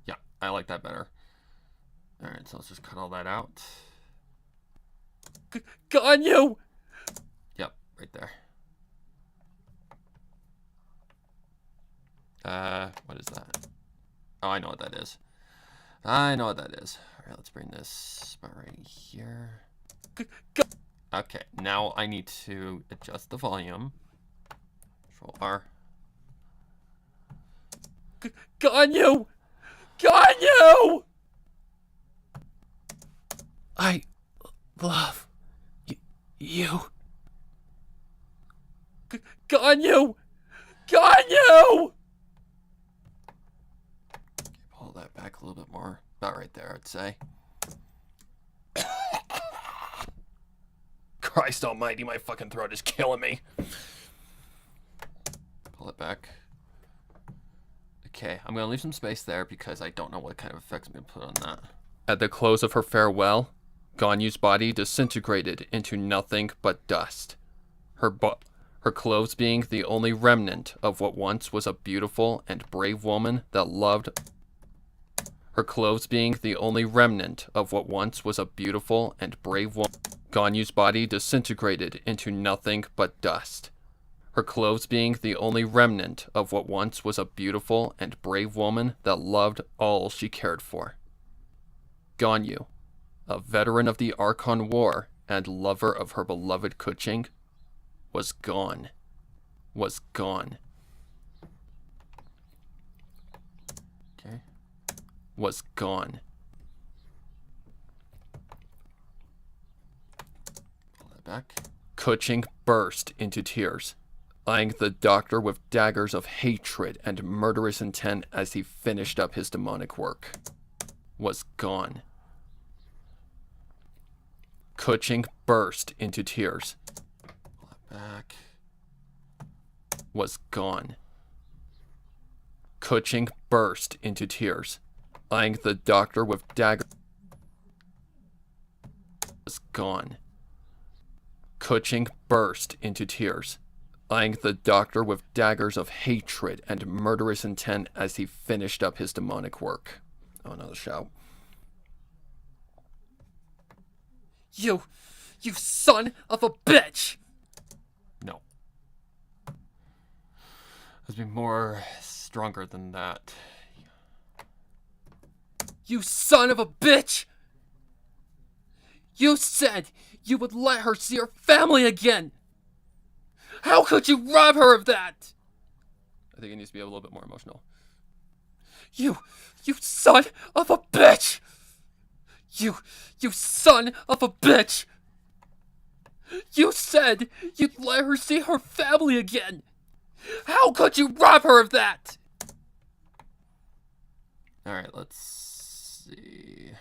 S2: Yeah, I like that better. Alright, so let's just cut all that out. Got you! Yep, right there. What is that? Oh, I know what that is. I know what that is. Alright, let's bring this spot right here. Okay, now I need to adjust the volume. Control R. Got you! Got you! I love you. Got you! Got you! Okay, pull that back a little bit more. About right there, I'd say. Christ almighty, my fucking throat is killing me. Pull it back. Okay, I'm going to leave some space there because I don't know what kind of effects I'm going to put on that.
S1: At the close of her farewell, Ganyu's body disintegrated into nothing but dust. Her clothes being the only remnant of what once was a beautiful and brave woman that loved. Her clothes being the only remnant of what once was a beautiful and brave woman. Ganyu's body disintegrated into nothing but dust. Her clothes being the only remnant of what once was a beautiful and brave woman that loved all she cared for. Ganyu, a veteran of the Archon War and lover of her beloved Kuching, was gone. Was gone.
S2: Okay.
S1: Was gone.
S2: Pull that back.
S1: Kuching burst into tears, eyeing the doctor with daggers of hatred and murderous intent as he finished up his demonic work. Was gone. Kuching burst into tears.
S2: Pull that back.
S1: Was gone. Kuching burst into tears, eyeing the doctor with daggers. Was gone. Kuching burst into tears, eyeing the doctor with daggers of hatred and murderous intent as he finished up his demonic work. Oh, another shout.
S2: You son of a bitch! No. Let's be more stronger than that. You son of a bitch! You said you would let her see her family again! How could you rob her of that?
S1: I think it needs to be a little bit more emotional.
S2: You son of a bitch! You son of a bitch! You said you'd let her see her family again! How could you rob her of that? Alright, let's see.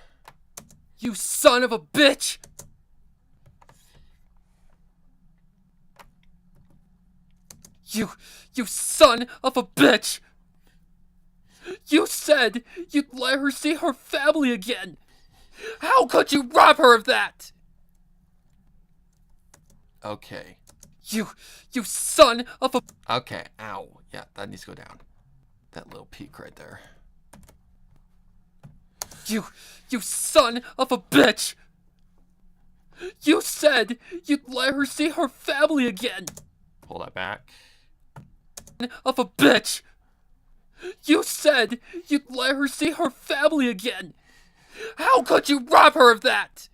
S2: You son of a bitch! You son of a bitch! You said you'd let her see her family again! How could you rob her of that?
S1: Okay.
S2: You son of a...
S1: Okay, ow. Yeah, that needs to go down. That little peak right there.
S2: You son of a bitch! You said you'd let her see her family again!
S1: Pull that back.
S2: Of a bitch! You said you'd let her see her family again! How could you rob her of that?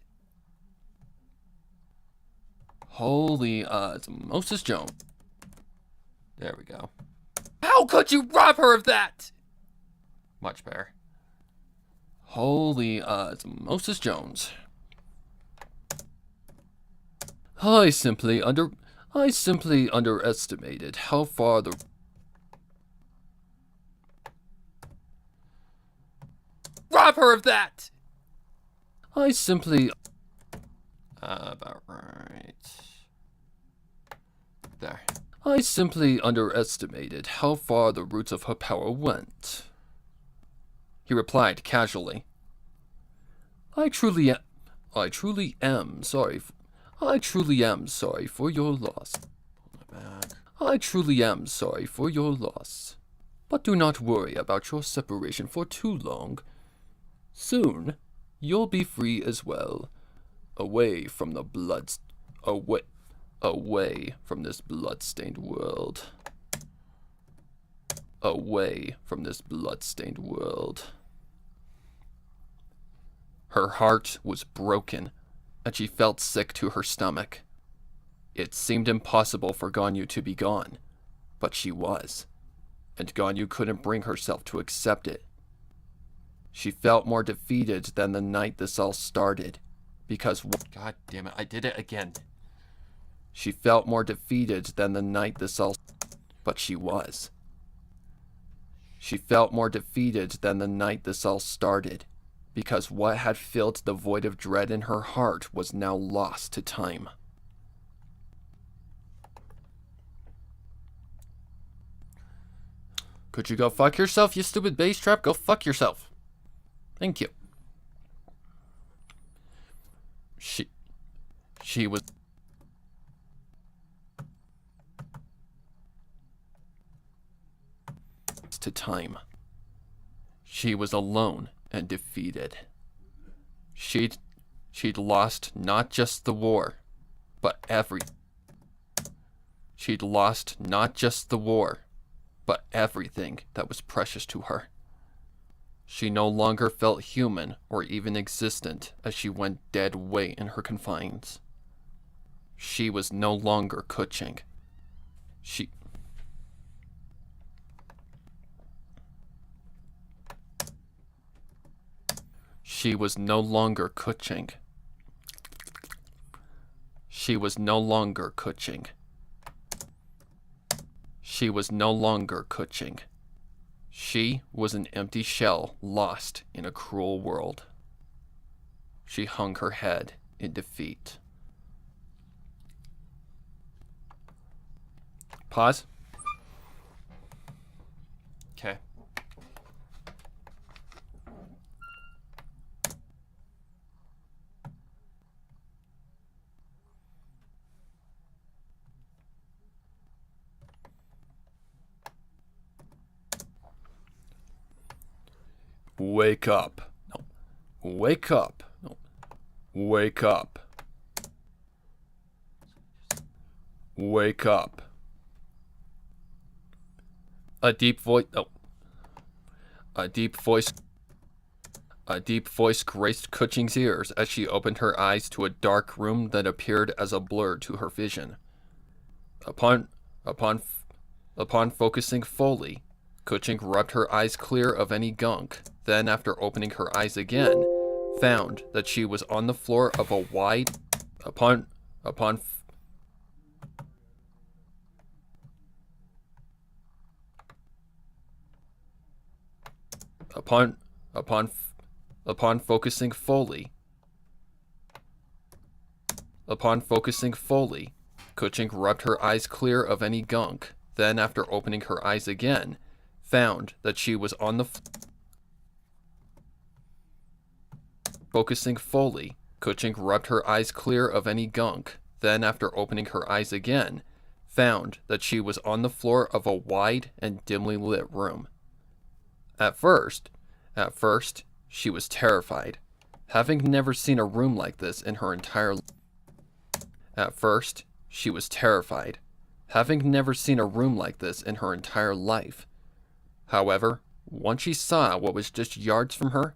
S1: Holy, it's Moses Jones. There we go.
S2: How could you rob her of that?
S1: Much better. Holy, it's Moses Jones. I simply underestimated how far the...
S2: Rob her of that!
S1: about right. There. I simply underestimated how far the roots of her power went. He replied casually. I truly am sorry for your loss. I truly am sorry for your loss. But do not worry about your separation for too long. Soon, you'll be free as well. Away from this blood-stained world. Away from this blood-stained world. Her heart was broken, and she felt sick to her stomach. It seemed impossible for Ganyu to be gone, but she was, and Ganyu couldn't bring herself to accept it. She felt more defeated than the night this all started, because... God damn it, I did it again. She felt more defeated than the night this all... But she was. She felt more defeated than the night this all started, because what had filled the void of dread in her heart was now lost to time. Could you go fuck yourself, you stupid bass trap? Go fuck yourself. Thank you. She was... to time. She was alone and defeated. She'd lost not just the war, but She'd lost not just the war, but everything that was precious to her. She no longer felt human or even existent as she went dead weight in her confines. She was no longer Kuching. She was no longer Kuching. She was no longer Kuching. She was no longer Kuching. She was an empty shell lost in a cruel world. She hung her head in defeat. Pause. Okay. Wake up. No. Wake up. No. Wake up. Wake up. A deep voice graced Kuching's ears as she opened her eyes to a dark room that appeared as a blur to her vision. Upon focusing fully, Kuching rubbed her eyes clear of any gunk, then after opening her eyes again, found that she was on the floor of a wide... Upon focusing fully, Kuching rubbed her eyes clear of any gunk, then after opening her eyes again, found that she was on the Focusing fully, Kuching rubbed her eyes clear of any gunk, then after opening her eyes again, found that she was on the floor of a wide and dimly lit room. At first, she was terrified, having never seen a room like this in her entire life. At first, she was terrified, having never seen a room like this in her entire life. However, once she saw what was just yards from her,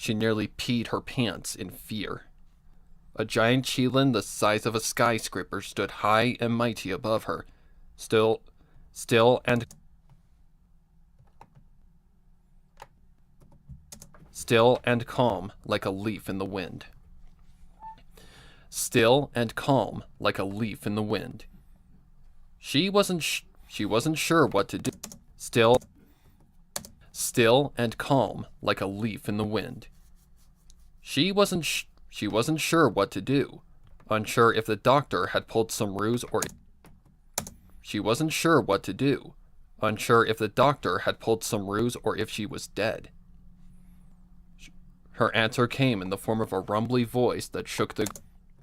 S1: she nearly peed her pants in fear. A giant Qilin the size of a skyscraper stood high and mighty above her, still and calm like a leaf in the wind. Still and calm like a leaf in the wind. She wasn't sure what to do. Still and calm like a leaf in the wind. She wasn't sure what to do, unsure if the doctor had pulled some ruse or she wasn't sure what to do, unsure if the doctor had pulled some ruse or if she was dead. Her answer came in the form of a rumbly voice that shook the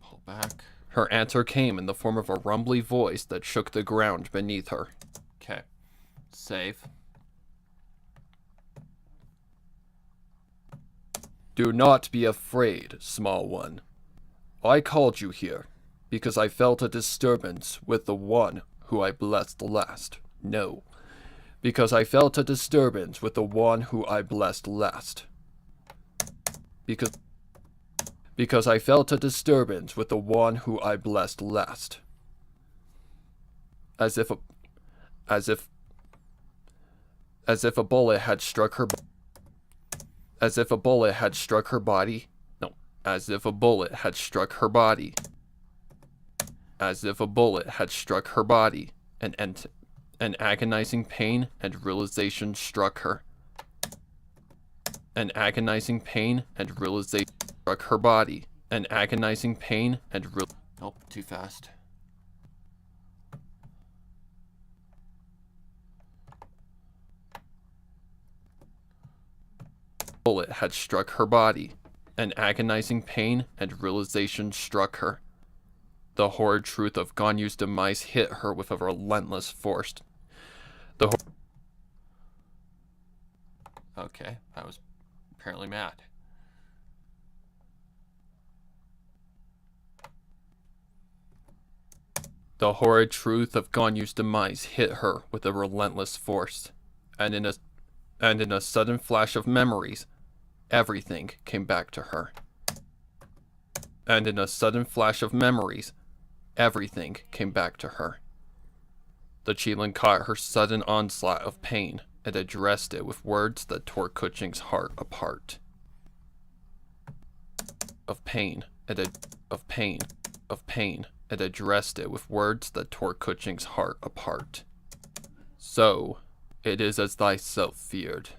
S2: Pull back.
S1: Her answer came in the form of a rumbly voice that shook the ground beneath her.
S2: Okay. Save.
S1: Do not be afraid, small one. I called you here because I felt a disturbance with the one who I blessed last. No, because I felt a disturbance with the one who I blessed last. Because I felt a disturbance with the one who I blessed last. As if a bullet had struck her body. As if a bullet had struck her body. No, as if a bullet had struck her body. As if a bullet had struck her body. An agonizing pain and realization struck her. An agonizing pain and realization struck her body. An agonizing pain and
S2: Nope, too fast.
S1: bullet had struck her body. An agonizing pain and realization struck her. The horrid truth of Ganyu's demise hit her with a relentless force.
S2: Okay, that was apparently mad.
S1: The horrid truth of Ganyu's demise hit her with a relentless force, and in a sudden flash of memories, everything came back to her. And in a sudden flash of memories, everything came back to her. The Qilin caught her sudden onslaught of pain and addressed it with words that tore Kuching's heart apart. Of pain, and addressed it with words that tore Kuching's heart apart. So, it is as thyself feared.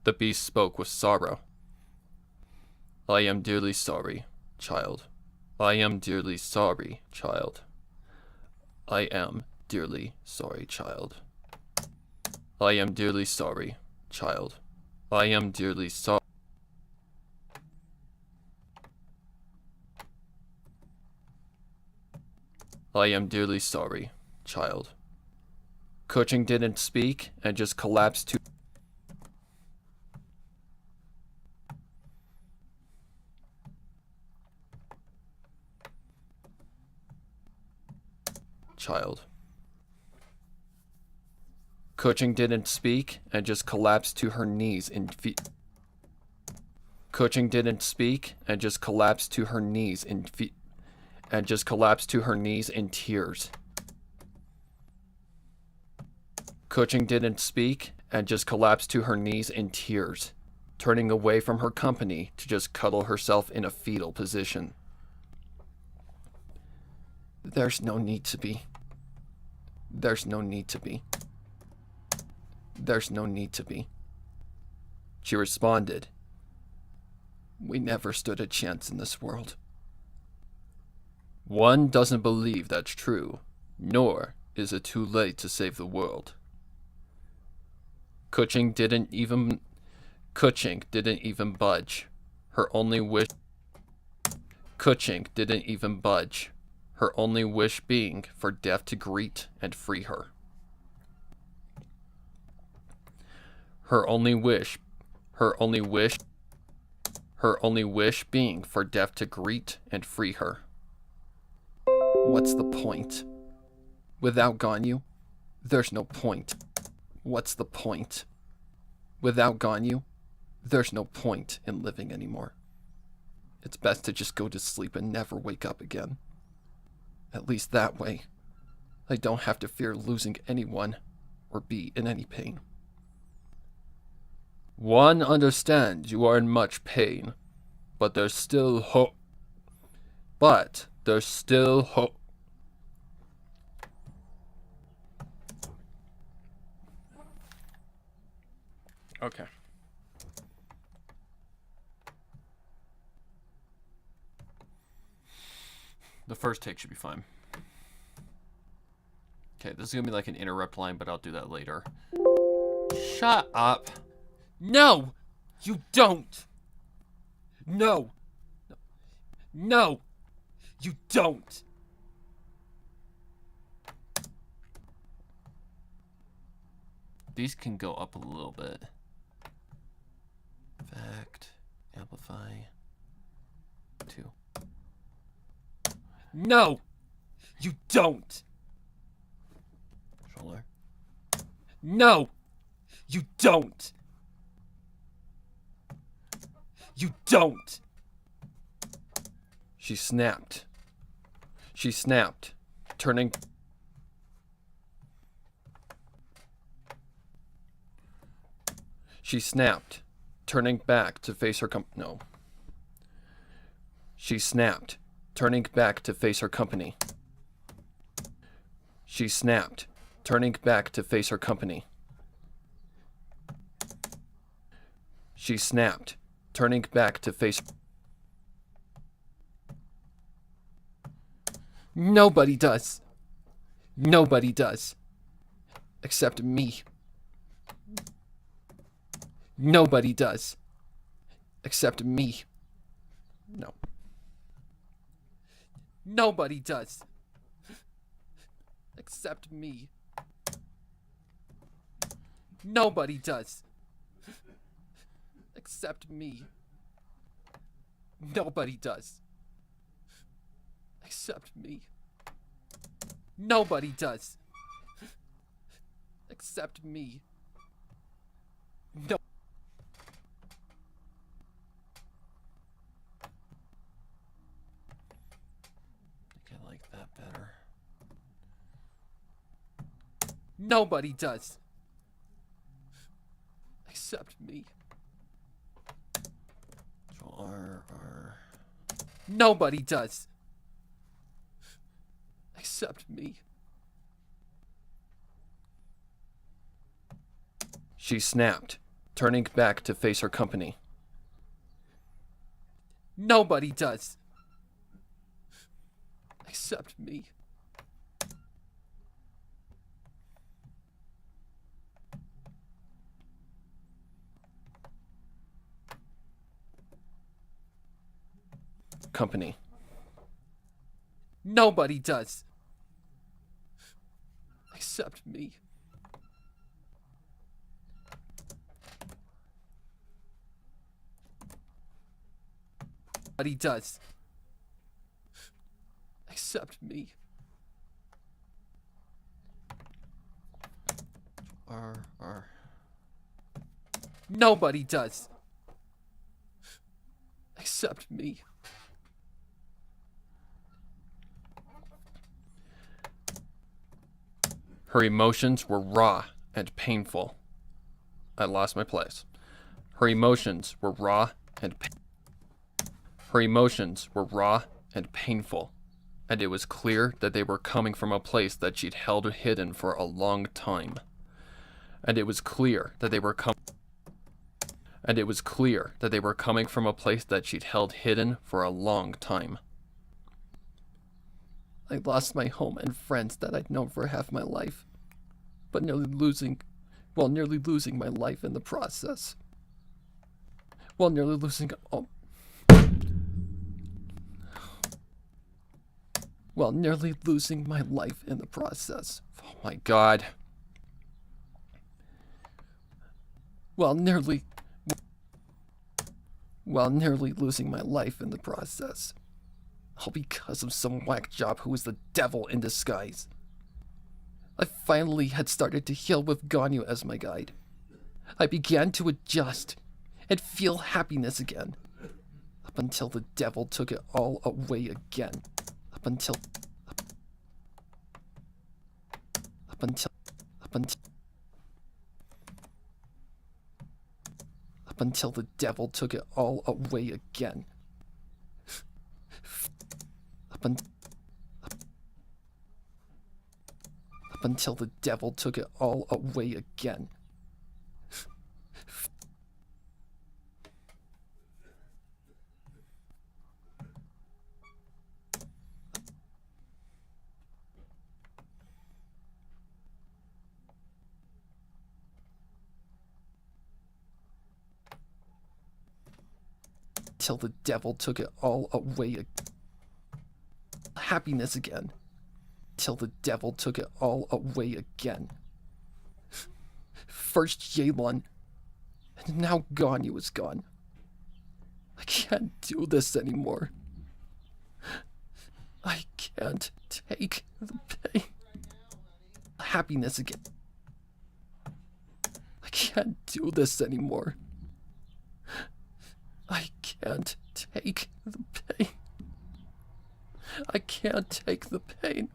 S1: The beast spoke with sorrow. I am dearly sorry, child. I am dearly sorry, child. I am dearly sorry, child. I am dearly sorry, child. I am dearly sorry. I am dearly sorry, child. Kuching didn't speak and just collapsed to child. Kuching didn't speak and just collapsed to her knees in Kuching didn't speak and just collapsed to her knees in tears. Kuching didn't speak and just collapsed to her knees in tears, turning away from her company to just cuddle herself in a fetal position. There's no need to be. There's no need to be. There's no need to be. She responded, we never stood a chance in this world. One doesn't believe that's true, nor is it too late to save the world. Kuching didn't even budge. Her only wish... Kuching didn't even budge, her only wish being for death to greet and free her. Her only wish being for death to greet and free her. What's the point? Without Ganyu, there's no point. What's the point? Without Ganyu, there's no point in living anymore. It's best to just go to sleep and never wake up again. At least that way, I don't have to fear losing anyone or be in any pain. One understands you are in much pain, but there's still hope. Okay.
S2: The first take should be fine. Okay, this is gonna be like an interrupt line, but I'll do that later. Shut up. No! You don't! No! No! You don't! These can go up a little bit. Fact, amplify, 2. No! You don't! Controller. No! You don't! You don't!
S1: She snapped. She snapped, turning... She snapped, turning back to face her No. She snapped, turning back to face her company. She snapped, turning back to face her company. She snapped, turning back to face... Nobody does. Nobody does. Except me. Nobody does. Except me. No. Nobody does. Except me. Nobody does. Except me. Nobody does. Except me. Nobody does. Except me. No.
S2: I like that better.
S1: Nobody does. Except me.
S2: Control R.
S1: Nobody does. Except me. She snapped, turning back to face her company. Nobody does. Except me. Company. Nobody does. Except me. Nobody does. Except me.
S2: R.
S1: Nobody does. Except me. Her emotions were raw and painful. I lost my place. Her emotions were raw and Her emotions were raw and painful, and it was clear that they were coming from a place that she'd held hidden for a long time. And it was clear that they were coming from a place that she'd held hidden for a long time. I lost my home and friends that I'd known for half my life, but nearly losing my life in the process. While nearly losing all while nearly losing my life in the process. Oh my God. While nearly losing my life in the process. All because of some whack job who was the devil in disguise. I finally had started to heal with Ganyu as my guide. I began to adjust and feel happiness again. Up until the devil took it all away again. Up until the devil took it all away again. Up until the devil took it all away again. Till the devil took it all away. Happiness again. Till the devil took it all away again. First Yelan, and now Ganyu is gone. I can't do this anymore. I can't take the pain. Happiness again. I can't do this anymore. I can't take the pain. I can't take the pain.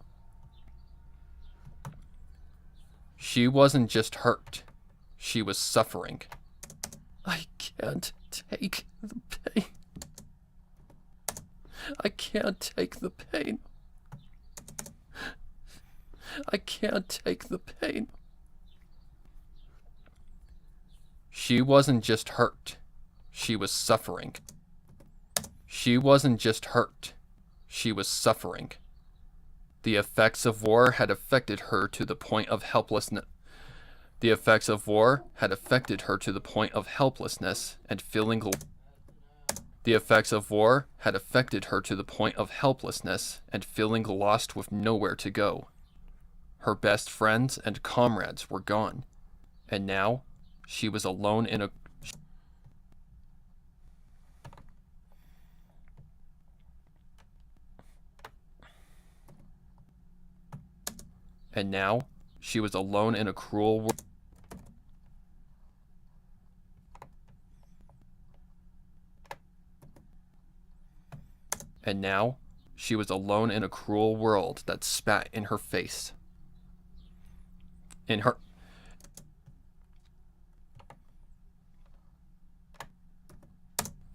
S2: She wasn't just hurt. She was suffering.
S1: I can't take the pain. I can't take the pain. I can't take the pain.
S2: She wasn't just hurt. She was suffering. She wasn't just hurt. She was suffering. The effects of war had affected her to the point of helplessness. The effects of war had affected her to the point of helplessness and feeling. The effects of war had affected her to the point of helplessness and feeling lost with nowhere to go. Her best friends and comrades were gone, and now she was alone in a. And now she was alone in a cruel world. And now she was alone in a cruel world that spat in her face. In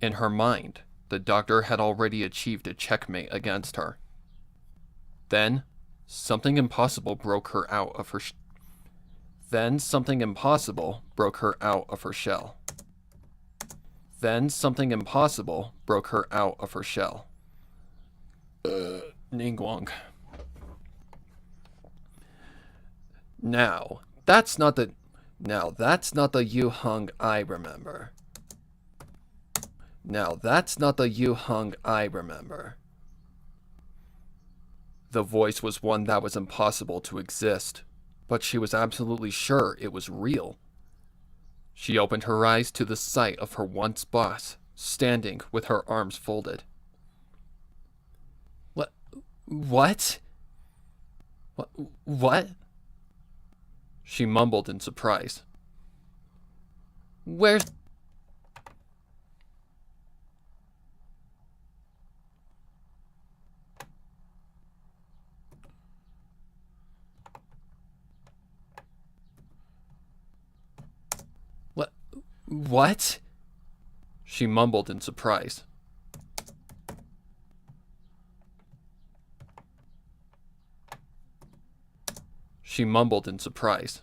S2: her mind, the doctor had already achieved a checkmate against her. Then, something impossible broke her out of her Then something impossible broke her out of her shell. Then something impossible broke her out of her shell. Ningguang. Now, that's not the Yu Hung I remember. Now, that's not the Yu Hung I remember. The voice was one that was impossible to exist, but she was absolutely sure it was real. She opened her eyes to the sight of her once boss, standing with her arms folded. What? What? She mumbled in surprise. Where's... What? She mumbled in surprise. She mumbled in surprise.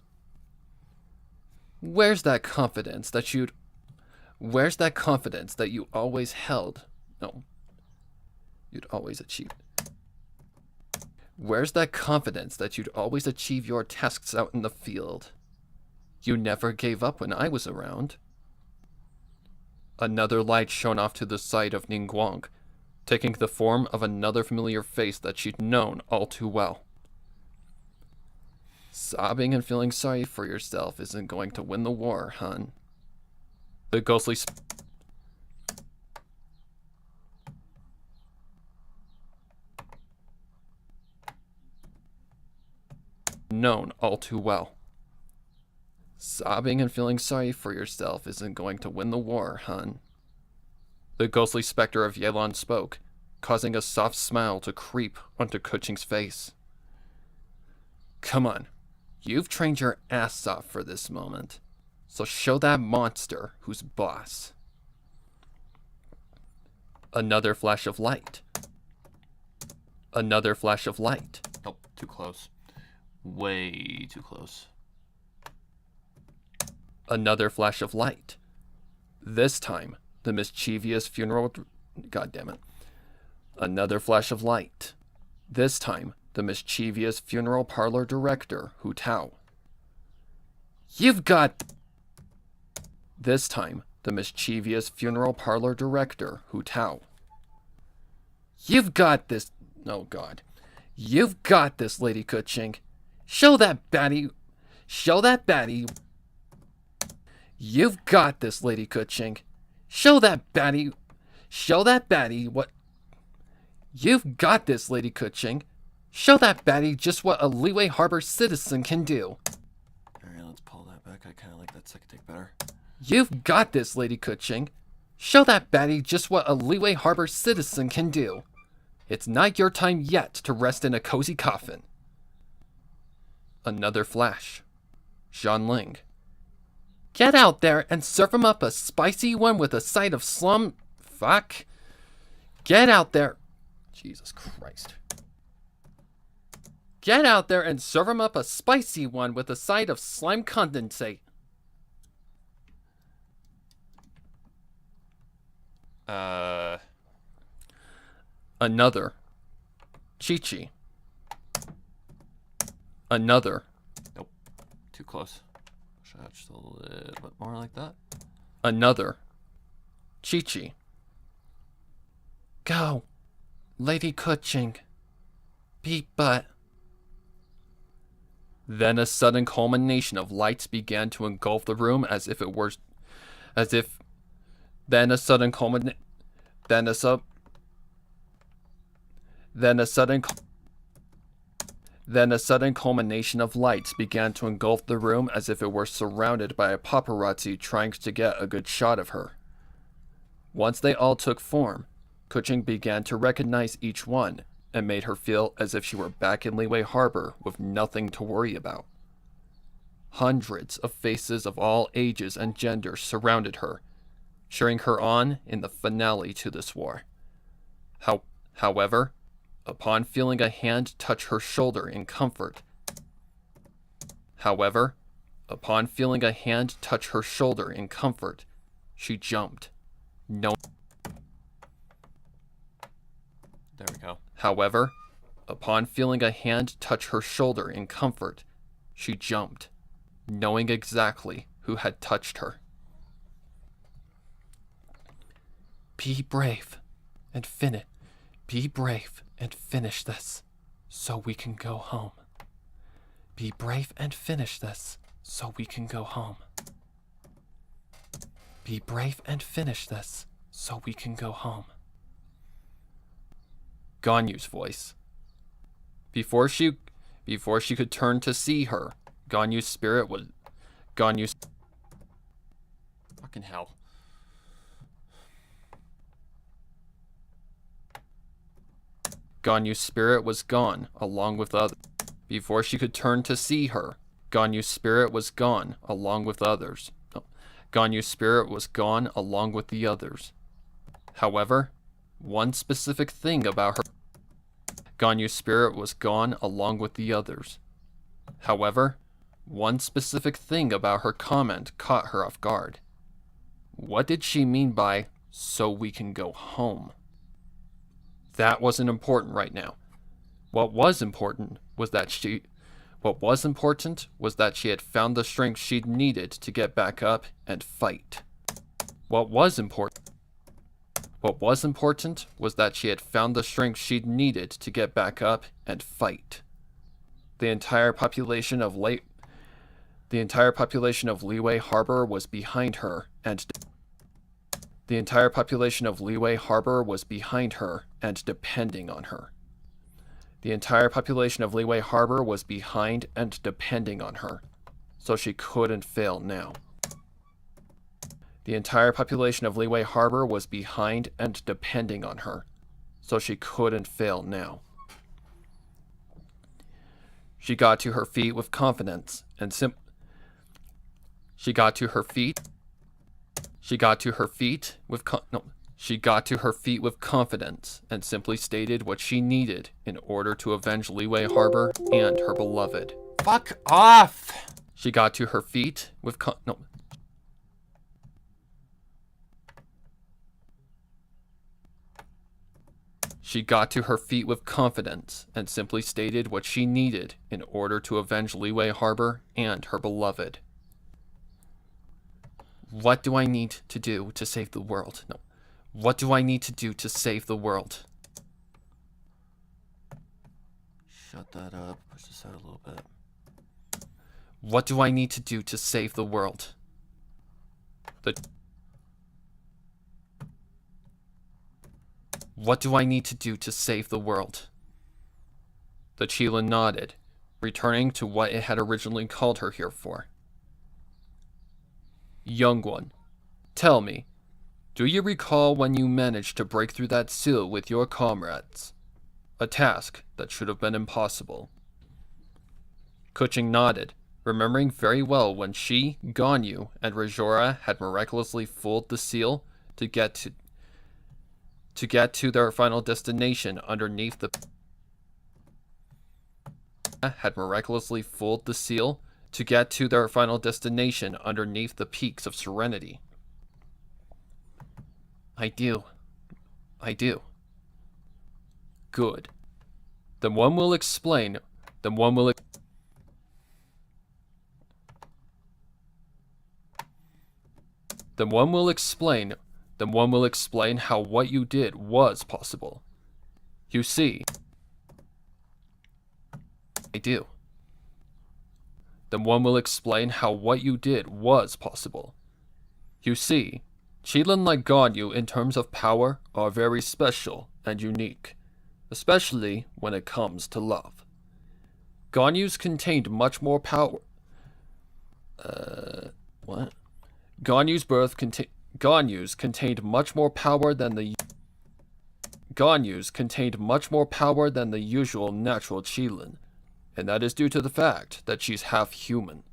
S2: Where's that confidence that you always held? No. You'd always achieved. Where's that confidence that you'd always achieve your tasks out in the field? You never gave up when I was around. Another light shone off to the side of Ningguang,
S1: taking the form of another familiar face that she'd known all too well. Sobbing and feeling sorry for yourself isn't going to win the war, hun. The ghostly known all too well. Sobbing and feeling sorry for yourself isn't going to win the war, hun. The ghostly specter of Yelon spoke, causing a soft smile to creep onto Kuching's face. Come on, you've trained your ass off for this moment, so show that monster who's boss. Another flash of light. Another flash of light.
S2: Nope, too close. Way too close.
S1: Another flash of light. This time, the mischievous funeral... God damn it. Another flash of light. This time, the mischievous funeral parlor director, Hu Tao. You've got... This time, the mischievous funeral parlor director, Hu Tao. You've got this... Oh, God. You've got this, Lady Kuching. Show that baddie... Show that baddie... You've got this, Lady Kuching. Show that baddie... Show that baddie what... You've got this, Lady Kuching. Show that baddie just what a Leeway Harbor citizen can do.
S2: Alright, let's pull that back. I kind of like that second take better.
S1: You've got this, Lady Kuching. Show that baddie just what a Leeway Harbor citizen can do. It's not your time yet to rest in a cozy coffin. Another flash. Zhan Ling. Get out there and serve him up a spicy one with a side of slum... Fuck. Get out there... Jesus Christ. Get out there and serve him up a spicy one with a side of slime condensate. Another. Chi-Chi. Another.
S2: Nope. Too close. Should I just a little bit more like that?
S1: Another. Chi-Chi. Go. Lady Kuching. Beat butt. Then a sudden culmination of lights began to engulf the room as if it were... As if... Then a sudden culmination... Then a sudden culmination of lights began to engulf the room as if it were surrounded by a paparazzi trying to get a good shot of her. Once they all took form, Kuching began to recognize each one and made her feel as if she were back in Leeway Harbor with nothing to worry about. Hundreds of faces of all ages and genders surrounded her, cheering her on in the finale to this war. However, upon feeling a hand touch her shoulder in comfort, she jumped. No.
S2: There we go.
S1: However, upon feeling a hand touch her shoulder in comfort, she jumped, knowing exactly who had touched her. Be brave and finish. Be brave and finish this, so we can go home. Be brave and finish this, so we can go home. Be brave and finish this, so we can go home. Ganyu's voice. Before she could turn to see her, Ganyu's spirit was...
S2: Fucking hell.
S1: Ganyu's spirit was gone, along with others. Before she could turn to see her, Ganyu's spirit was gone, along with others. Ganyu's spirit was gone, along with the others. However, one specific thing about her... Ganyu's spirit was gone, along with the others. However, one specific thing about her comment caught her off guard. What did she mean by, so we can go home? That wasn't important right now. What was important was that she had found the strength she'd needed to get back up and fight. What was important What was important was that she had found the strength she'd needed to get back up and fight. The entire population of Leeway Harbor was behind her and depending on her. The entire population of Leeway Harbor was behind and depending on her, so she couldn't fail now. The entire population of Leeway Harbor was behind and depending on her, so she couldn't fail now. She got to her feet with confidence and She got to her feet with confidence and simply stated what she needed in order to avenge Leeway Harbor and her beloved.
S2: Fuck off!
S1: She got to her feet with She got to her feet with confidence and simply stated what she needed in order to avenge Leeway Harbor and her beloved. What do I need to do to save the world? No. What do I need to do to save the world?
S2: Shut that up. Push this out a little bit.
S1: What do I need to do to save the world? What do I need to do to save the world? The Chilin nodded, returning to what it had originally called her here for. Young one, tell me, do you recall when you managed to break through that seal with your comrades? A task that should have been impossible. Kuching nodded, remembering very well when she, Ganyu, and Rajora had miraculously fooled the seal to get to their final destination underneath the peaks of Serenity. I do. Good. Then one will explain how what you did was possible. You see, I do. Then one will explain how what you did was possible. You see, Chilin like Ganyu in terms of power are very special and unique, especially when it comes to love. Ganyu's contained much more power. Ganyu's contained much more power than the usual natural Chilin, and that is due to the fact that she's half human.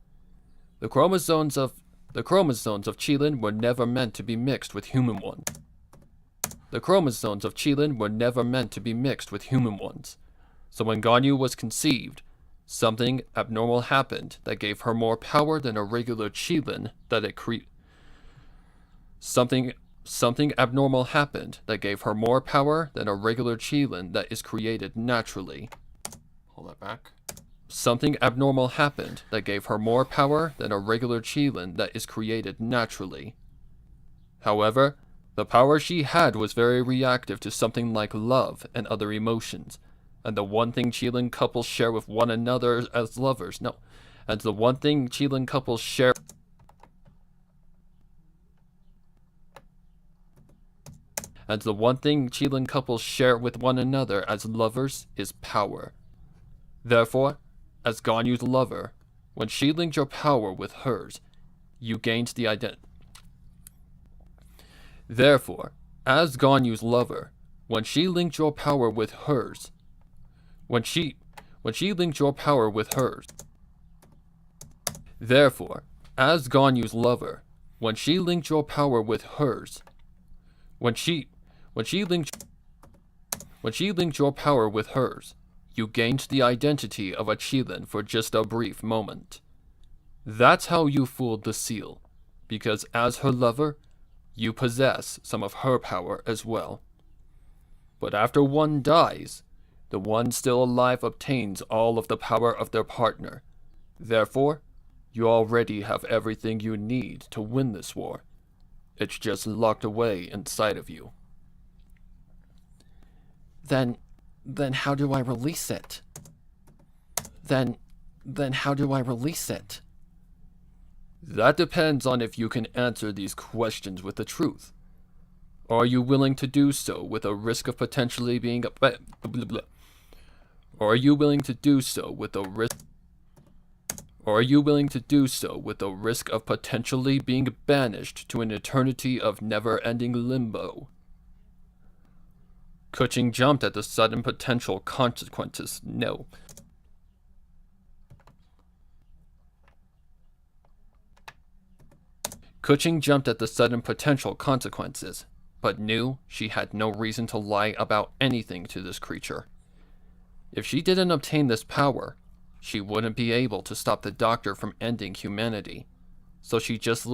S1: The chromosomes of Chilin were never meant to be mixed with human ones. So when Ganyu was conceived, something abnormal happened that gave her more power than a regular Chilin Something abnormal happened that gave her more power than a regular Chilin that is created naturally.
S2: Hold that back.
S1: Something abnormal happened that gave her more power than a regular Chilin that is created naturally. However, the power she had was very reactive to something like love and other emotions, and the one thing Chilin couples share with one another as lovers, with one another as lovers is power. Therefore, as Ganyu's lover, when she linked your power with hers, you gained the identity. Therefore, as Ganyu's lover, when she linked your power with hers, Therefore, as Ganyu's lover, when she linked your power with hers, you gained the identity of a Chilin for just a brief moment. That's how you fooled the seal, because as her lover, you possess some of her power as well. But after one dies, the one still alive obtains all of the power of their partner. Therefore, you already have everything you need to win this war. It's just locked away inside of you. Then how do I release it? Then how do I release it? That depends on if you can answer these questions with the truth. Are you willing to do so with a risk of potentially being Are you willing to do so with a risk? Are you willing to do so with the risk of potentially being banished to an eternity of never-ending limbo? Kuching jumped at the sudden potential consequences. No. Kuching jumped at the sudden potential consequences, but knew she had no reason to lie about anything to this creature. If she didn't obtain this power, she wouldn't be able to stop the doctor from ending humanity. So she just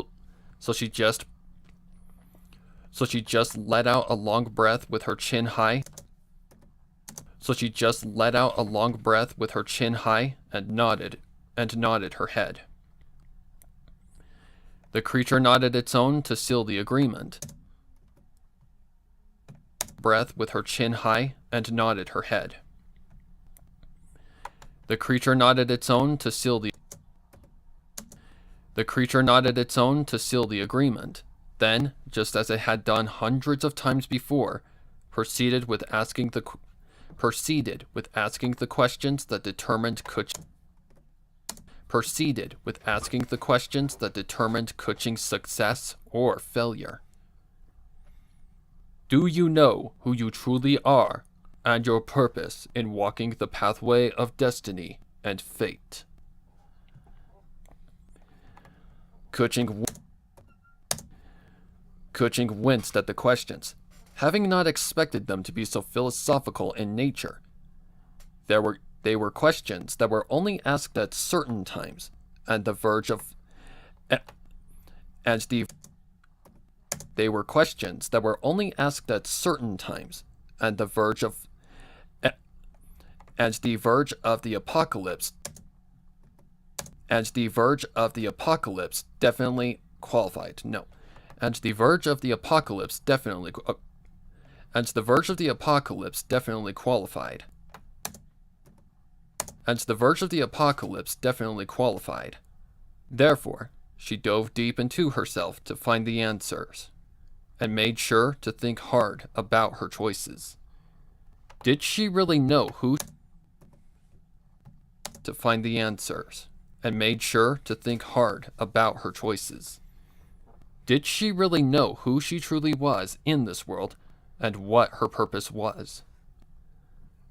S1: let out a long breath with her chin high. And nodded her head. The creature nodded its own to seal the agreement. Breath with her chin high and nodded her head. The creature nodded its own to seal the agreement. Then, just as it had done hundreds of times before, proceeded with asking the questions that determined Kuching's success or failure. Do you know who you truly are and your purpose in walking the pathway of destiny and fate? Kuching winced at the questions, having not expected them to be so philosophical in nature. They were questions that were only asked at certain times, and the verge of the apocalypse definitely qualified. And the verge of the apocalypse definitely qualified. Therefore, she dove deep into herself to find the answers, and made sure to think hard about her choices. Did she really know who to find the answers, and made sure to think hard about her choices? Did she really know who she truly was in this world, and what her purpose was?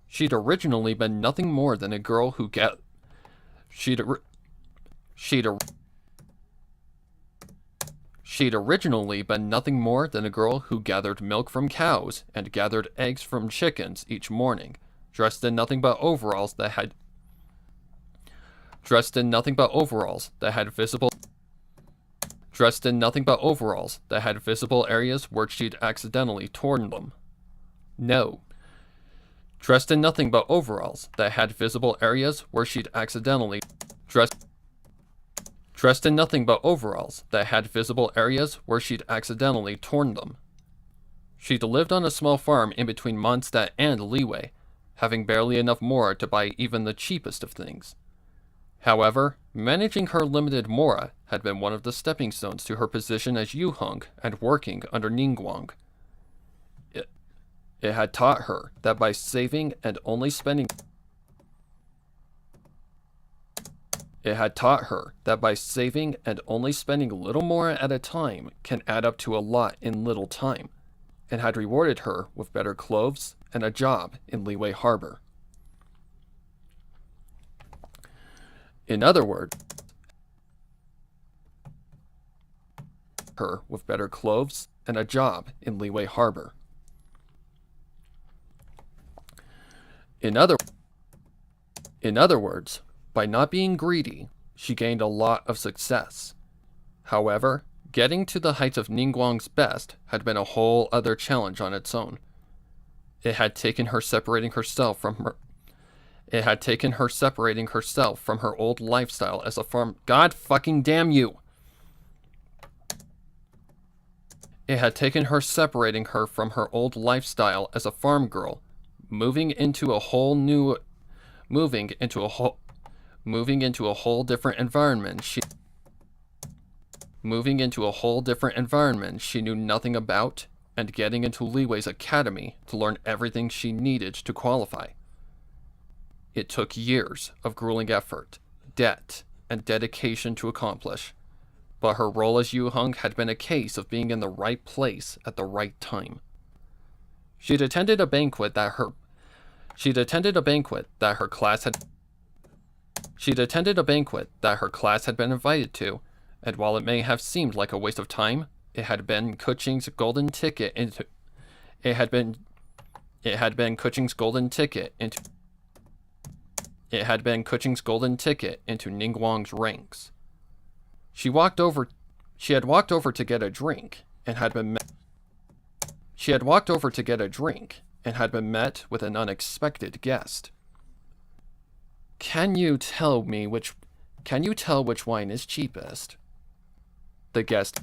S1: She'd originally been nothing more than a girl who gathered milk from cows and gathered eggs from chickens each morning, dressed in nothing but overalls that had visible areas where she'd accidentally torn them. No. Dressed in nothing but overalls that had visible areas where she'd accidentally torn them. She'd lived on a small farm in between Mondstadt and Leeway, having barely enough more to buy even the cheapest of things. However, managing her limited mora had been one of the stepping stones to her position as Yuhong and working under Ningguang. It had taught her that by saving and only spending little more at a time can add up to a lot in little time, and had rewarded her with better clothes and a job in Leeway Harbor. In other words, by not being greedy, she gained a lot of success. However, getting to the heights of Ningguang's best had been a whole other challenge on its own. It had taken her separating herself from her old lifestyle as a farm. God fucking damn you! It had taken her separating her from her old lifestyle as a farm girl moving into a whole different environment. Moving into a whole different environment she knew nothing about, and getting into Liwei's academy to learn everything she needed to qualify. It took years of grueling effort, debt, and dedication to accomplish, but her role as Yu Hung had been a case of being in the right place at the right time. She'd attended a banquet that her class had been invited to, and while it may have seemed like a waste of time, it had been Kuching's golden ticket into Ningguang's ranks. She had walked over to get a drink and had been met with an unexpected guest. Can you tell which wine is cheapest? The guest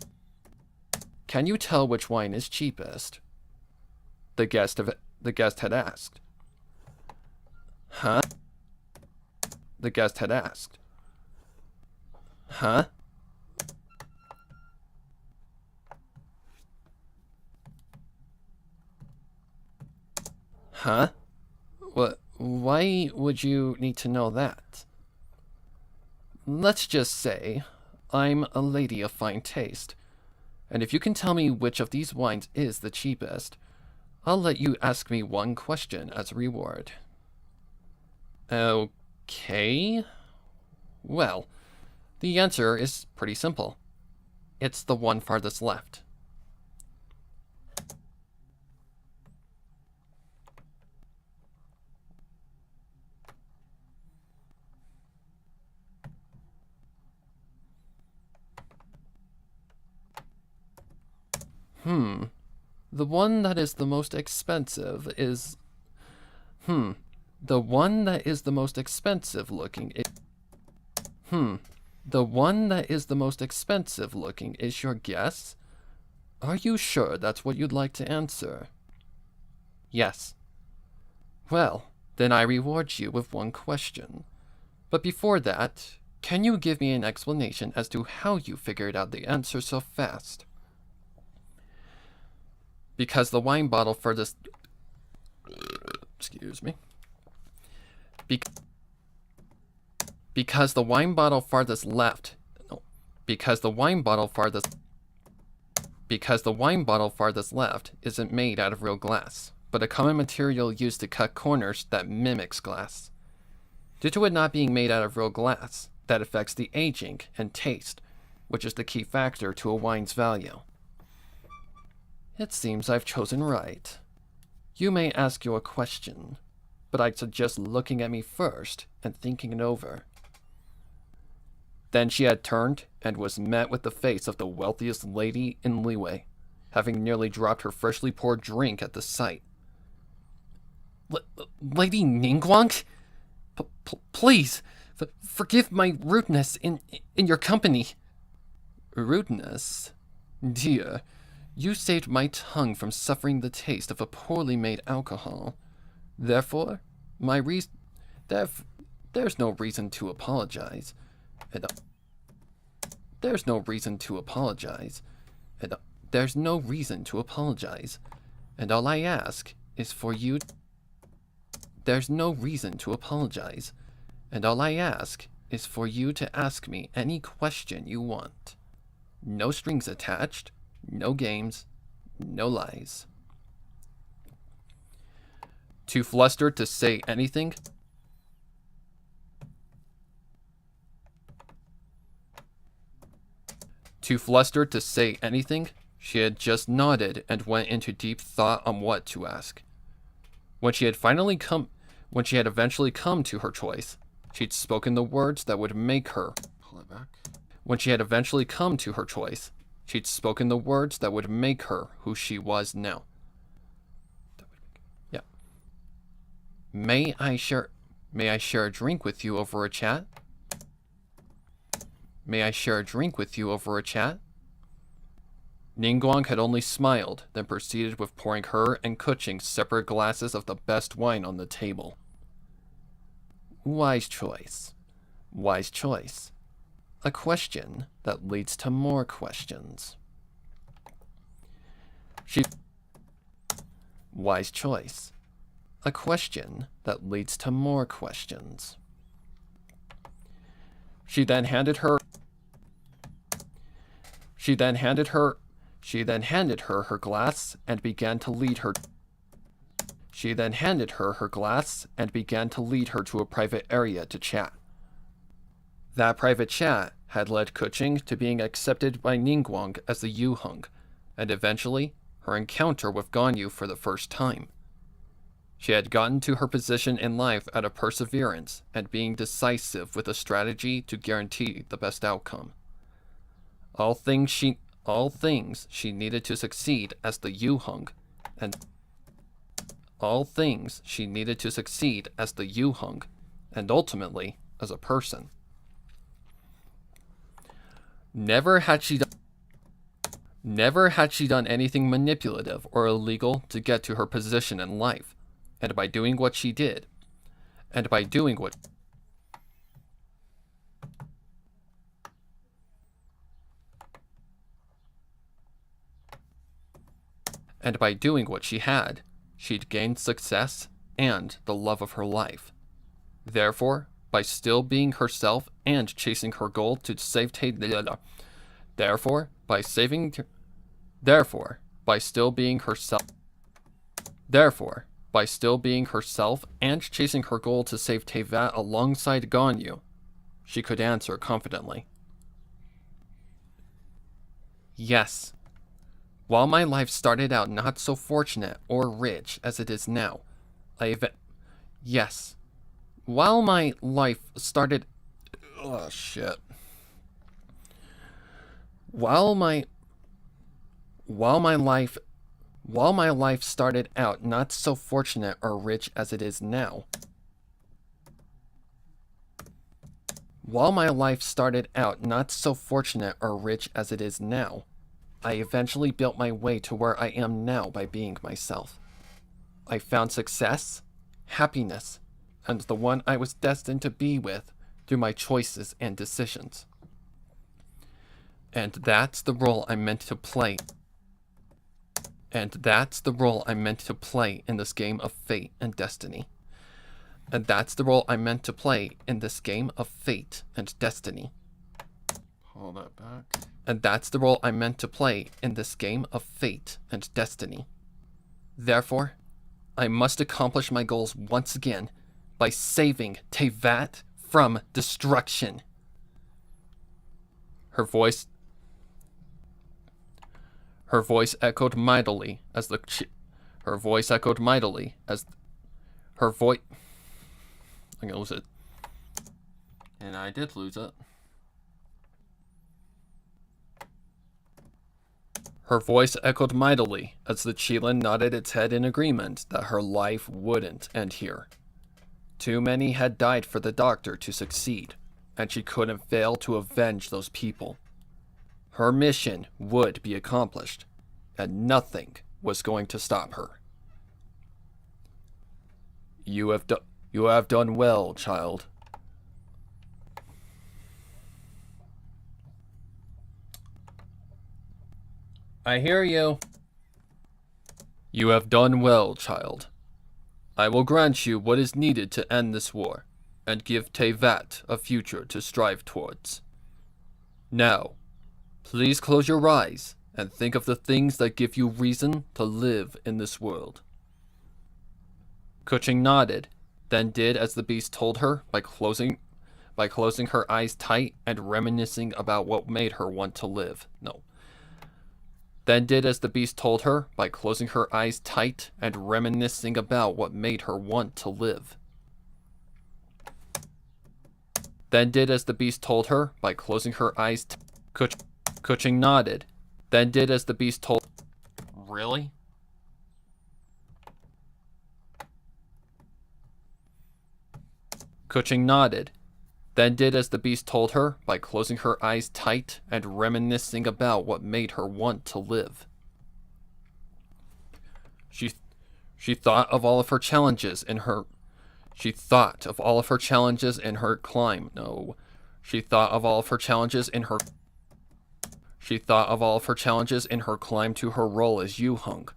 S1: had asked. Huh? The guest had asked. Huh? Huh? What? Why would you need to know that? Let's just say I'm a lady of fine taste, and if you can tell me which of these wines is the cheapest, I'll let you ask me one question as a reward. Okay. Well, the answer is pretty simple. It's the one farthest left. The one that is the most expensive is... The one that is the most expensive looking is your guess? Are you sure that's what you'd like to answer? Yes. Well, then I reward you with one question. But before that, can you give me an explanation as to how you figured out the answer so fast? Because the wine bottle furthest... Excuse me. Because the wine bottle farthest left... No. Because the wine bottle farthest left isn't made out of real glass, but a common material used to cut corners that mimics glass. Due to it not being made out of real glass, that affects the aging and taste, which is the key factor to a wine's value. It seems I've chosen right. You may ask your question, but I'd suggest looking at me first and thinking it over. Then she had turned and was met with the face of the wealthiest lady in Liwei, having nearly dropped her freshly poured drink at the sight. Lady Ningguang? Please, forgive my rudeness in your company. Rudeness? Dear, you saved my tongue from suffering the taste of a poorly made alcohol. Therefore, there's no reason to apologize. There's no reason to apologize. And all I ask is for you... There's no reason to apologize. And all I ask is for you to ask me any question you want. No strings attached. No games, no lies. Too flustered to say anything? She had just nodded and went into deep thought on what to ask. When she had eventually come to her choice, she'd spoken the words that would make her... Pull it back. When she had eventually come to her choice, she'd spoken the words that would make her who she was now. Yeah. May I share a drink with you over a chat? Ningguang had only smiled, then proceeded with pouring her and Kuching separate glasses of the best wine on the table. Wise choice. Wise choice. A question that leads to more questions. Wise choice. A question that leads to more questions. She then handed her her glass and began to lead her to a private area to chat. That private chat had led Kuching to being accepted by Ningguang as the Yuheng, and eventually her encounter with Ganyu for the first time. She had gotten to her position in life out of perseverance and being decisive with a strategy to guarantee the best outcome. All things she needed to succeed as the Yuheng, and ultimately as a person. Never had she done anything manipulative or illegal to get to her position in life, and by doing what she did, and by doing what she had, she'd gained success and the love of her life. Therefore, by still being herself and chasing her goal to save by still being herself and chasing her goal to save Tevat alongside Ganyu, she could answer confidently. Yes. While my life started out not so fortunate or rich as it is now, While my life started out not so fortunate or rich as it is now. I eventually built my way to where I am now by being myself. I found success, happiness, and the one I was destined to be with through my choices and decisions. And that's the role I'm meant to play. In this game of fate and destiny. Hold that back. And that's the role I'm meant to play in this game of fate and destiny. Therefore, I must accomplish my goals once again by saving Tevat from destruction. Her voice echoed mightily as I'm gonna lose it. And I did lose it. Her voice echoed mightily as the Qilin nodded its head in agreement that her life wouldn't end here. Too many had died for the doctor to succeed, and she couldn't fail to avenge those people. Her mission would be accomplished, and nothing was going to stop her. You have done well, child. I hear you. You have done well, child. I will grant you what is needed to end this war, and give Tevat a future to strive towards. Now, please close your eyes and think of the things that give you reason to live in this world. Kuching nodded, then did as the beast told her by closing her eyes tight and reminiscing about what made her want to live. Then did as the beast told her by closing her eyes tight and reminiscing about what made her want to live. Then did as the beast told her by closing her eyes Kuching nodded. Then did as the beast told... Really? Kuching nodded. then did as the beast told her by closing her eyes tight and reminiscing about what made her want to live. She thought of all of her challenges in her She thought of all of her challenges in her climb. No. She thought of all of her challenges in her She thought of all of her challenges in her climb to her role as Yu-Hung.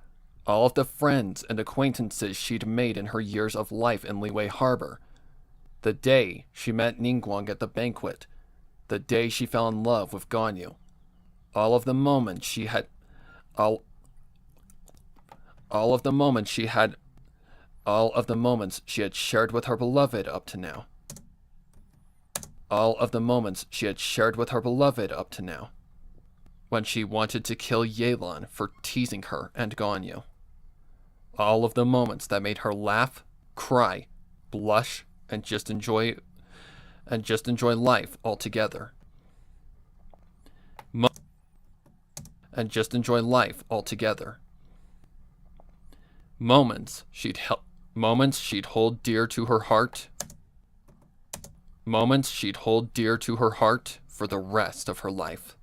S1: All of the friends and acquaintances she'd made in her years of life in Liyue Harbor. The day she met Ningguang at the banquet. The day she fell in love with Ganyu. All of the moments she had all of the moments she had all of the moments she had shared with her beloved up to now. All of the moments she had shared with her beloved up to now. When she wanted to kill Yelan for teasing her and Ganyu. All of the moments that made her laugh, cry, blush, and just enjoy life altogether. And just enjoy life altogether. Moments she'd hold dear to her heart. Moments she'd hold dear to her heart for the rest of her life.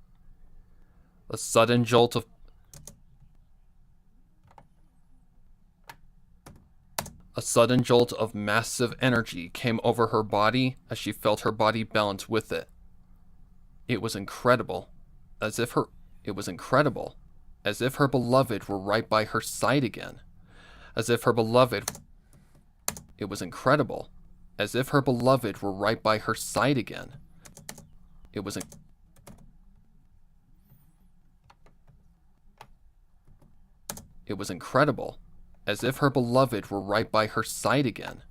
S1: A sudden jolt of massive energy came over her body as she felt her body balance with it. It was incredible, as if her beloved were right by her side again. It was incredible, as if her beloved were right by her side again. It was incredible, as if her beloved were right by her side again.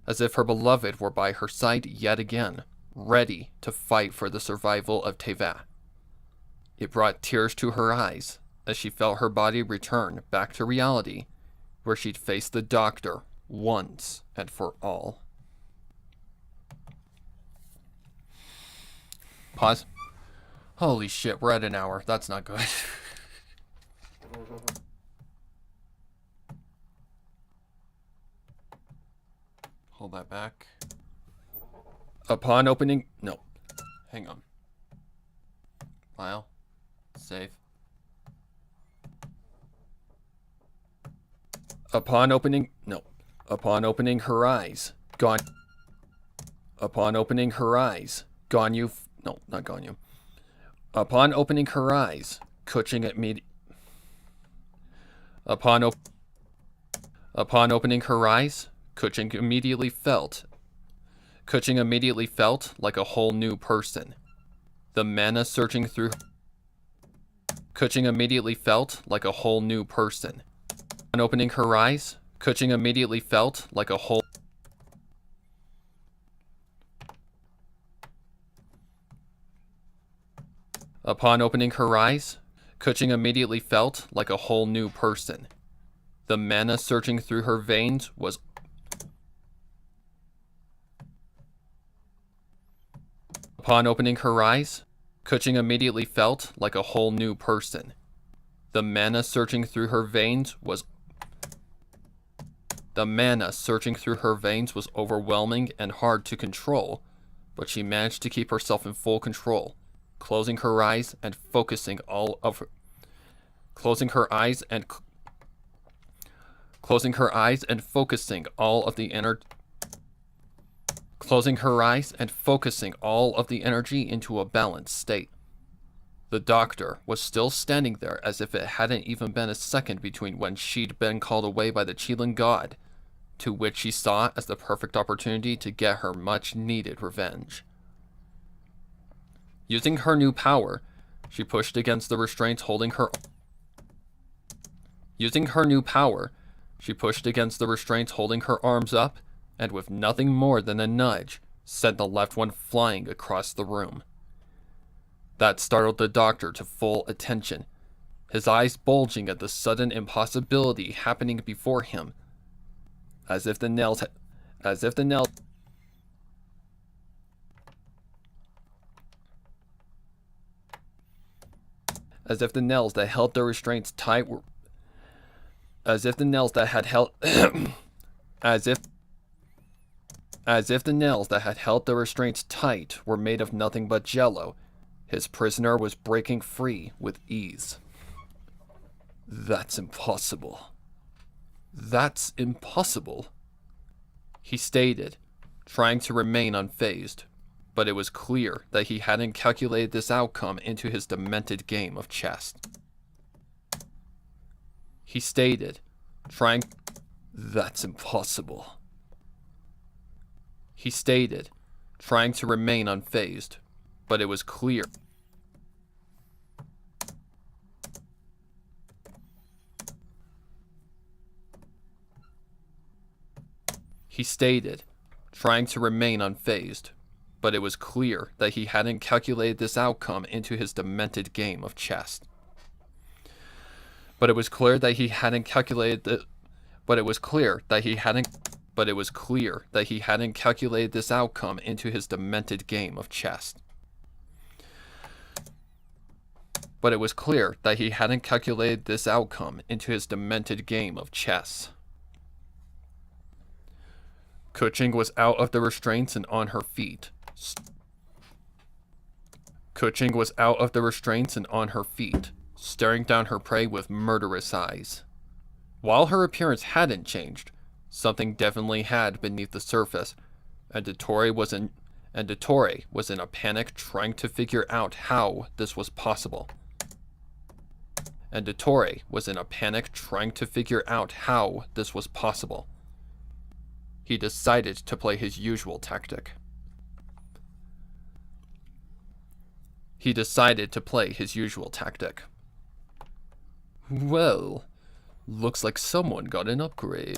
S1: As if her beloved were by her side yet again, ready to fight for the survival of Teva. It brought tears to her eyes as she felt her body return back to reality, where she'd face the doctor once and for all. Pause. Holy shit, we're at an hour. That's not good. Hold that back. Upon opening... No. Hang on. File. Save. Upon opening... No. Upon opening her eyes. Upon opening her eyes. Ganyu... No, not Ganyu. Upon opening her eyes. Kuching Upon opening her eyes, Kuching immediately felt like a whole new person. The mana surging through Kuching immediately felt like a whole new person. Upon opening her eyes, Kuching immediately felt like a whole Upon opening her eyes, Kuching immediately felt like a whole new person. The mana surging through her veins was Upon opening her eyes, Kuching immediately felt like a whole new person. The mana surging through her veins was overwhelming and hard to control, but she managed to keep herself in full control, closing her eyes and focusing all of her focusing all of the energy into a balanced state. The doctor was still standing there as if it hadn't even been a second between when she'd been called away by the Qilin god, to which she saw as the perfect opportunity to get her much-needed revenge. Using her new power, she pushed against the restraints holding her arms up, and with nothing more than a nudge, sent the left one flying across the room. That startled the doctor to full attention, his eyes bulging at the sudden impossibility happening before him, as if the nails that held the restraints tight were as if the nails that had held As if the nails that had held the restraints tight were made of nothing but jello, his prisoner was breaking free with ease. That's impossible. That's impossible, he stated, trying to remain unfazed, but it was clear that he hadn't calculated this outcome into his demented game of chess. He stated, trying... That's impossible. He stated, trying to remain unfazed, but it was clear. He stated, trying to remain unfazed, but it was clear that he hadn't calculated this outcome into his demented game of chess. But it was clear that he hadn't calculated the... But it was clear that he hadn't... But it was clear that he hadn't calculated this outcome into his demented game of chess. But it was clear that he hadn't calculated this outcome into his demented game of chess. Kuching was out of the restraints and on her feet. Kuching was out of the restraints and on her feet, staring down her prey with murderous eyes. While her appearance hadn't changed, something definitely had beneath the surface, and Dottore was in a panic trying to figure out how this was possible. And Dottore was in a panic trying to figure out how this was possible. He decided to play his usual tactic. He decided to play his usual tactic. Well, looks like someone got an upgrade.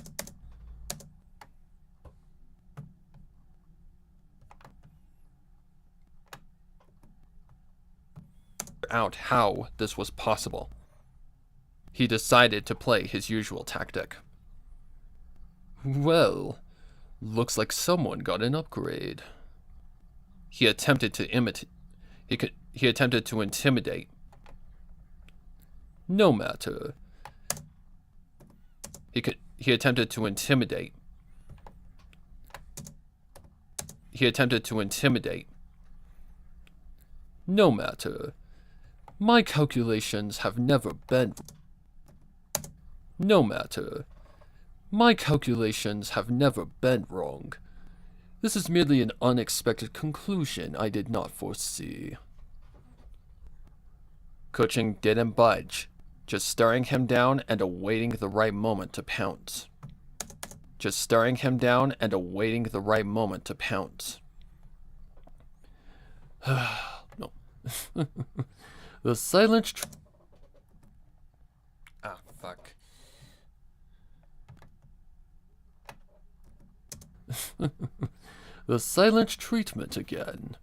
S1: Out how this was possible. He decided to play his usual tactic. Well, looks like someone got an upgrade. He attempted to imitate. He attempted to intimidate. No matter. He attempted to intimidate. He attempted to intimidate. No matter. My calculations have never been... No matter. My calculations have never been wrong. This is merely an unexpected conclusion I did not foresee. Kuching didn't budge, just staring him down and awaiting the right moment to pounce. Just staring him down and awaiting the right moment to pounce. No. The silent... Ah, fuck. The silent treatment again.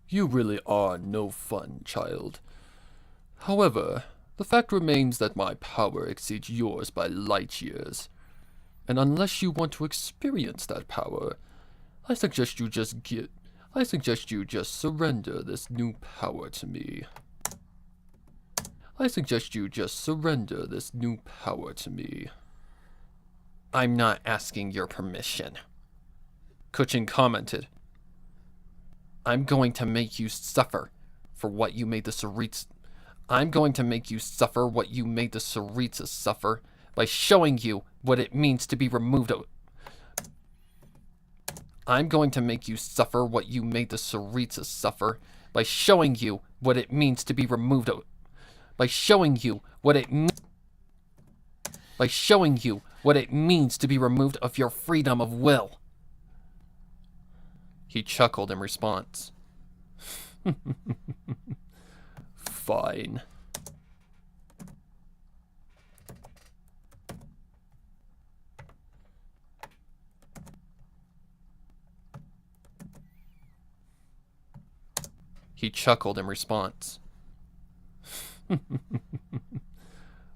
S1: You really are no fun, child. However, the fact remains that my power exceeds yours by light years. And unless you want to experience that power, I suggest you just surrender this new power to me. I suggest you just surrender this new power to me. I'm not asking your permission, Kuching commented. I'm going to make you suffer for what you made the Tsaritsa. I'm going to make you suffer what you made the Tsaritsa suffer by showing you what it means to be removed of... I'm going to make you suffer what you made the Tsaritsa suffer by showing you what it means to be removed of... By showing you what it By showing you what it means to be removed of your freedom of will. He chuckled in response. Fine. He chuckled in response.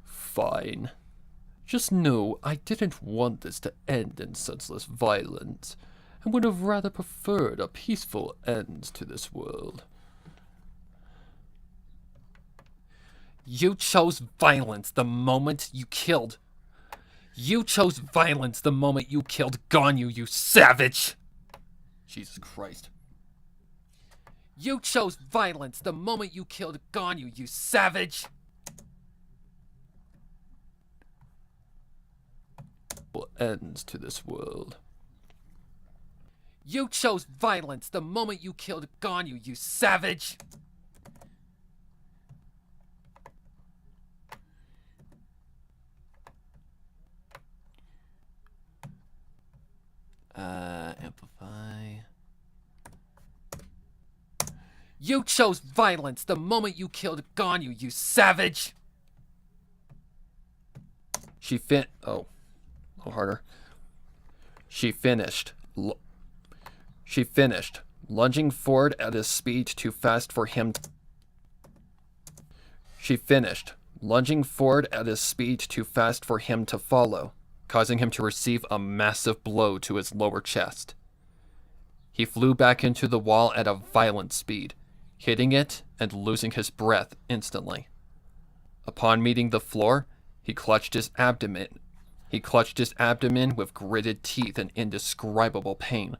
S1: Fine. Just know I didn't want this to end in senseless violence, and would have rather preferred a peaceful end to this world. You chose violence the moment you killed. You chose violence the moment you killed Ganyu, you savage! Jesus Christ.
S2: You chose violence the moment you killed Ganyu, you savage!
S1: Will ends to this world.
S2: You chose violence the moment you killed Ganyu, you savage!
S1: Amplify.
S2: You chose violence the moment you killed Ganyu, you savage!
S1: She fin- oh. A little harder. She finished. She finished, lunging forward at a speed too fast for him. She finished, lunging forward at a speed too fast for him to follow, causing him to receive a massive blow to his lower chest. He flew back into the wall at a violent speed, hitting it and losing his breath instantly. Upon meeting the floor, he clutched his abdomen. He clutched his abdomen with gritted teeth in indescribable pain.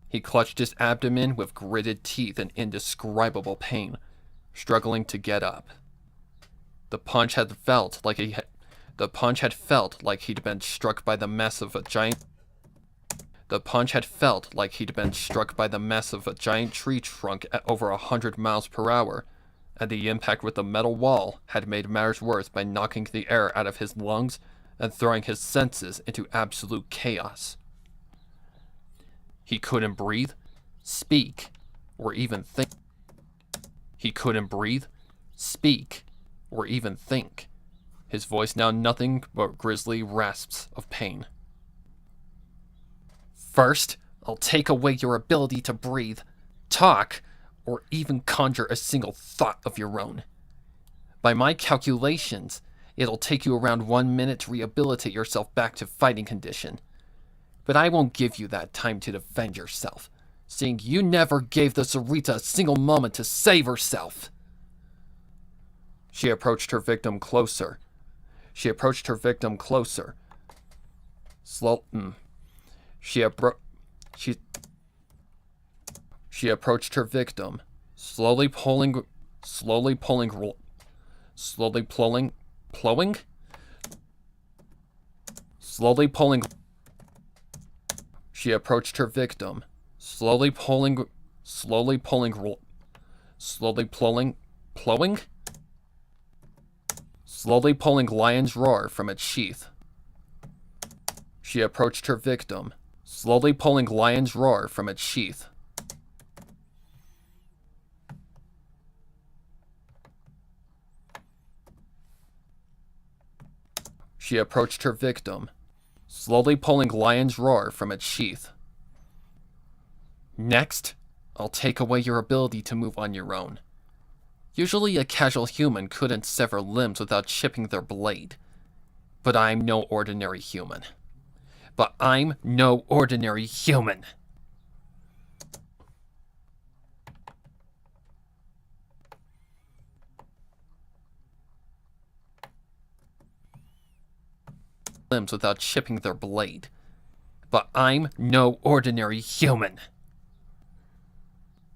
S1: He clutched his abdomen with gritted teeth in indescribable pain, struggling to get up. The punch had felt like he'd been struck by the mass of a giant. The punch had felt like he'd been struck by the mass of a giant tree trunk at over 100 miles per hour, and the impact with the metal wall had made matters worse by knocking the air out of his lungs and throwing his senses into absolute chaos. He couldn't breathe, speak, or even think. He couldn't breathe, speak, or even think. His voice now nothing but grisly rasps of pain. First, I'll take away your ability to breathe, talk, or even conjure a single thought of your own. By my calculations, it'll take you around 1 minute to rehabilitate yourself back to fighting condition. But I won't give you that time to defend yourself, seeing you never gave the Sarita a single moment to save herself. She approached her victim closer. She approached her victim closer. She approached her victim, slowly pulling She approached her victim, slowly pulling lion's roar from its sheath. She approached her victim, slowly pulling lion's roar from its sheath. She approached her victim, slowly pulling lion's roar from its sheath. Next, I'll take away your ability to move on your own. Usually a casual human couldn't sever limbs without chipping their blade. But I'm no ordinary human. Limbs without chipping their blade. But I'm no ordinary human.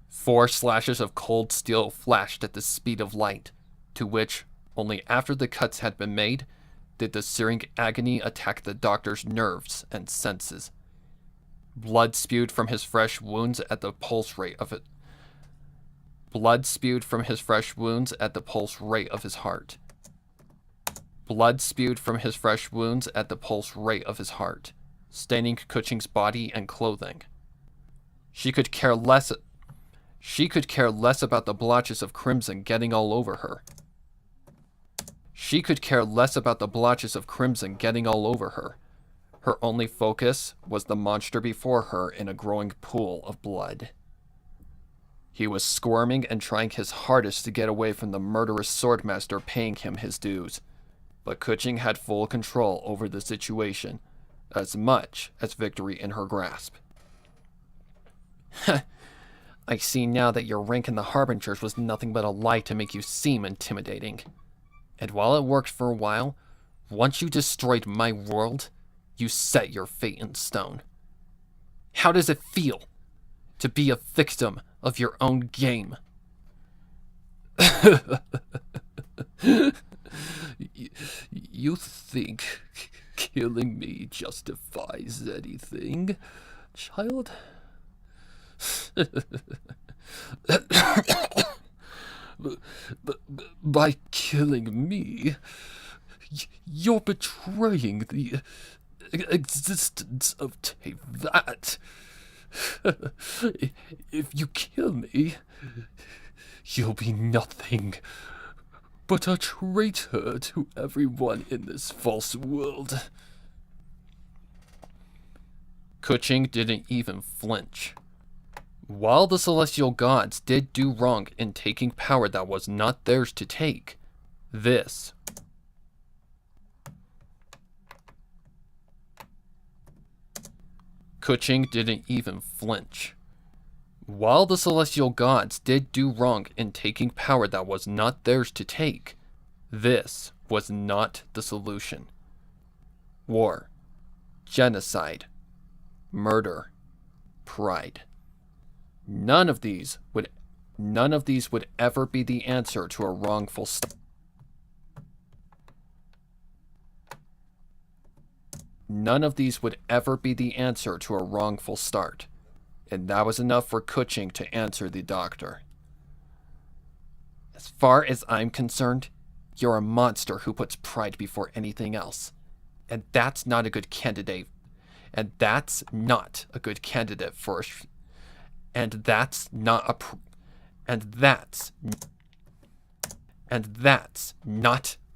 S1: 4 slashes of cold steel flashed at the speed of light, to which, only after the cuts had been made, did the searing agony attack the doctor's nerves and senses. Blood spewed from his fresh wounds at the pulse rate of it. Blood spewed from his fresh wounds at the pulse rate of his heart. Blood spewed from his fresh wounds at the pulse rate of his heart, staining Kuching's body and clothing. She could care less about the blotches of crimson getting all over her. She could care less about the blotches of crimson getting all over her. Her only focus was the monster before her in a growing pool of blood. He was squirming and trying his hardest to get away from the murderous swordmaster paying him his dues. But Kuching had full control over the situation, as much as victory in her grasp. I see now that your rank in the Harbingers was nothing but a lie to make you seem intimidating. And while it worked for a while, once you destroyed my world, you set your fate in stone. How does it feel to be a victim of your own game? You think killing me justifies anything, child? By killing me, you're betraying the existence of Tevat. If you kill me, you'll be nothing but a traitor to everyone in this false world. Kuching didn't even flinch. While the celestial gods did do wrong in taking power that was not theirs to take, this Kuching didn't even flinch. While the celestial gods did do wrong in taking power that was not theirs to take, this was not the solution. War, genocide, murder, pride. None of these would ever be the answer to a wrongful None of these would ever be the answer to a wrongful start. And that was enough for Kuching to answer the doctor. As far as I'm concerned, you're a monster who puts pride before anything else. And that's not a good candidate. And that's not a good candidate for a... And that's not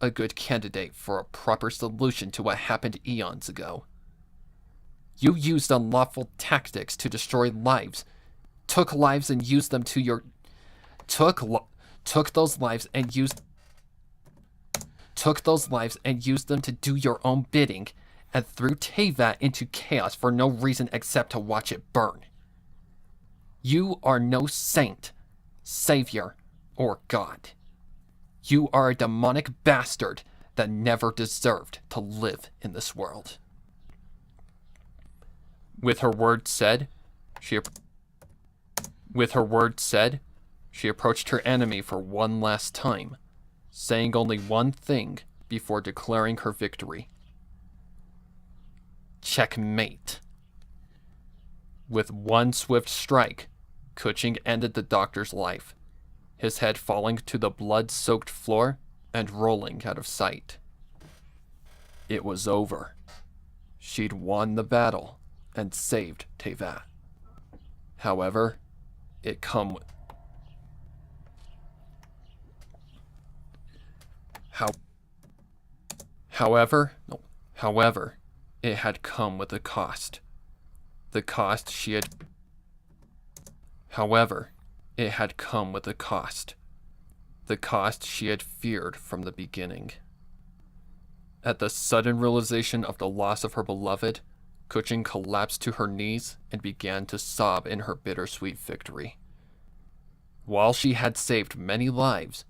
S1: a good candidate for a proper solution to what happened eons ago. You used unlawful tactics to destroy lives, took lives and used them to your... Took those lives and used them to do your own bidding, and threw Tevat into chaos for no reason except to watch it burn. You are no saint, savior, or god. You are a demonic bastard that never deserved to live in this world. With her words said, she approached her enemy for one last time, saying only one thing before declaring her victory. Checkmate. With one swift strike, Kuching ended the doctor's life, his head falling to the blood-soaked floor and rolling out of sight. It was over. She'd won the battle and saved Tevat. However, it come with... However, it had come with a cost. The cost she had... However, it had come with a cost. The cost she had feared from the beginning. At the sudden realization of the loss of her beloved, Kuching collapsed to her knees and began to sob in her bittersweet victory. While she had saved many lives,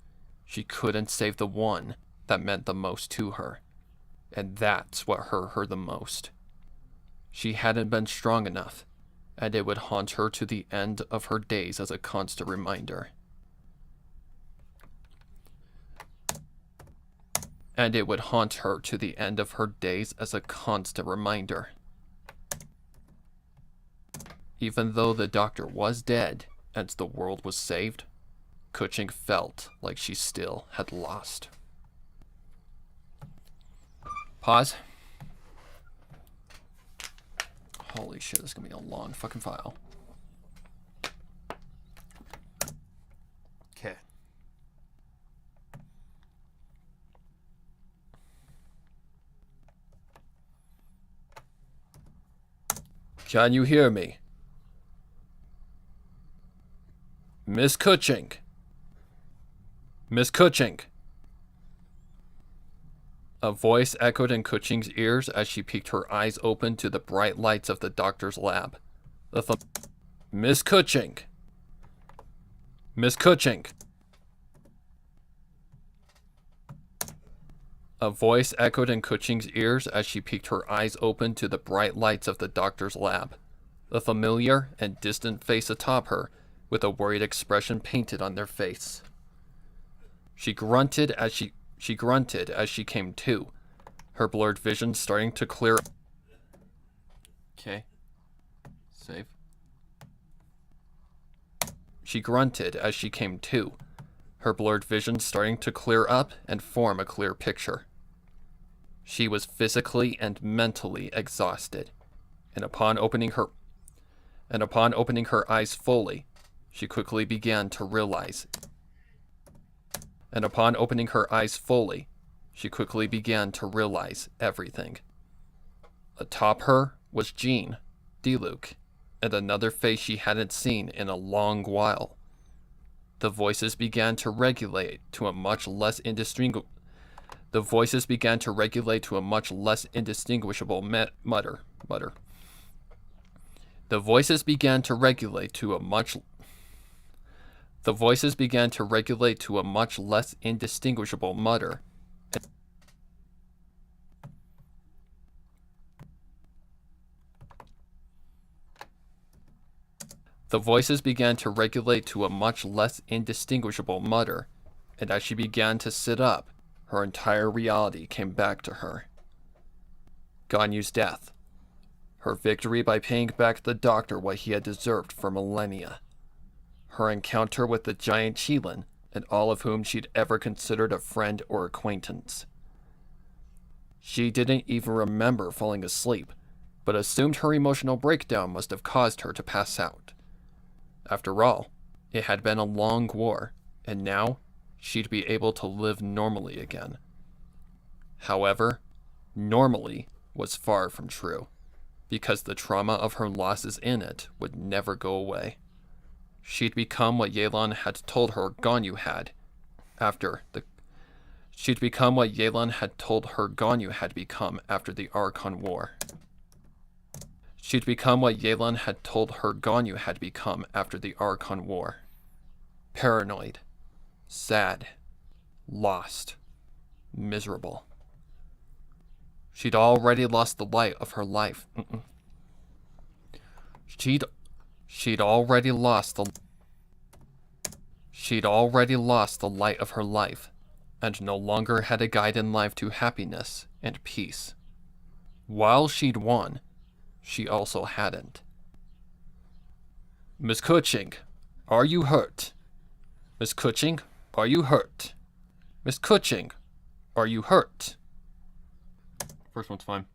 S1: she couldn't save the one that meant the most to her. And that's what hurt her the most. She hadn't been strong enough, and it would haunt her to the end of her days as a constant reminder. Even though the doctor was dead and the world was saved, Kuching felt like she still had lost. Pause. Holy shit, this is gonna be a long fucking file. Okay. Can you hear me? Miss Kuching. Miss Kuching. A voice echoed in Kuching's ears as she peeked her eyes open to the bright lights of the doctor's lab. Miss Kuching. Miss Kuching. A voice echoed in Kuching's ears as she peeked her eyes open to the bright lights of the doctor's lab. the familiar and distant face atop her, with a worried expression painted on their face. She grunted as she came to, her blurred vision starting to clear.
S2: Okay. Save.
S1: She grunted as she came to, her blurred vision starting to clear up and form a clear picture. She was physically and mentally exhausted, and upon opening her eyes fully, she quickly began to realize. And upon opening her eyes fully, she quickly began to realize everything. Atop her was Jean, D-Luke, and another face she hadn't seen in a long while. The voices began to regulate to a much less indistinguishable mutter. The voices began to regulate to a much less indistinguishable mutter. The voices began to regulate to a much less indistinguishable mutter, and as she began to sit up, her entire reality came back to her. Ganyu's death. Her victory by paying back the doctor what he had deserved for millennia. Her encounter with the giant Qilin, and all of whom she'd ever considered a friend or acquaintance. She didn't even remember falling asleep, but assumed her emotional breakdown must have caused her to pass out. After all, it had been a long war, and now she'd be able to live normally again. However, normally was far from true, because the trauma of her losses in it would never go away. She'd become what Yelan had told her Ganyu had become after the Archon War. She'd become what Yelan had told her Ganyu had become after the Archon War. Paranoid, sad, lost, miserable. She'd already lost the light of her life. She'd already lost the light of her life, and no longer had a guide in life to happiness and peace. While she'd won, she also hadn't. Miss Kuching, are you hurt? Miss Kuching, are you hurt? Miss Kuching, are you hurt?
S2: First one's fine.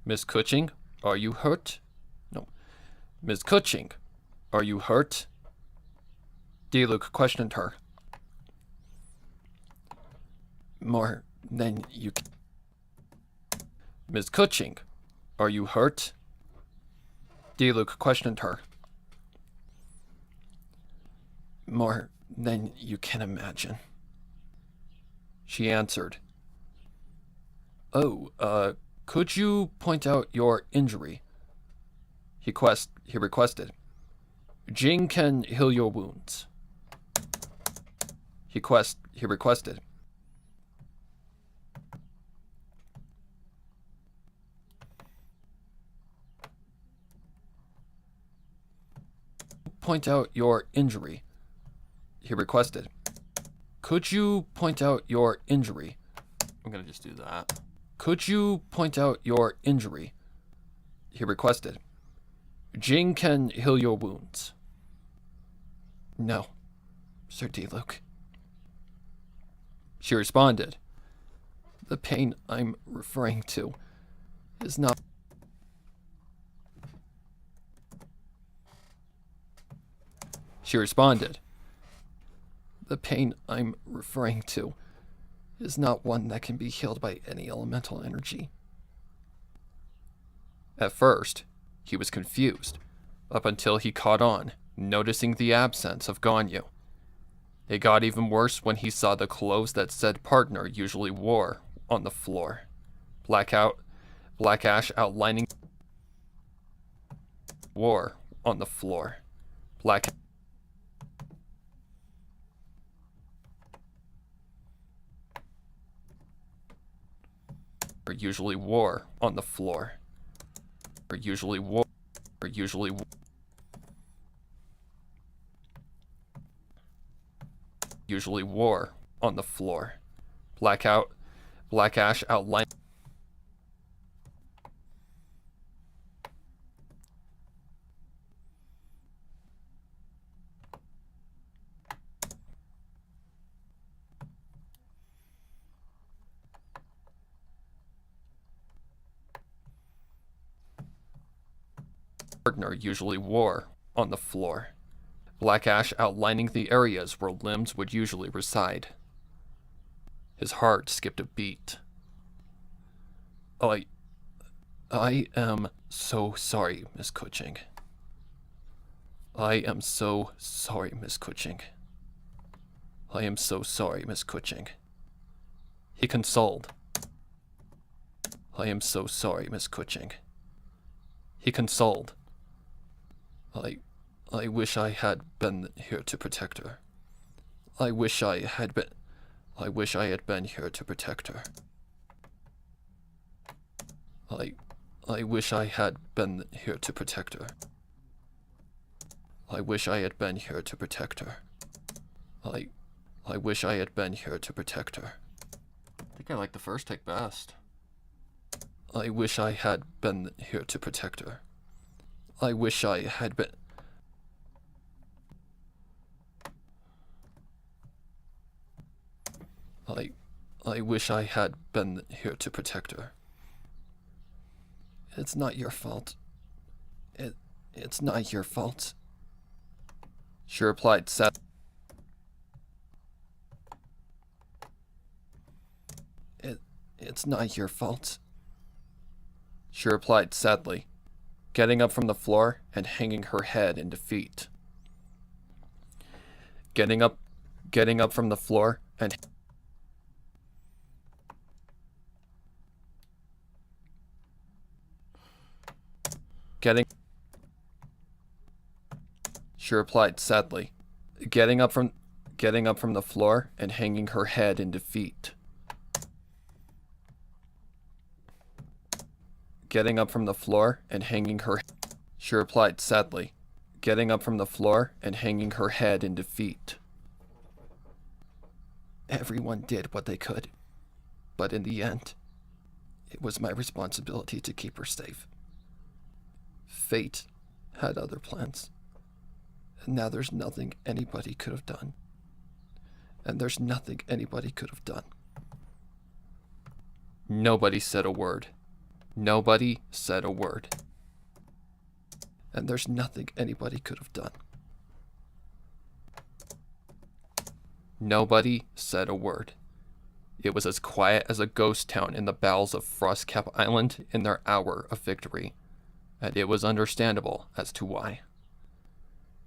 S1: Miss Kuching, are you hurt? No. Miss Kuching, are you hurt? D-Luke questioned her. More than you can. Miss Kuching, are you hurt? D-Luke questioned her. More than you can imagine. She answered. Oh, could you point out your injury? He requested. Jing can heal your wounds. He requested. Point out your injury. He requested. Could you point out your injury?
S2: I'm gonna just do that.
S1: Could you point out your injury? He requested. Jing can heal your wounds. No, Sir D-Luke. She responded. The pain I'm referring to is not... She responded. The pain I'm referring to is not one that can be healed by any elemental energy. At first, he was confused, up until he caught on, noticing the absence of Ganyu. It got even worse when he saw the clothes that said partner usually wore on the floor. Black ash outlining wore on the floor. usually wore on the floor. Or usually wore. Or usually. Usually wore on the floor. Black ash outline. Partner usually wore on the floor. Black ash outlining the areas where limbs would usually reside. His heart skipped a beat. I am so sorry, Miss Cushing. I am so sorry, Miss Cushing. I am so sorry, Miss Cushing. He consoled. I am so sorry, Miss Cushing. He consoled. I wish I had been here to protect her. I wish I had been here to protect her. I wish I had been here to protect her. I wish I had been here to protect her. I wish I had been here to protect her.
S2: I think I like the first take best.
S1: I wish I had been here to protect her. I wish I had been. I wish I had been here to protect her. It's not your fault. It's not your fault. She replied sadly. It's not your fault. She replied sadly, getting up from the floor and hanging her head in defeat. Getting up from the floor and She replied sadly, getting up from the floor and hanging her head in defeat. Getting up from the floor and hanging her. She replied sadly, getting up from the floor and hanging her head in defeat. Everyone did what they could, but in the end, it was my responsibility to keep her safe. Fate had other plans, and now there's nothing anybody could have done. And there's nothing anybody could have done. Nobody said a word. Nobody said a word. And there's nothing anybody could have done. Nobody said a word. It was as quiet as a ghost town in the bowels of Frostcap Island in their hour of victory, and it was understandable as to why.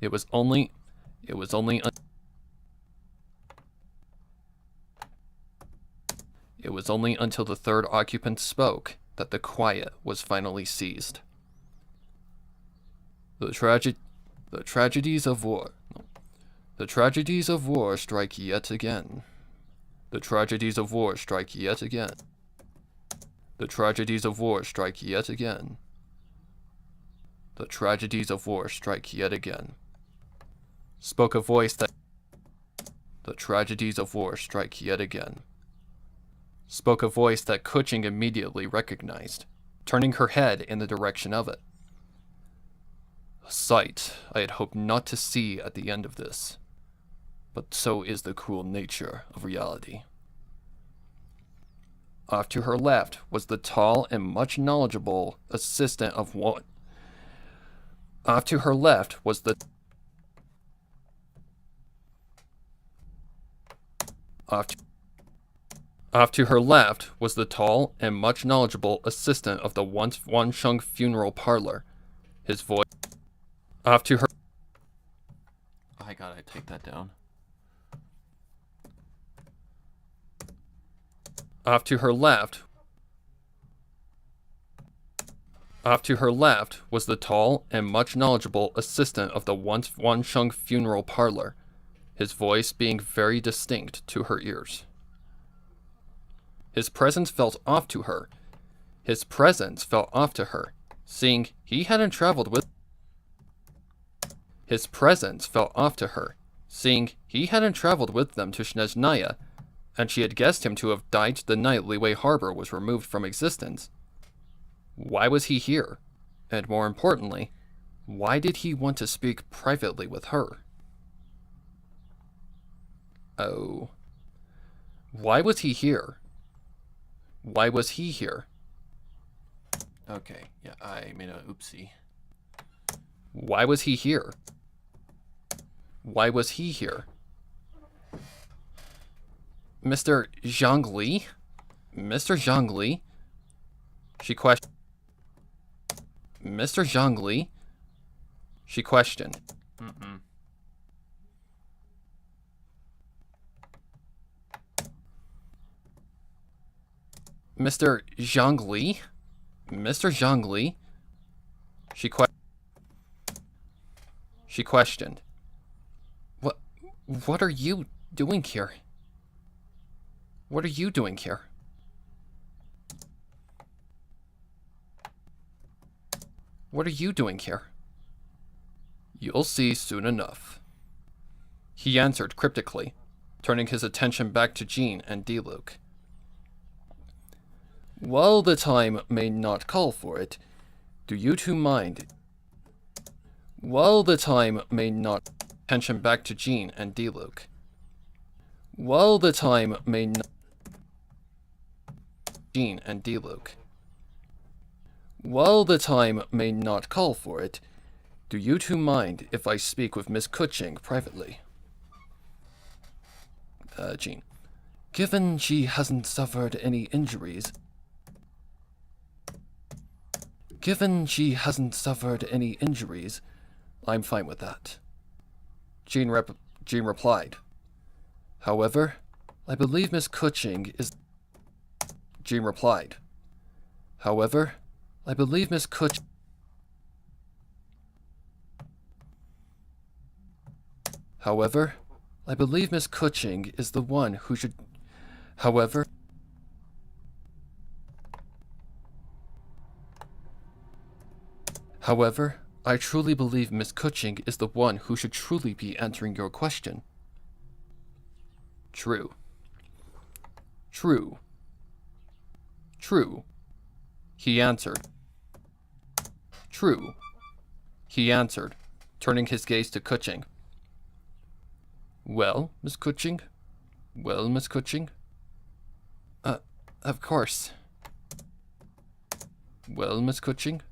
S1: It was only until the third occupant spoke that the quiet was finally seized. The tragedies of war strike yet again. The tragedies of war strike yet again. The tragedies of war strike yet again. The tragedies of war strike yet again. Spoke a voice that. The tragedies of war strike yet again. Spoke a voice that Cushing immediately recognized, turning her head in the direction of it. A sight I had hoped not to see at the end of this, but so is the cruel nature of reality. Off to her left was the tall and much knowledgeable assistant of one. Off to her left was the. Off to her left was the tall and much knowledgeable assistant of the once Wansheng funeral parlor. His voice. Off to her.
S2: I gotta take that down.
S1: Off to her left. Off to her left was the tall and much knowledgeable assistant of the once Wansheng funeral parlor, his voice being very distinct to her ears. His presence felt off to her, His presence felt off to her, seeing he hadn't traveled with His presence felt off to her, seeing he hadn't traveled with them to Snezhnaya, and she had guessed him to have died the night Liyue Harbor was removed from existence. Why was he here? And more importantly, why did he want to speak privately with her? Oh. Why was he here? Why was he here?
S2: Okay, yeah, I made a oopsie.
S1: Why was he here? Why was he here? Mr. Zhongli? Mr. Zhongli? She questioned. Mr. Zhongli? She questioned. Mr. Zhongli? Mr. Zhongli? She questioned. What are you doing here? What are you doing here? What are you doing here? You'll see soon enough. He answered cryptically, turning his attention back to Jean and Diluc. While the time may not call for it, do you two mind? While the time may not... Attention back to Jean and Diluc. While the time may not... Jean and Diluc. While the time may not call for it, do you two mind if I speak with Miss Kuching privately? Jean. Given she hasn't suffered any injuries... Given she hasn't suffered any injuries, I'm fine with that. Jean replied. However, I believe Miss Kuching is... Jean replied. However, I believe Miss Kuching... However, I believe Miss Kuching is the one who should... However... However, I truly believe Miss Kuching is the one who should truly be answering your question. True. True. True. He answered. True. He answered, turning his gaze to Kuching. Well, Miss Kuching? Well, Miss Kuching? Of course. Well, Miss Kuching?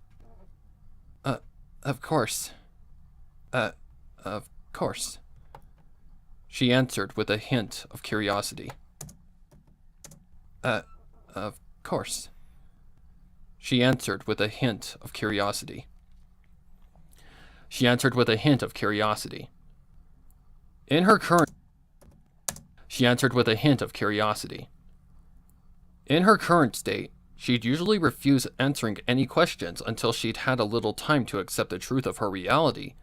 S1: Of course. Of course. She answered with a hint of curiosity. Of course. She answered with a hint of curiosity. She answered with a hint of curiosity. In her current... She answered with a hint of curiosity. In her current state, she'd usually refuse answering any questions until she'd had a little time to accept the truth of her reality.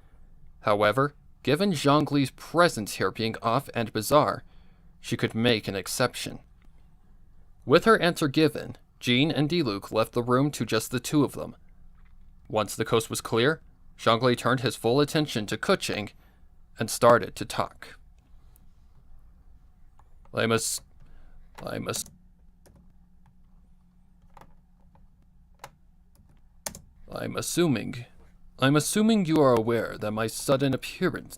S1: However, given Zhongli's presence here being off and bizarre, she could make an exception. With her answer given, Jean and Diluc left the room to just the two of them. Once the coast was clear, Zhongli turned his full attention to Kuching and started to talk. I'm assuming you are aware that my sudden appearance,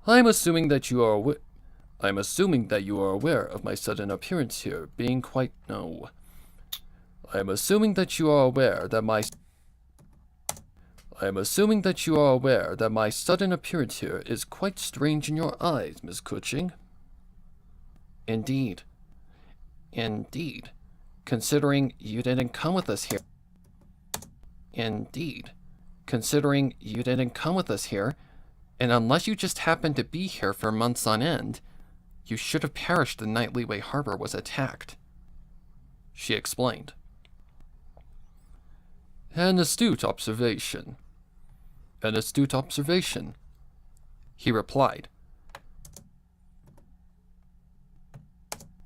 S1: I'm assuming that you are aware of my sudden appearance here being quite, I'm assuming that you are aware that my sudden appearance here is quite strange in your eyes, Miss Kuching. Indeed. Indeed. Considering you didn't come with us here. Indeed. Considering you didn't come with us here, and unless you just happened to be here for months on end, you should have perished the night Liyue Harbor was attacked. She explained. An astute observation. An astute observation, he replied.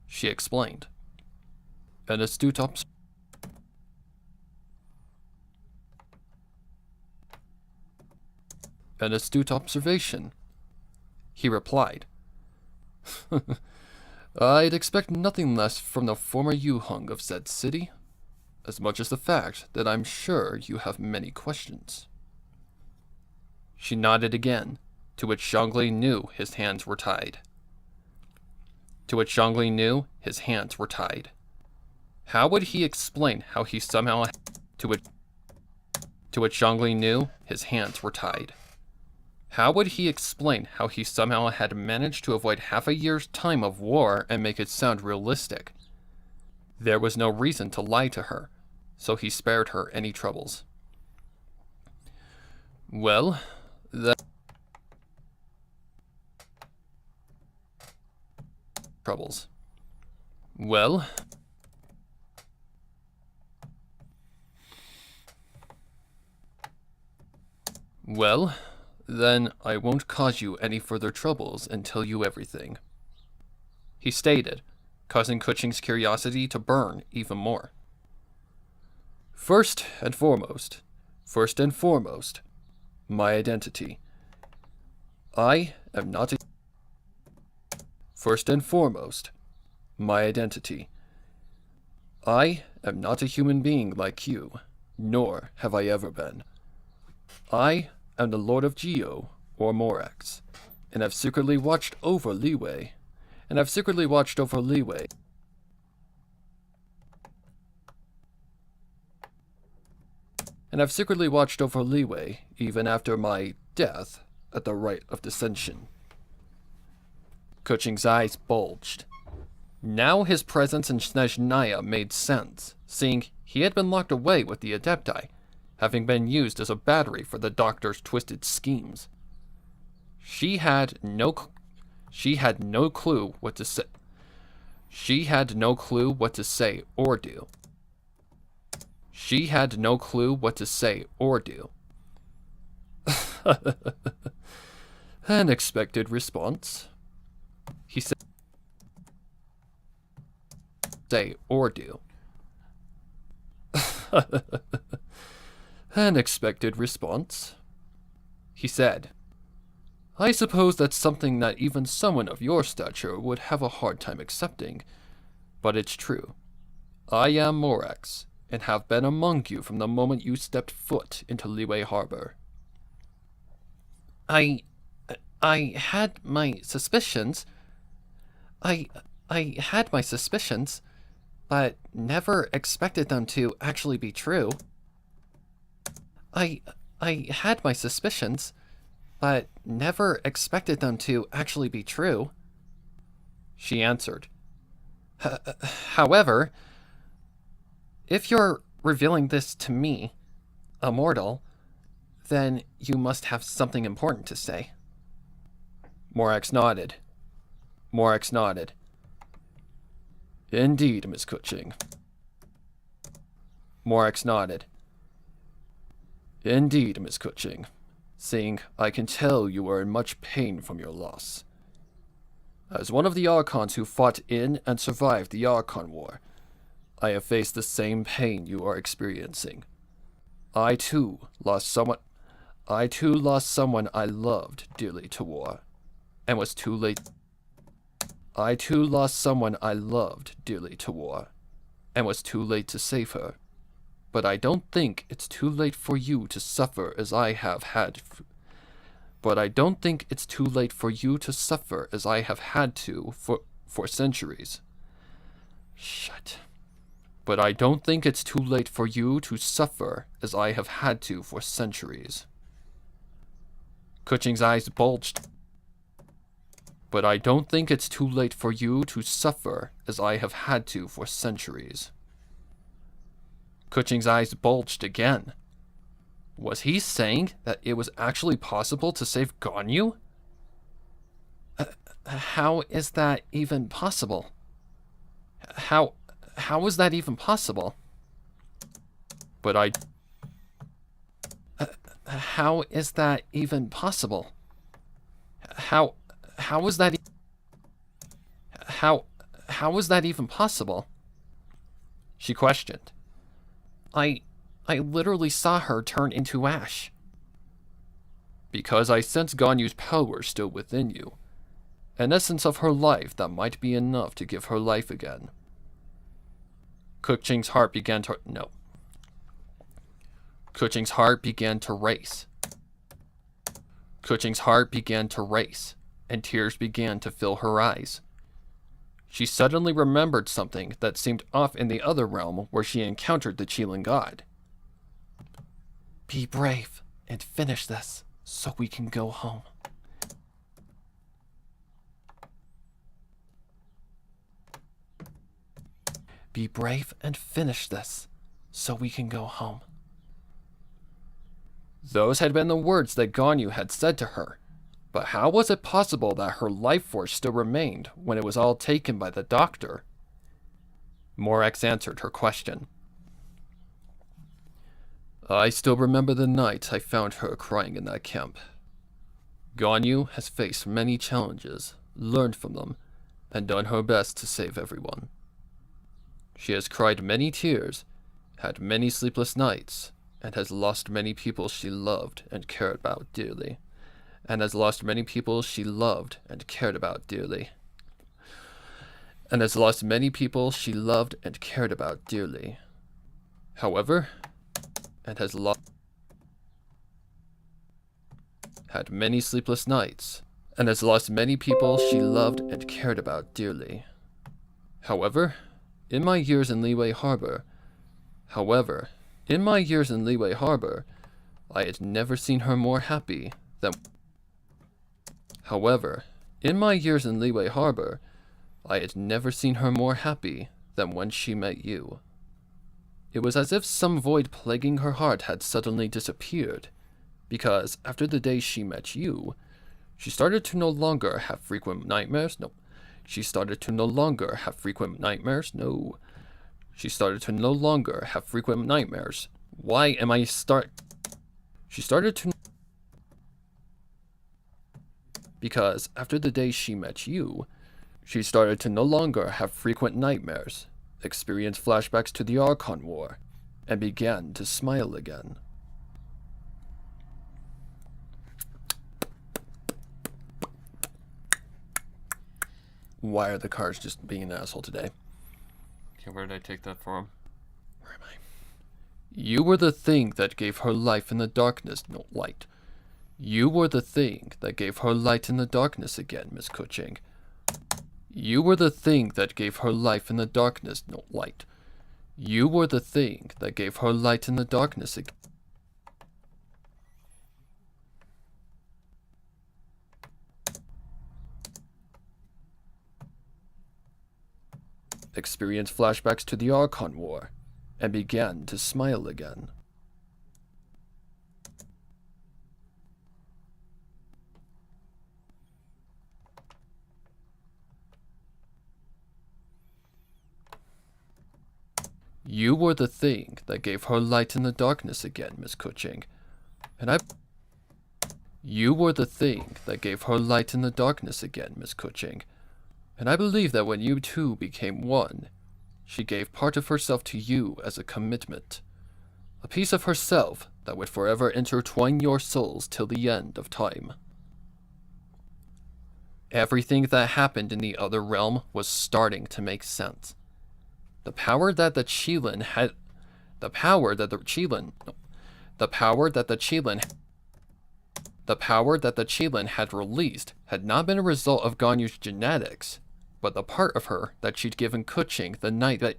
S1: She explained. An astute An astute observation, he replied. I'd expect nothing less from the former Yuhung of said city, as much as the fact that I'm sure you have many questions. She nodded again, to which Zhongli knew his hands were tied. How would he explain how he somehow to which Zhongli knew his hands were tied? How would he explain how he somehow had managed to avoid half a year's time of war and make it sound realistic? There was no reason to lie to her, so he spared her any troubles. Well, Well, then I won't cause you any further troubles and tell you everything, he stated, causing Kuching's curiosity to burn even more. First and foremost, my identity. I am not a human being like you, nor have I ever been. I am the Lord of Geo, or Morax, and have secretly watched over Liwei, even after my death at the rite of dissension. Kuching's eyes bulged. Now his presence in Snezhnaya made sense, seeing he had been locked away with the Adepti, having been used as a battery for the doctor's twisted schemes. She had no clue what to say. An expected response, he said. Say or do. An expected response, he said. I suppose that's something that even someone of your stature would have a hard time accepting, but it's true. I am Morax, and have been among you from the moment you stepped foot into Liwei Harbor. I had my suspicions. I had my suspicions, but never expected them to actually be true. I had my suspicions, but never expected them to actually be true, she answered. However, if you're revealing this to me, a mortal, then you must have something important to say. Morax nodded. Indeed, Miss Kuching. Morax nodded. Indeed, Miss Kuching, seeing I can tell you are in much pain from your loss. As one of the Archons who fought in and survived the Archon War, I have faced the same pain you are experiencing. I too lost someone I loved dearly to war, and was too late. I too lost someone I loved dearly to war, and was too late to save her. But I don't think it's too late for you to suffer as I have had. For centuries. But I don't think it's too late for you to suffer as I have had to for centuries. Kuching's eyes bulged. But I don't think it's too late for you to suffer as I have had to for centuries. Kuching's eyes bulged again. Was he saying that it was actually possible to save Ganyu? How is that even possible? How is that even possible? How is that even possible? How is that even possible? She questioned. I literally saw her turn into ash. Because I sense Ganyu's power still within you. An essence of her life that might be enough to give her life again. Kuching's heart began to... No. Kuching's heart began to race. Kuching's heart began to race, and tears began to fill her eyes. She suddenly remembered something that seemed off in the other realm where she encountered the Qilin god. Be brave and finish this so we can go home. Be brave and finish this so we can go home. Those had been the words that Ganyu had said to her, but how was it possible that her life force still remained when it was all taken by the doctor? Morax answered her question. I still remember the night I found her crying in that camp. Ganyu has faced many challenges, learned from them, and done her best to save everyone. She has cried many tears, had many sleepless nights, and has lost many people she loved and cared about dearly. And has lost many people she loved and cared about dearly. And has lost many people she loved and cared about dearly. However, and has had many sleepless nights, and has lost many people she loved and cared about dearly. However, in my years in Liyue Harbor, I had never seen her more happy than... However, in my years in Liyue Harbor, I had never seen her more happy than when she met you. It was as if some void plaguing her heart had suddenly disappeared, because after the day she met you, she started to no longer have frequent nightmares. She started to no longer have frequent nightmares. Why am I She started to... Because after the day she met you, she started to no longer have frequent nightmares, experience flashbacks to the Archon War, and began to smile again. Why are the cars just being an asshole today?
S2: Okay, where did I take that from?
S1: Where am I? You were the thing that gave her life in the darkness, no light. You were the thing that gave her light in the darkness again, Miss Kuching. You were the thing that gave her life in the darkness, no light. You were the thing that gave her light in the darkness again. Experienced flashbacks to the Archon War, and began to smile again. You were the thing that gave her light in the darkness again, Miss Kuching. You were the thing that gave her light in the darkness again, Miss Kuching. And I believe that when you two became one, she gave part of herself to you as a commitment. A piece of herself that would forever intertwine your souls till the end of time. Everything that happened in the other realm was starting to make sense. The power that the Qilin had released had not been a result of Ganyu's genetics, but the part of her that she'd given Kuching the night they...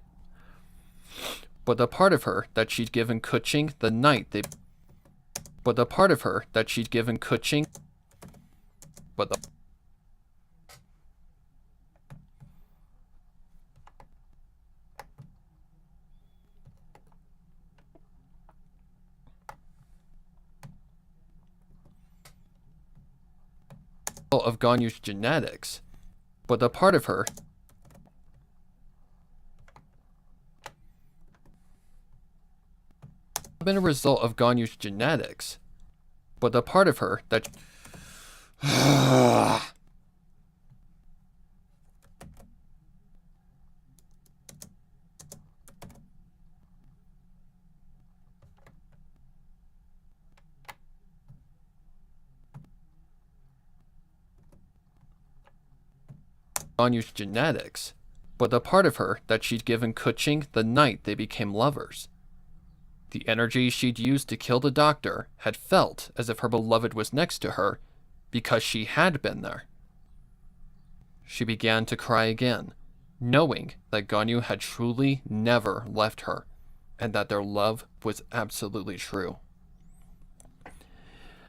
S1: But the part of her that she'd given Kuching the night they... But the part of her that she'd given Kuching... But the... of Ganyu's genetics, but the part of her been a result of Ganyu's genetics, but the part of her that Ganyu's genetics, but the part of her that she'd given Kuching the night they became lovers. The energy she'd used to kill the doctor had felt as if her beloved was next to her because she had been there. She began to cry again, knowing that Ganyu had truly never left her, and that their love was absolutely true.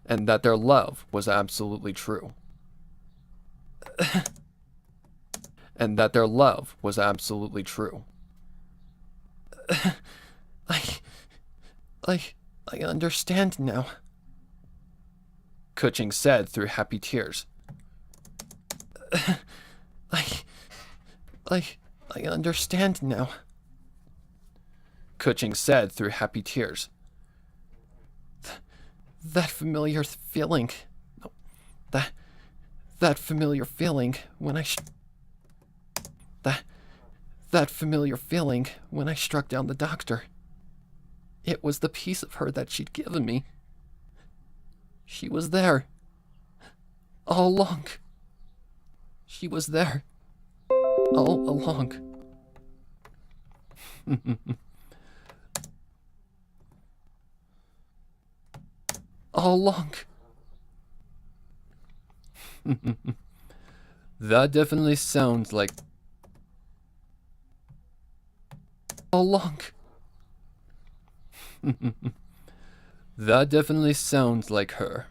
S1: And that their love was absolutely true. And that their love was absolutely true. I understand now, Kuching said through happy tears. I understand now, Kuching said through happy tears. That familiar feeling, that familiar feeling when that familiar feeling when I struck down the doctor. It was the piece of her that she'd given me. She was there. All along. She was there. All along. All along. That definitely sounds like... All along. That definitely sounds like her.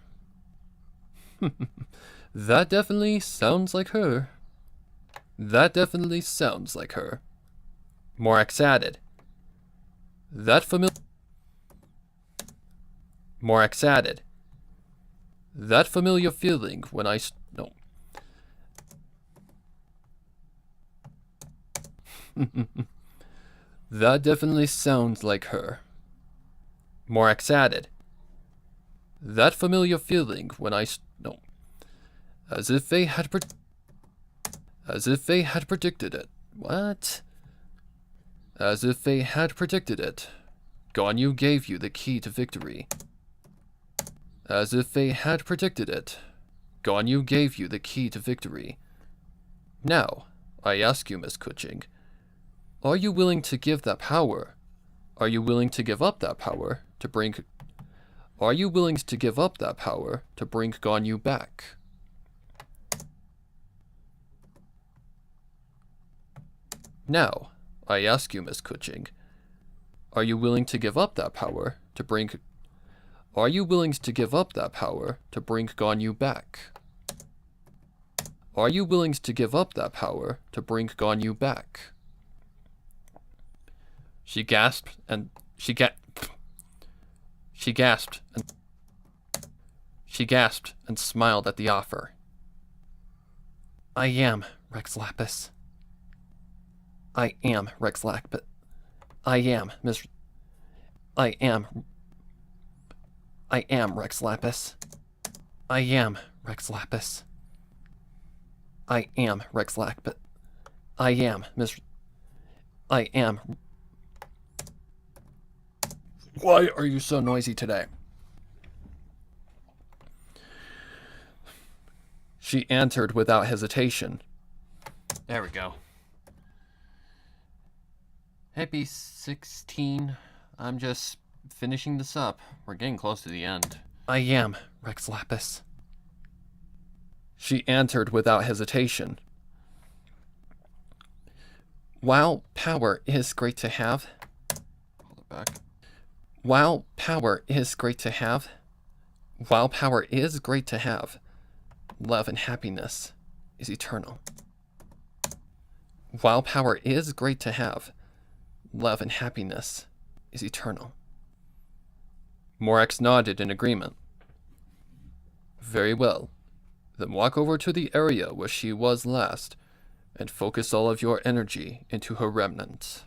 S1: That definitely sounds like her. That definitely sounds like her. Morax added. Morax added. That familiar feeling when I... No. That definitely sounds like her. Morax added. That familiar feeling when I... No. As if they had predicted it. What? As if they had predicted it. Ganyu gave you the key to victory. As if they had predicted it. Ganyu gave you the key to victory. Now, I ask you, Miss Kuching, are you willing to give that power? Are you willing to give up that power to bring... Are you willing to give up that power to bring Ganyu back? Now, I ask you, Miss Kuching, are you willing to give up that power to bring... Are you willing to give up that power to bring Ganyu back? Are you willing to give up that power to bring Ganyu back? She gasped and she gasped and smiled at the offer. I am Rex Lapis. I am Rex Lapis. I am Rex Lapis. I am Rex Lapis. I am Rex Lapis. I am I am. Why are you so noisy today? She answered without hesitation.
S2: There we go. Happy 16. I'm just finishing this up. We're getting close to the end.
S1: I am Rex Lapis. She answered without hesitation. While power is great to have...
S2: Hold it back.
S1: While power is great to have... While power is great to have, love and happiness is eternal. While power is great to have, love and happiness is eternal. Morax nodded in agreement. Very well. Then walk over to the area where she was last and focus all of your energy into her remains.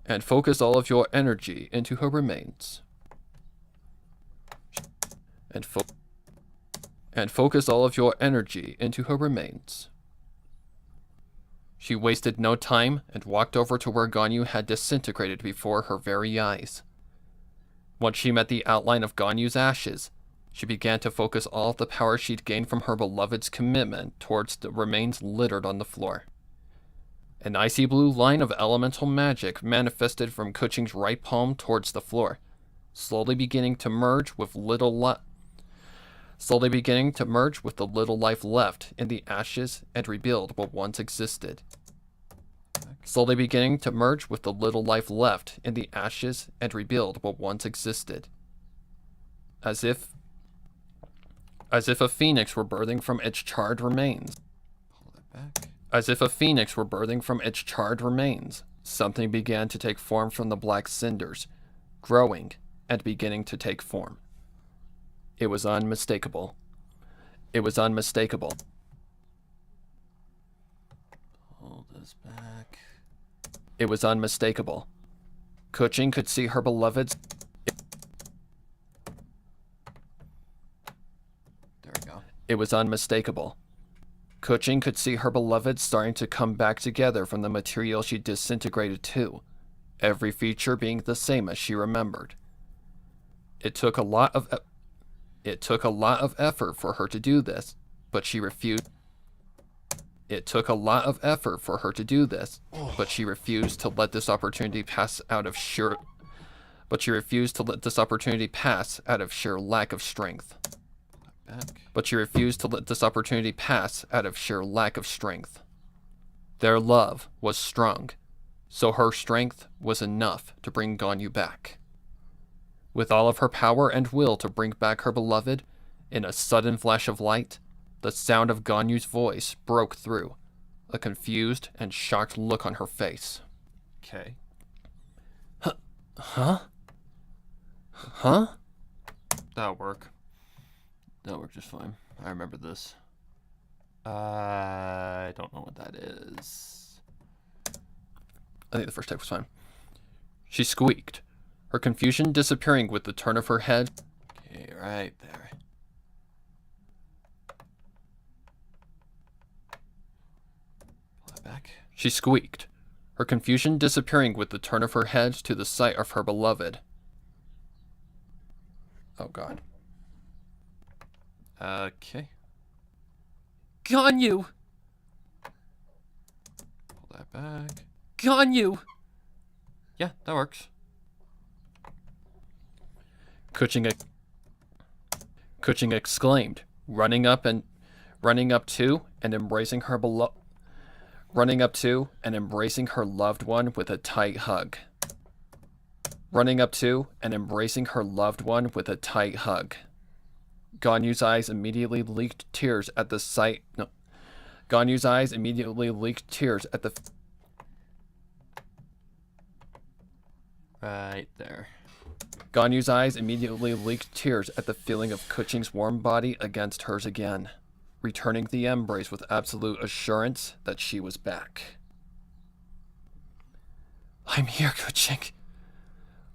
S1: And focus all of your energy into her remains. And focus all of your energy into her remains. She wasted no time and walked over to where Ganyu had disintegrated before her very eyes. Once she met the outline of Ganyu's ashes, She began to focus all of the power she'd gained from her beloved's commitment towards the remains littered on the floor. An icy blue line of elemental magic manifested from Kuching's right palm towards the floor, slowly beginning to merge with the little life left in the ashes and rebuild what once existed. Slowly beginning to merge with the little life left in the ashes and rebuild what once existed. As if a phoenix were birthing from its charred remains.
S2: Pull that back.
S1: As if a phoenix were birthing from its charred remains, something began to take form from the black cinders, growing and beginning to take form. It was unmistakable. It was unmistakable.
S2: Pull this back.
S1: It was unmistakable. Kuching could see her beloved's...
S2: There we go.
S1: It was unmistakable. Kuching could see her beloved starting to come back together from the material she disintegrated too, every feature being the same as she remembered. It took a lot of effort for her to do this, but she refused. It took a lot of effort for her to do this, but she refused to let this opportunity pass out of sheer lack of strength.
S2: Back.
S1: But she refused to let this opportunity pass out of sheer lack of strength. Their love was strong, so her strength was enough to bring Ganyu back. With all of her power and will to bring back her beloved, in a sudden flash of light, the sound of Ganyu's voice broke through, a confused and shocked look on her face.
S2: Okay.
S1: Huh? Huh?
S2: That'll work. That'll work just fine. I remember this. I don't know what that is.
S1: I think the first take was fine. She squeaked, her confusion disappearing with the turn of her head.
S2: Okay, right there. Pull that back.
S1: She squeaked, her confusion disappearing with the turn of her head to the sight of her beloved. Oh god.
S2: Okay.
S1: Ganyu!
S2: Pull that back.
S1: Ganyu!
S2: Yeah, that works.
S1: Kuching exclaimed, running up to and embracing her loved one with a tight hug. Running up to and embracing her loved one with a tight hug. Ganyu's eyes immediately leaked tears at the sight. No. Ganyu's eyes immediately leaked tears at the.
S2: Right there.
S1: Ganyu's eyes immediately leaked tears at the feeling of Kuching's warm body against hers again, returning the embrace with absolute assurance that she was back. I'm here, Kuching.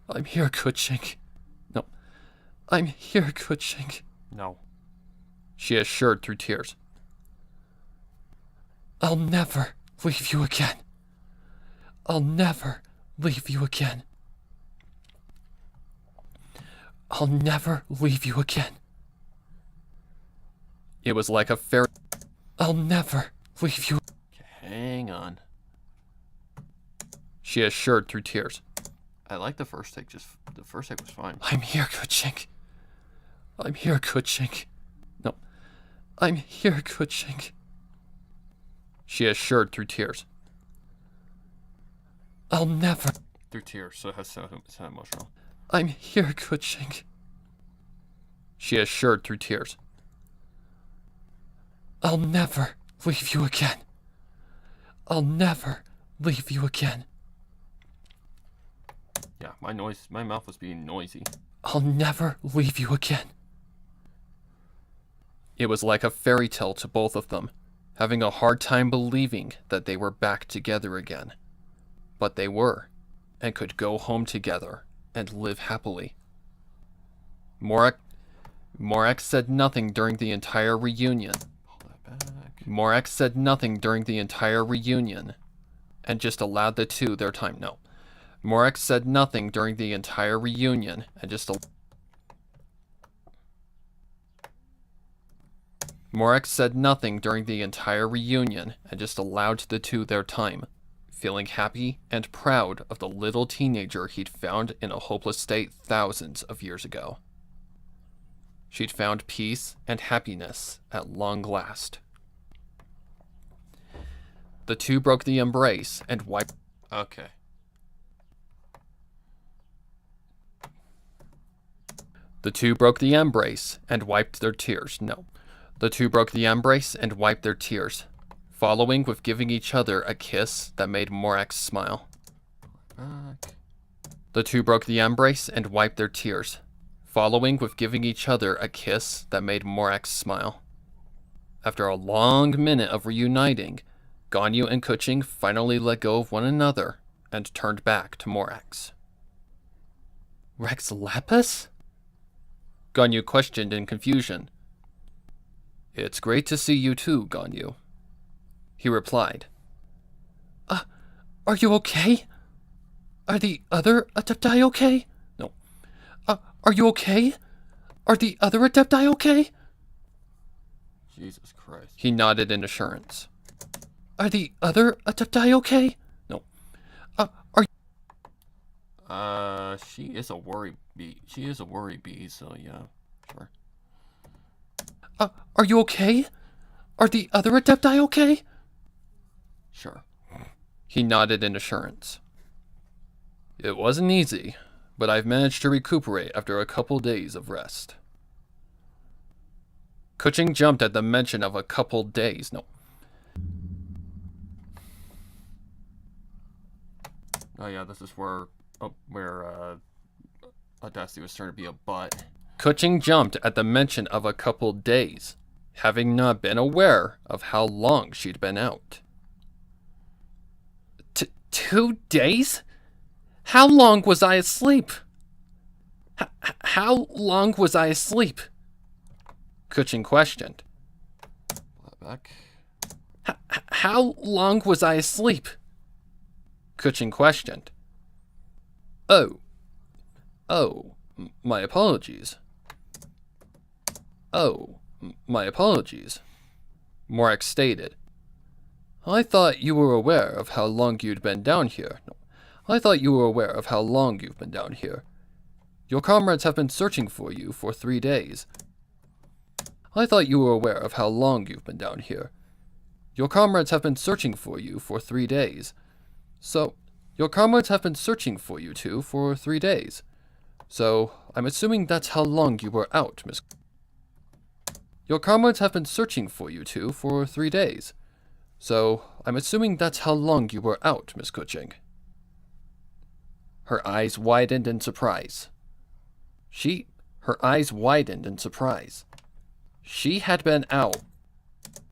S1: I'm here, Kuching. No. I'm here, Kuching.
S2: No.
S1: She assured through tears. I'll never leave you again. I'll never leave you again. I'll never leave you again. It was like a fairy. I'll never leave you.
S2: Okay, hang on.
S1: She assured through tears.
S2: I like the first take. The first take was fine.
S1: I'm here, Kuching. I'm here, Kuching. No. I'm here, Kuching. She assured through tears. I'll never.
S2: Through tears, so it's not emotional.
S1: I'm here, Kuching. She assured through tears. I'll never leave you again. I'll never leave you again.
S2: Yeah, my mouth was being noisy.
S1: I'll never leave you again. It was like a fairy tale to both of them, having a hard time believing that they were back together again. But they were, and could go home together and live happily. Morak said nothing during the entire reunion.
S2: Pull that back.
S1: Morak said nothing during the entire reunion, and just allowed the two their time. No. Morak said nothing during the entire reunion, and just Morex said nothing during the entire reunion and just allowed the two their time, feeling happy and proud of the little teenager he'd found in a hopeless state thousands of years ago. She'd found peace and happiness at long last. The two broke the embrace and wiped.
S2: Okay.
S1: The two broke the embrace and wiped their tears. No. The two broke the embrace and wiped their tears, following with giving each other a kiss that made Morex smile.
S2: Back.
S1: The two broke the embrace and wiped their tears, following with giving each other a kiss that made Morex smile. After a long minute of reuniting, Ganyu and Kuching finally let go of one another and turned back to Morex. Rex Lapis? Ganyu questioned in confusion. It's great to see you too, Ganyu. He replied. Are you okay? Are the other Adepti okay? No. Are you okay? Are the other Adepti okay?
S2: Jesus Christ.
S1: He nodded in assurance. Are the other Adepti okay? No. Are
S2: she is a worry bee. She is a worry bee, so yeah, sure.
S1: Are you okay? Are the other Adepti okay?
S2: Sure.
S1: He nodded in assurance. It wasn't easy, but I've managed to recuperate after a couple days of rest. Kuching jumped at the mention of a couple days. No.
S2: Oh yeah, this is where Audacity was starting to be a butt.
S1: Kuching jumped at the mention of a couple days, having not been aware of how long she'd been out. 2 days? How long was I asleep? How long was I asleep? Kuching questioned.
S2: Back.
S1: How long was I asleep? Kuching questioned. Oh, my apologies. Oh, my apologies. Morex stated. I thought you were aware of how long you'd been down here. No, I thought you were aware of how long you've been down here. Your comrades have been searching for you for 3 days. I thought you were aware of how long you've been down here. Your comrades have been searching for you for 3 days. So, your comrades have been searching for you two for 3 days. So, I'm assuming that's how long you were out, Miss. Your comrades have been searching for you two for 3 days. So, I'm assuming that's how long you were out, Miss Kuching. Her eyes widened in surprise. Her eyes widened in surprise. She had been out.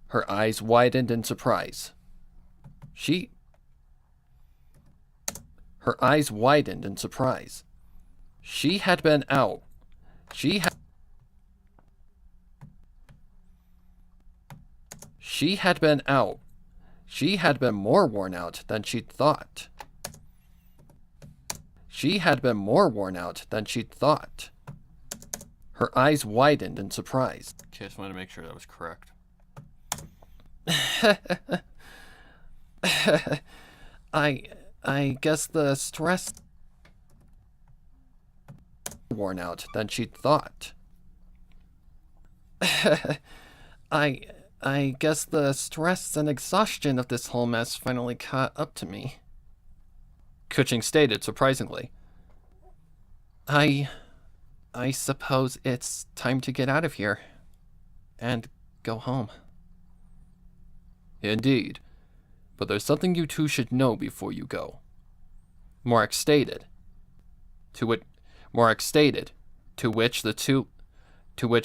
S1: Her eyes widened in surprise. Her eyes widened in surprise. She had been out. She had been out. She had been more worn out than she'd thought. She had been more worn out than she'd thought. Her eyes widened in surprise.
S2: Okay, just wanted to make sure that was correct.
S1: I guess the stress worn out than she'd thought. I guess the stress and exhaustion of this whole mess finally caught up to me. Kuching stated surprisingly. I suppose it's time to get out of here and go home. Indeed, but there's something you two should know before you go. Morex stated. To which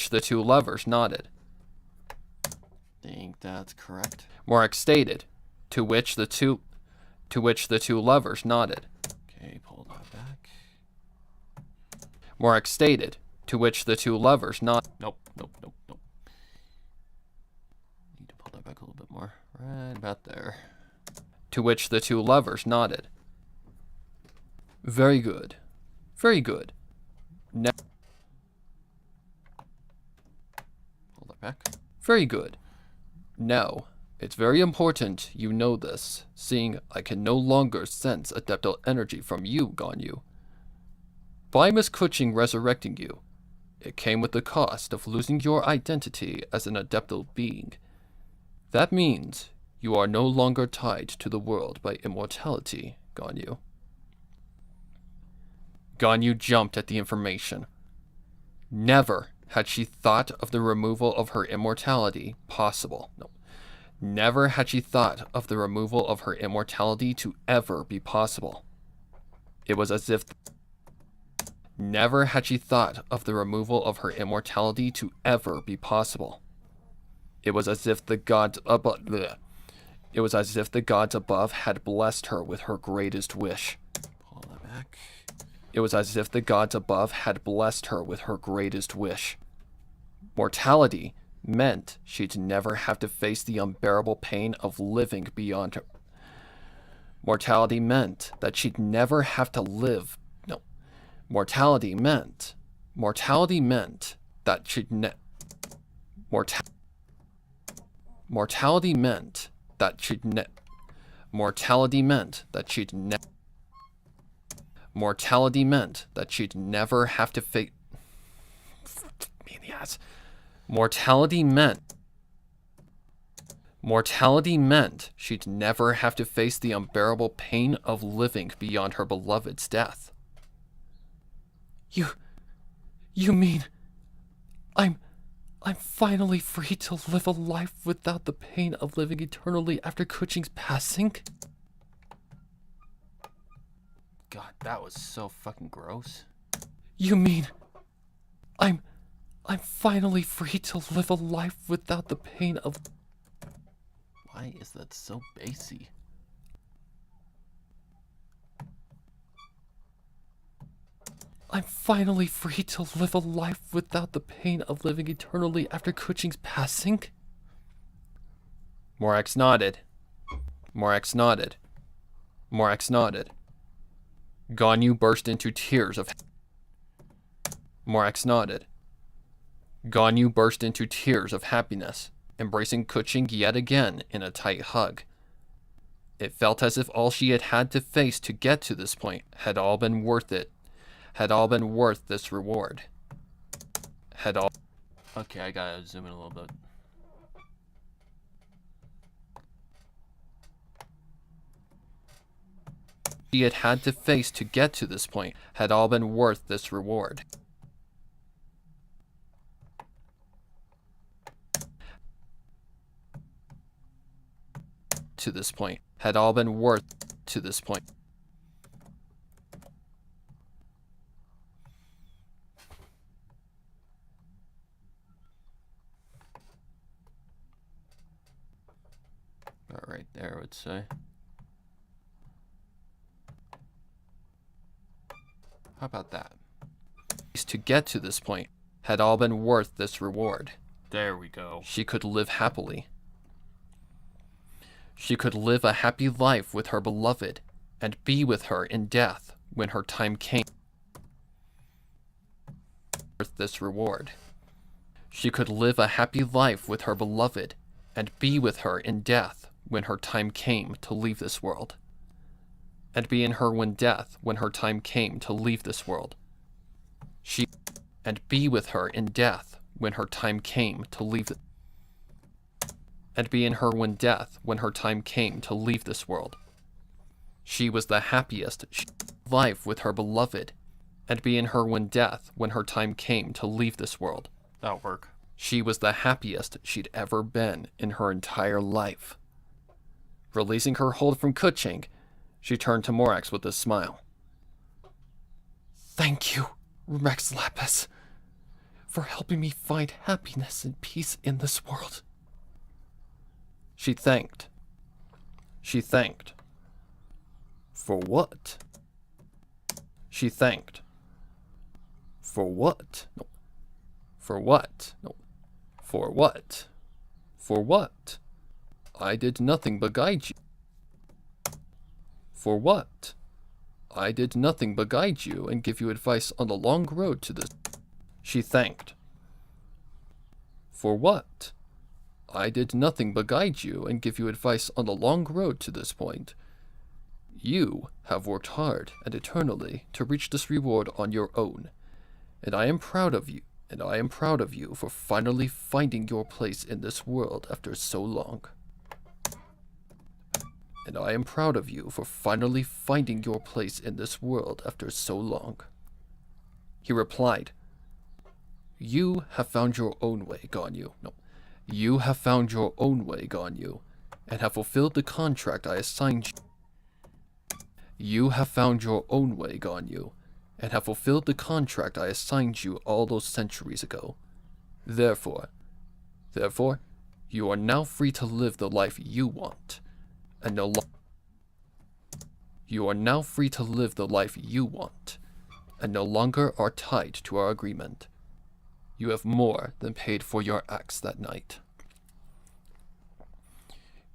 S1: the two lovers nodded.
S2: Think that's correct.
S1: Morex stated. To which the two lovers nodded.
S2: Okay, pull that back.
S1: Morex stated. To which the two lovers nodded.
S2: Nope. Need to pull that back a little bit more. Right about there.
S1: To which the two lovers nodded. Very good. Very good.
S2: Pull that back.
S1: Very good. Now, it's very important you know this, seeing I can no longer sense adeptal energy from you, Ganyu. By Miss Kuching resurrecting you, it came with the cost of losing your identity as an adeptal being. That means you are no longer tied to the world by immortality, Ganyu. Ganyu jumped at the information. Never had she thought of the removal of her immortality possible. No. Never had she thought of the removal of her immortality to ever be possible. It was as if... Never had she thought of the removal of her immortality to ever be possible. It was as if the gods above... It was as if the gods above had blessed her with her greatest wish.
S2: Pull that back.
S1: It was as if the gods above had blessed her with her greatest wish. Mortality meant she'd never have to face the unbearable pain of living beyond her. Mortality meant that she'd never have to live. No. Mortality meant that she'd Mortality meant that she'd Mortality meant that she'd Mortality meant that she'd never have to face. Mortality meant she'd never have to face the unbearable pain of living beyond her beloved's death. You mean I'm finally free to live a life without the pain of living eternally after Kuching's passing?
S2: God, that was so fucking gross.
S1: You mean I'm finally free to live a life without the pain of...
S2: Why is that so bassy?
S1: I'm finally free to live a life without the pain of living eternally after Kuching's passing? Morax nodded. Morax nodded. Morax nodded. Ganyu burst into tears of... Morax nodded. Ganyu burst into tears of happiness, embracing Kuching yet again in a tight hug. It felt as if all she had had to face to get to this point had all been worth it. Had all been worth this reward. Had all...
S2: Okay, I gotta zoom in a little bit.
S1: She had had to face to get to this point had all been worth this reward. To this point had all been worth to this point.
S2: About right there, I would say.
S1: How about that? To get to this point had all been worth this reward.
S2: There we go.
S1: She could live happily. She could live a happy life with her beloved and be with her in death when her time came. Worth this reward. She could live a happy life with her beloved and be with her in death when her time came to leave this world. And be in her when death when her time came to leave this world. And be with her in death when her time came to leave and be in her when death when her time came to leave this world. She was the happiest life with her beloved and be in her when death when her time came to leave this world.
S2: That'll work.
S1: She was the happiest she'd ever been in her entire life. Releasing her hold from Kuching, she turned to Morax with a smile. Thank you, Rex Lapis, for helping me find happiness and peace in this world. She thanked. She thanked. For what? She thanked. For what? No. For what? No. For what? For what? I did nothing but guide you. For what? I did nothing but guide you and give you advice on the long road to this. She thanked. For what? I did nothing but guide you and give you advice on the long road to this point. You have worked hard and eternally to reach this reward on your own, and I am proud of you, for finally finding your place in this world after so long. And I am proud of you for finally finding your place in this world after so long. He replied, You have found your own way, Ganyu. No. You have found your own way, Ganyu, and have fulfilled the contract I assigned you. You have found your own way, Ganyu, and have fulfilled the contract I assigned you all those centuries ago. Therefore, you are now free to live the life you want, and no longer. You are now free to live the life you want, and no longer are tied to our agreement. You have more than paid for your acts that night.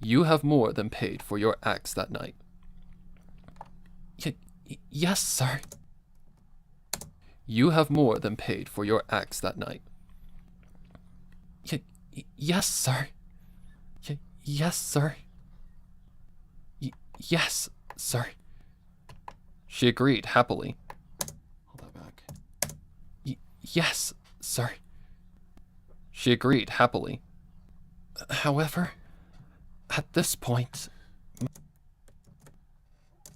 S1: You have more than paid for your acts that night. Yes, sir. You have more than paid for your acts that night. Yes, sir. Yes, sir. Yes, sir. She agreed happily. Hold that back. Yes, sir. She agreed happily. However, at this point...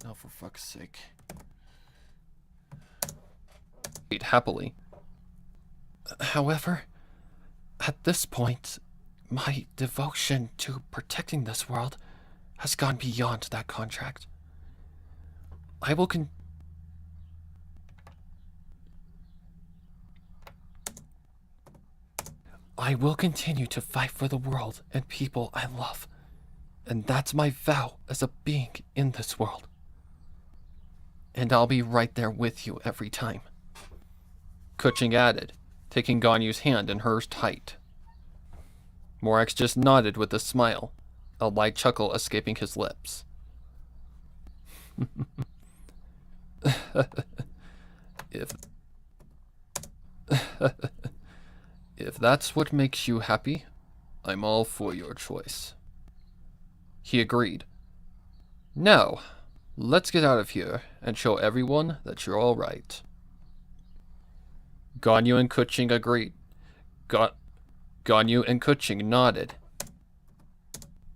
S1: Oh, for fuck's sake. Happily. However, at this point, my devotion to protecting this world has gone beyond that contract. I will continue to fight for the world and people I love, and that's my vow as a being in this world. And I'll be right there with you every time. Kuching added, taking Ganyu's hand in hers tight. Morax just nodded with a smile, a light chuckle escaping his lips. If that's what makes you happy, I'm all for your choice. He agreed. Now, let's get out of here and show everyone that you're all right. Ganyu and Kuching agreed. Ganyu and Kuching nodded.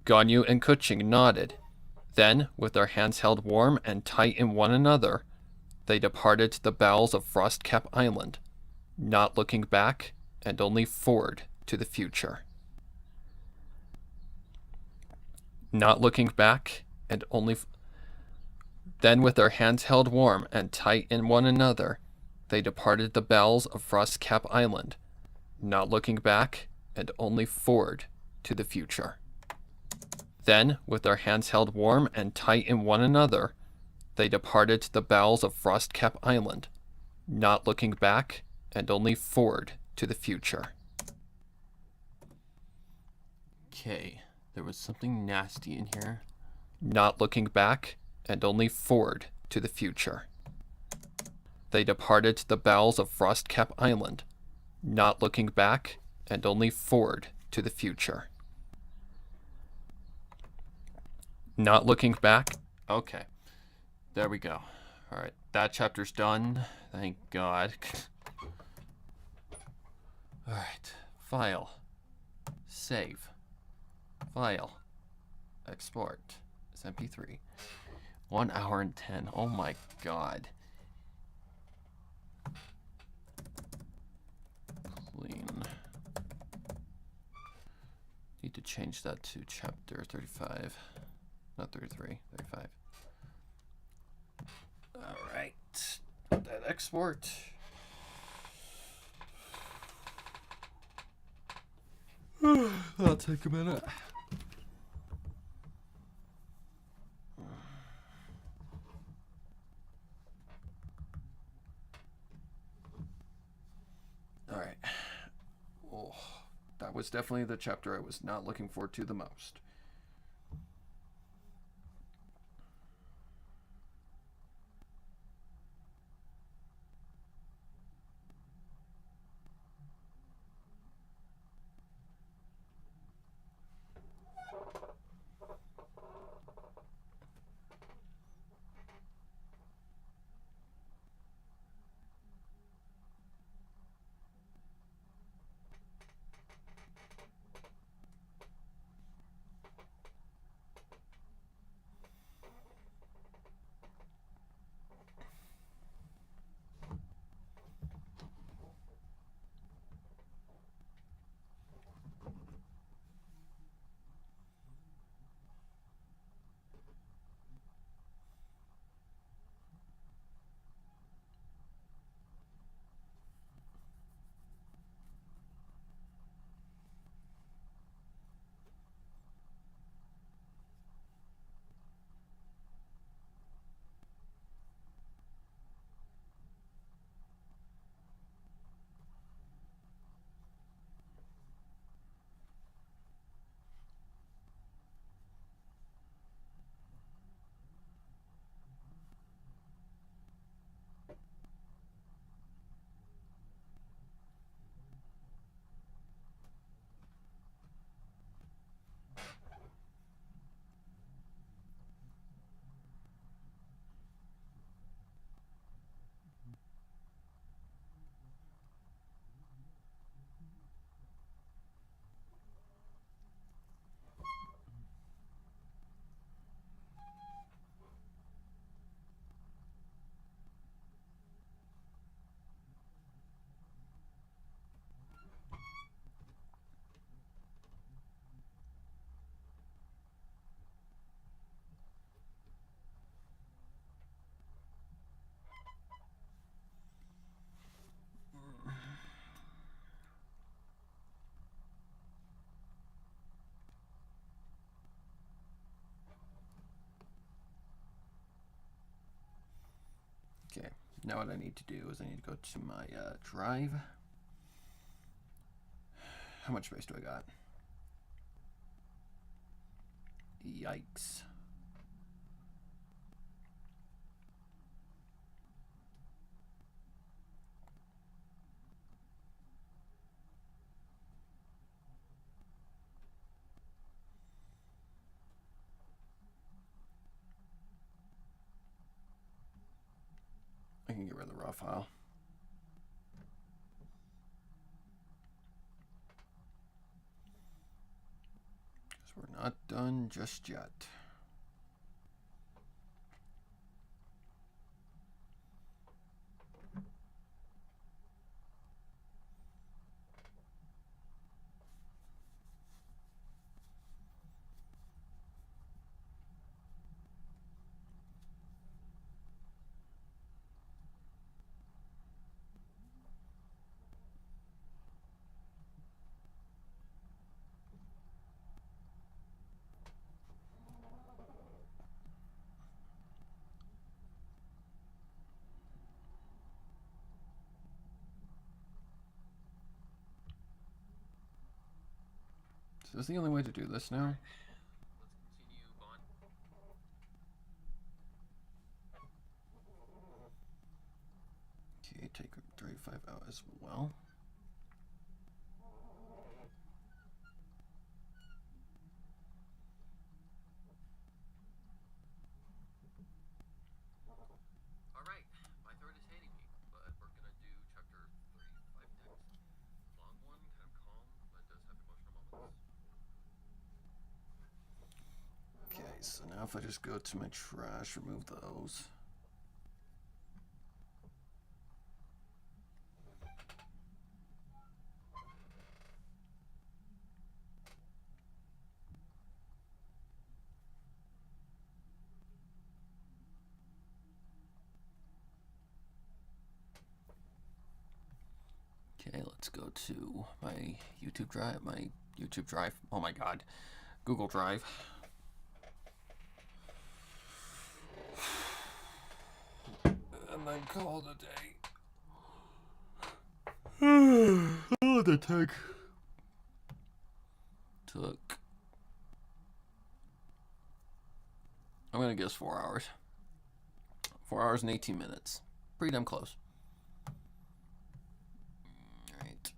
S1: Ganyu and Kuching nodded. Then, with their hands held warm and tight in one another, they departed the bowels of Frostcap Island, not looking back and only forward to the future. Not looking back and only... Then, with their hands held warm and tight in one another, they departed the bowels of Frostcap Island, not looking back and only forward to the future. Then, with their hands held warm and tight in one another, they departed the bowels of Frostcap Island, not looking back and only forward to the future. Okay, there was something nasty in here. Not looking back and only forward to the future. They departed the bowels of Frostcap Island, not looking back and only forward to the future. Not looking back. Okay. There we go. Alright, that chapter's done. Thank God. Alright. File. Save. File. Export. It's MP3. 1 hour and 10. Oh my God. Clean. Need to change that to chapter 35. Not 33, 35. Alright. That export. That'll take a minute. Alright. Oh, that was definitely the chapter I was not looking forward to the most. Okay, now what I need to do is I need to go to my drive. How much space do I got? Yikes. I can get rid of the raw file. Because we're not done just yet. So is this the only way to do this now? Okay, take drive 5 out as well.
S2: Alright, my throat is hating me, but we're gonna do chapter 35 next. Long one, kind of calm, but does have emotional moments.
S1: Okay, so now if I just go to my trash, remove those. Okay, let's go to my YouTube Drive. Oh my god. Google Drive. And then call it a day. Oh, the took. I'm gonna guess 4 hours. 4 hours and 18 minutes. Pretty damn close. Alright.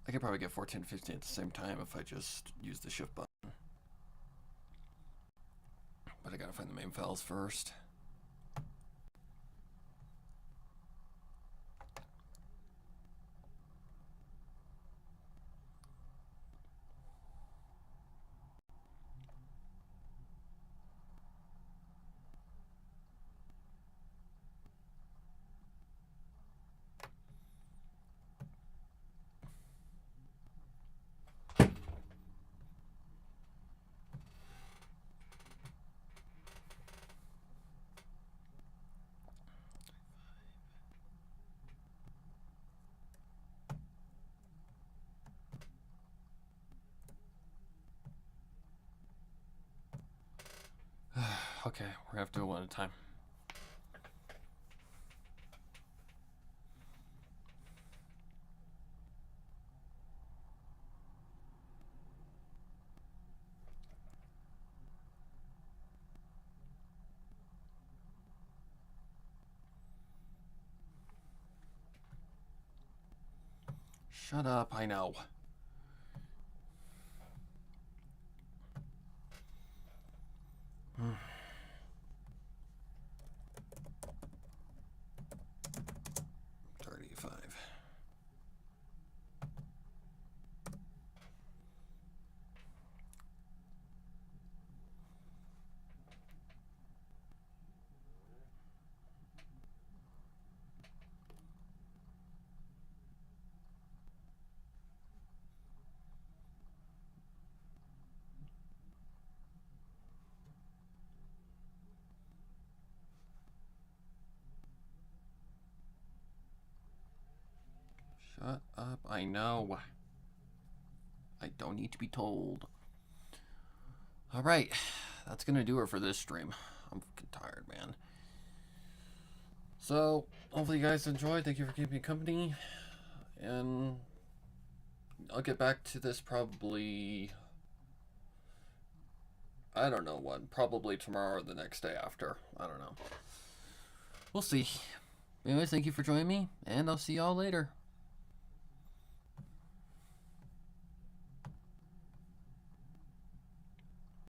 S1: I could probably get 14 and 15 at the same time if I just use the shift button. But I gotta find the main files first. Okay, we're gonna have to do it one at a time. Shut up, I know. $35.
S2: Shut up. I know. I don't need to be told. Alright. That's gonna do it for this stream. I'm fucking tired, man. So, hopefully you guys enjoyed. Thank you for keeping me company. And I'll get back to this probably... I don't know when. Probably tomorrow or the next day after. I don't know. We'll see. Anyways, thank you for joining me, and I'll see y'all later.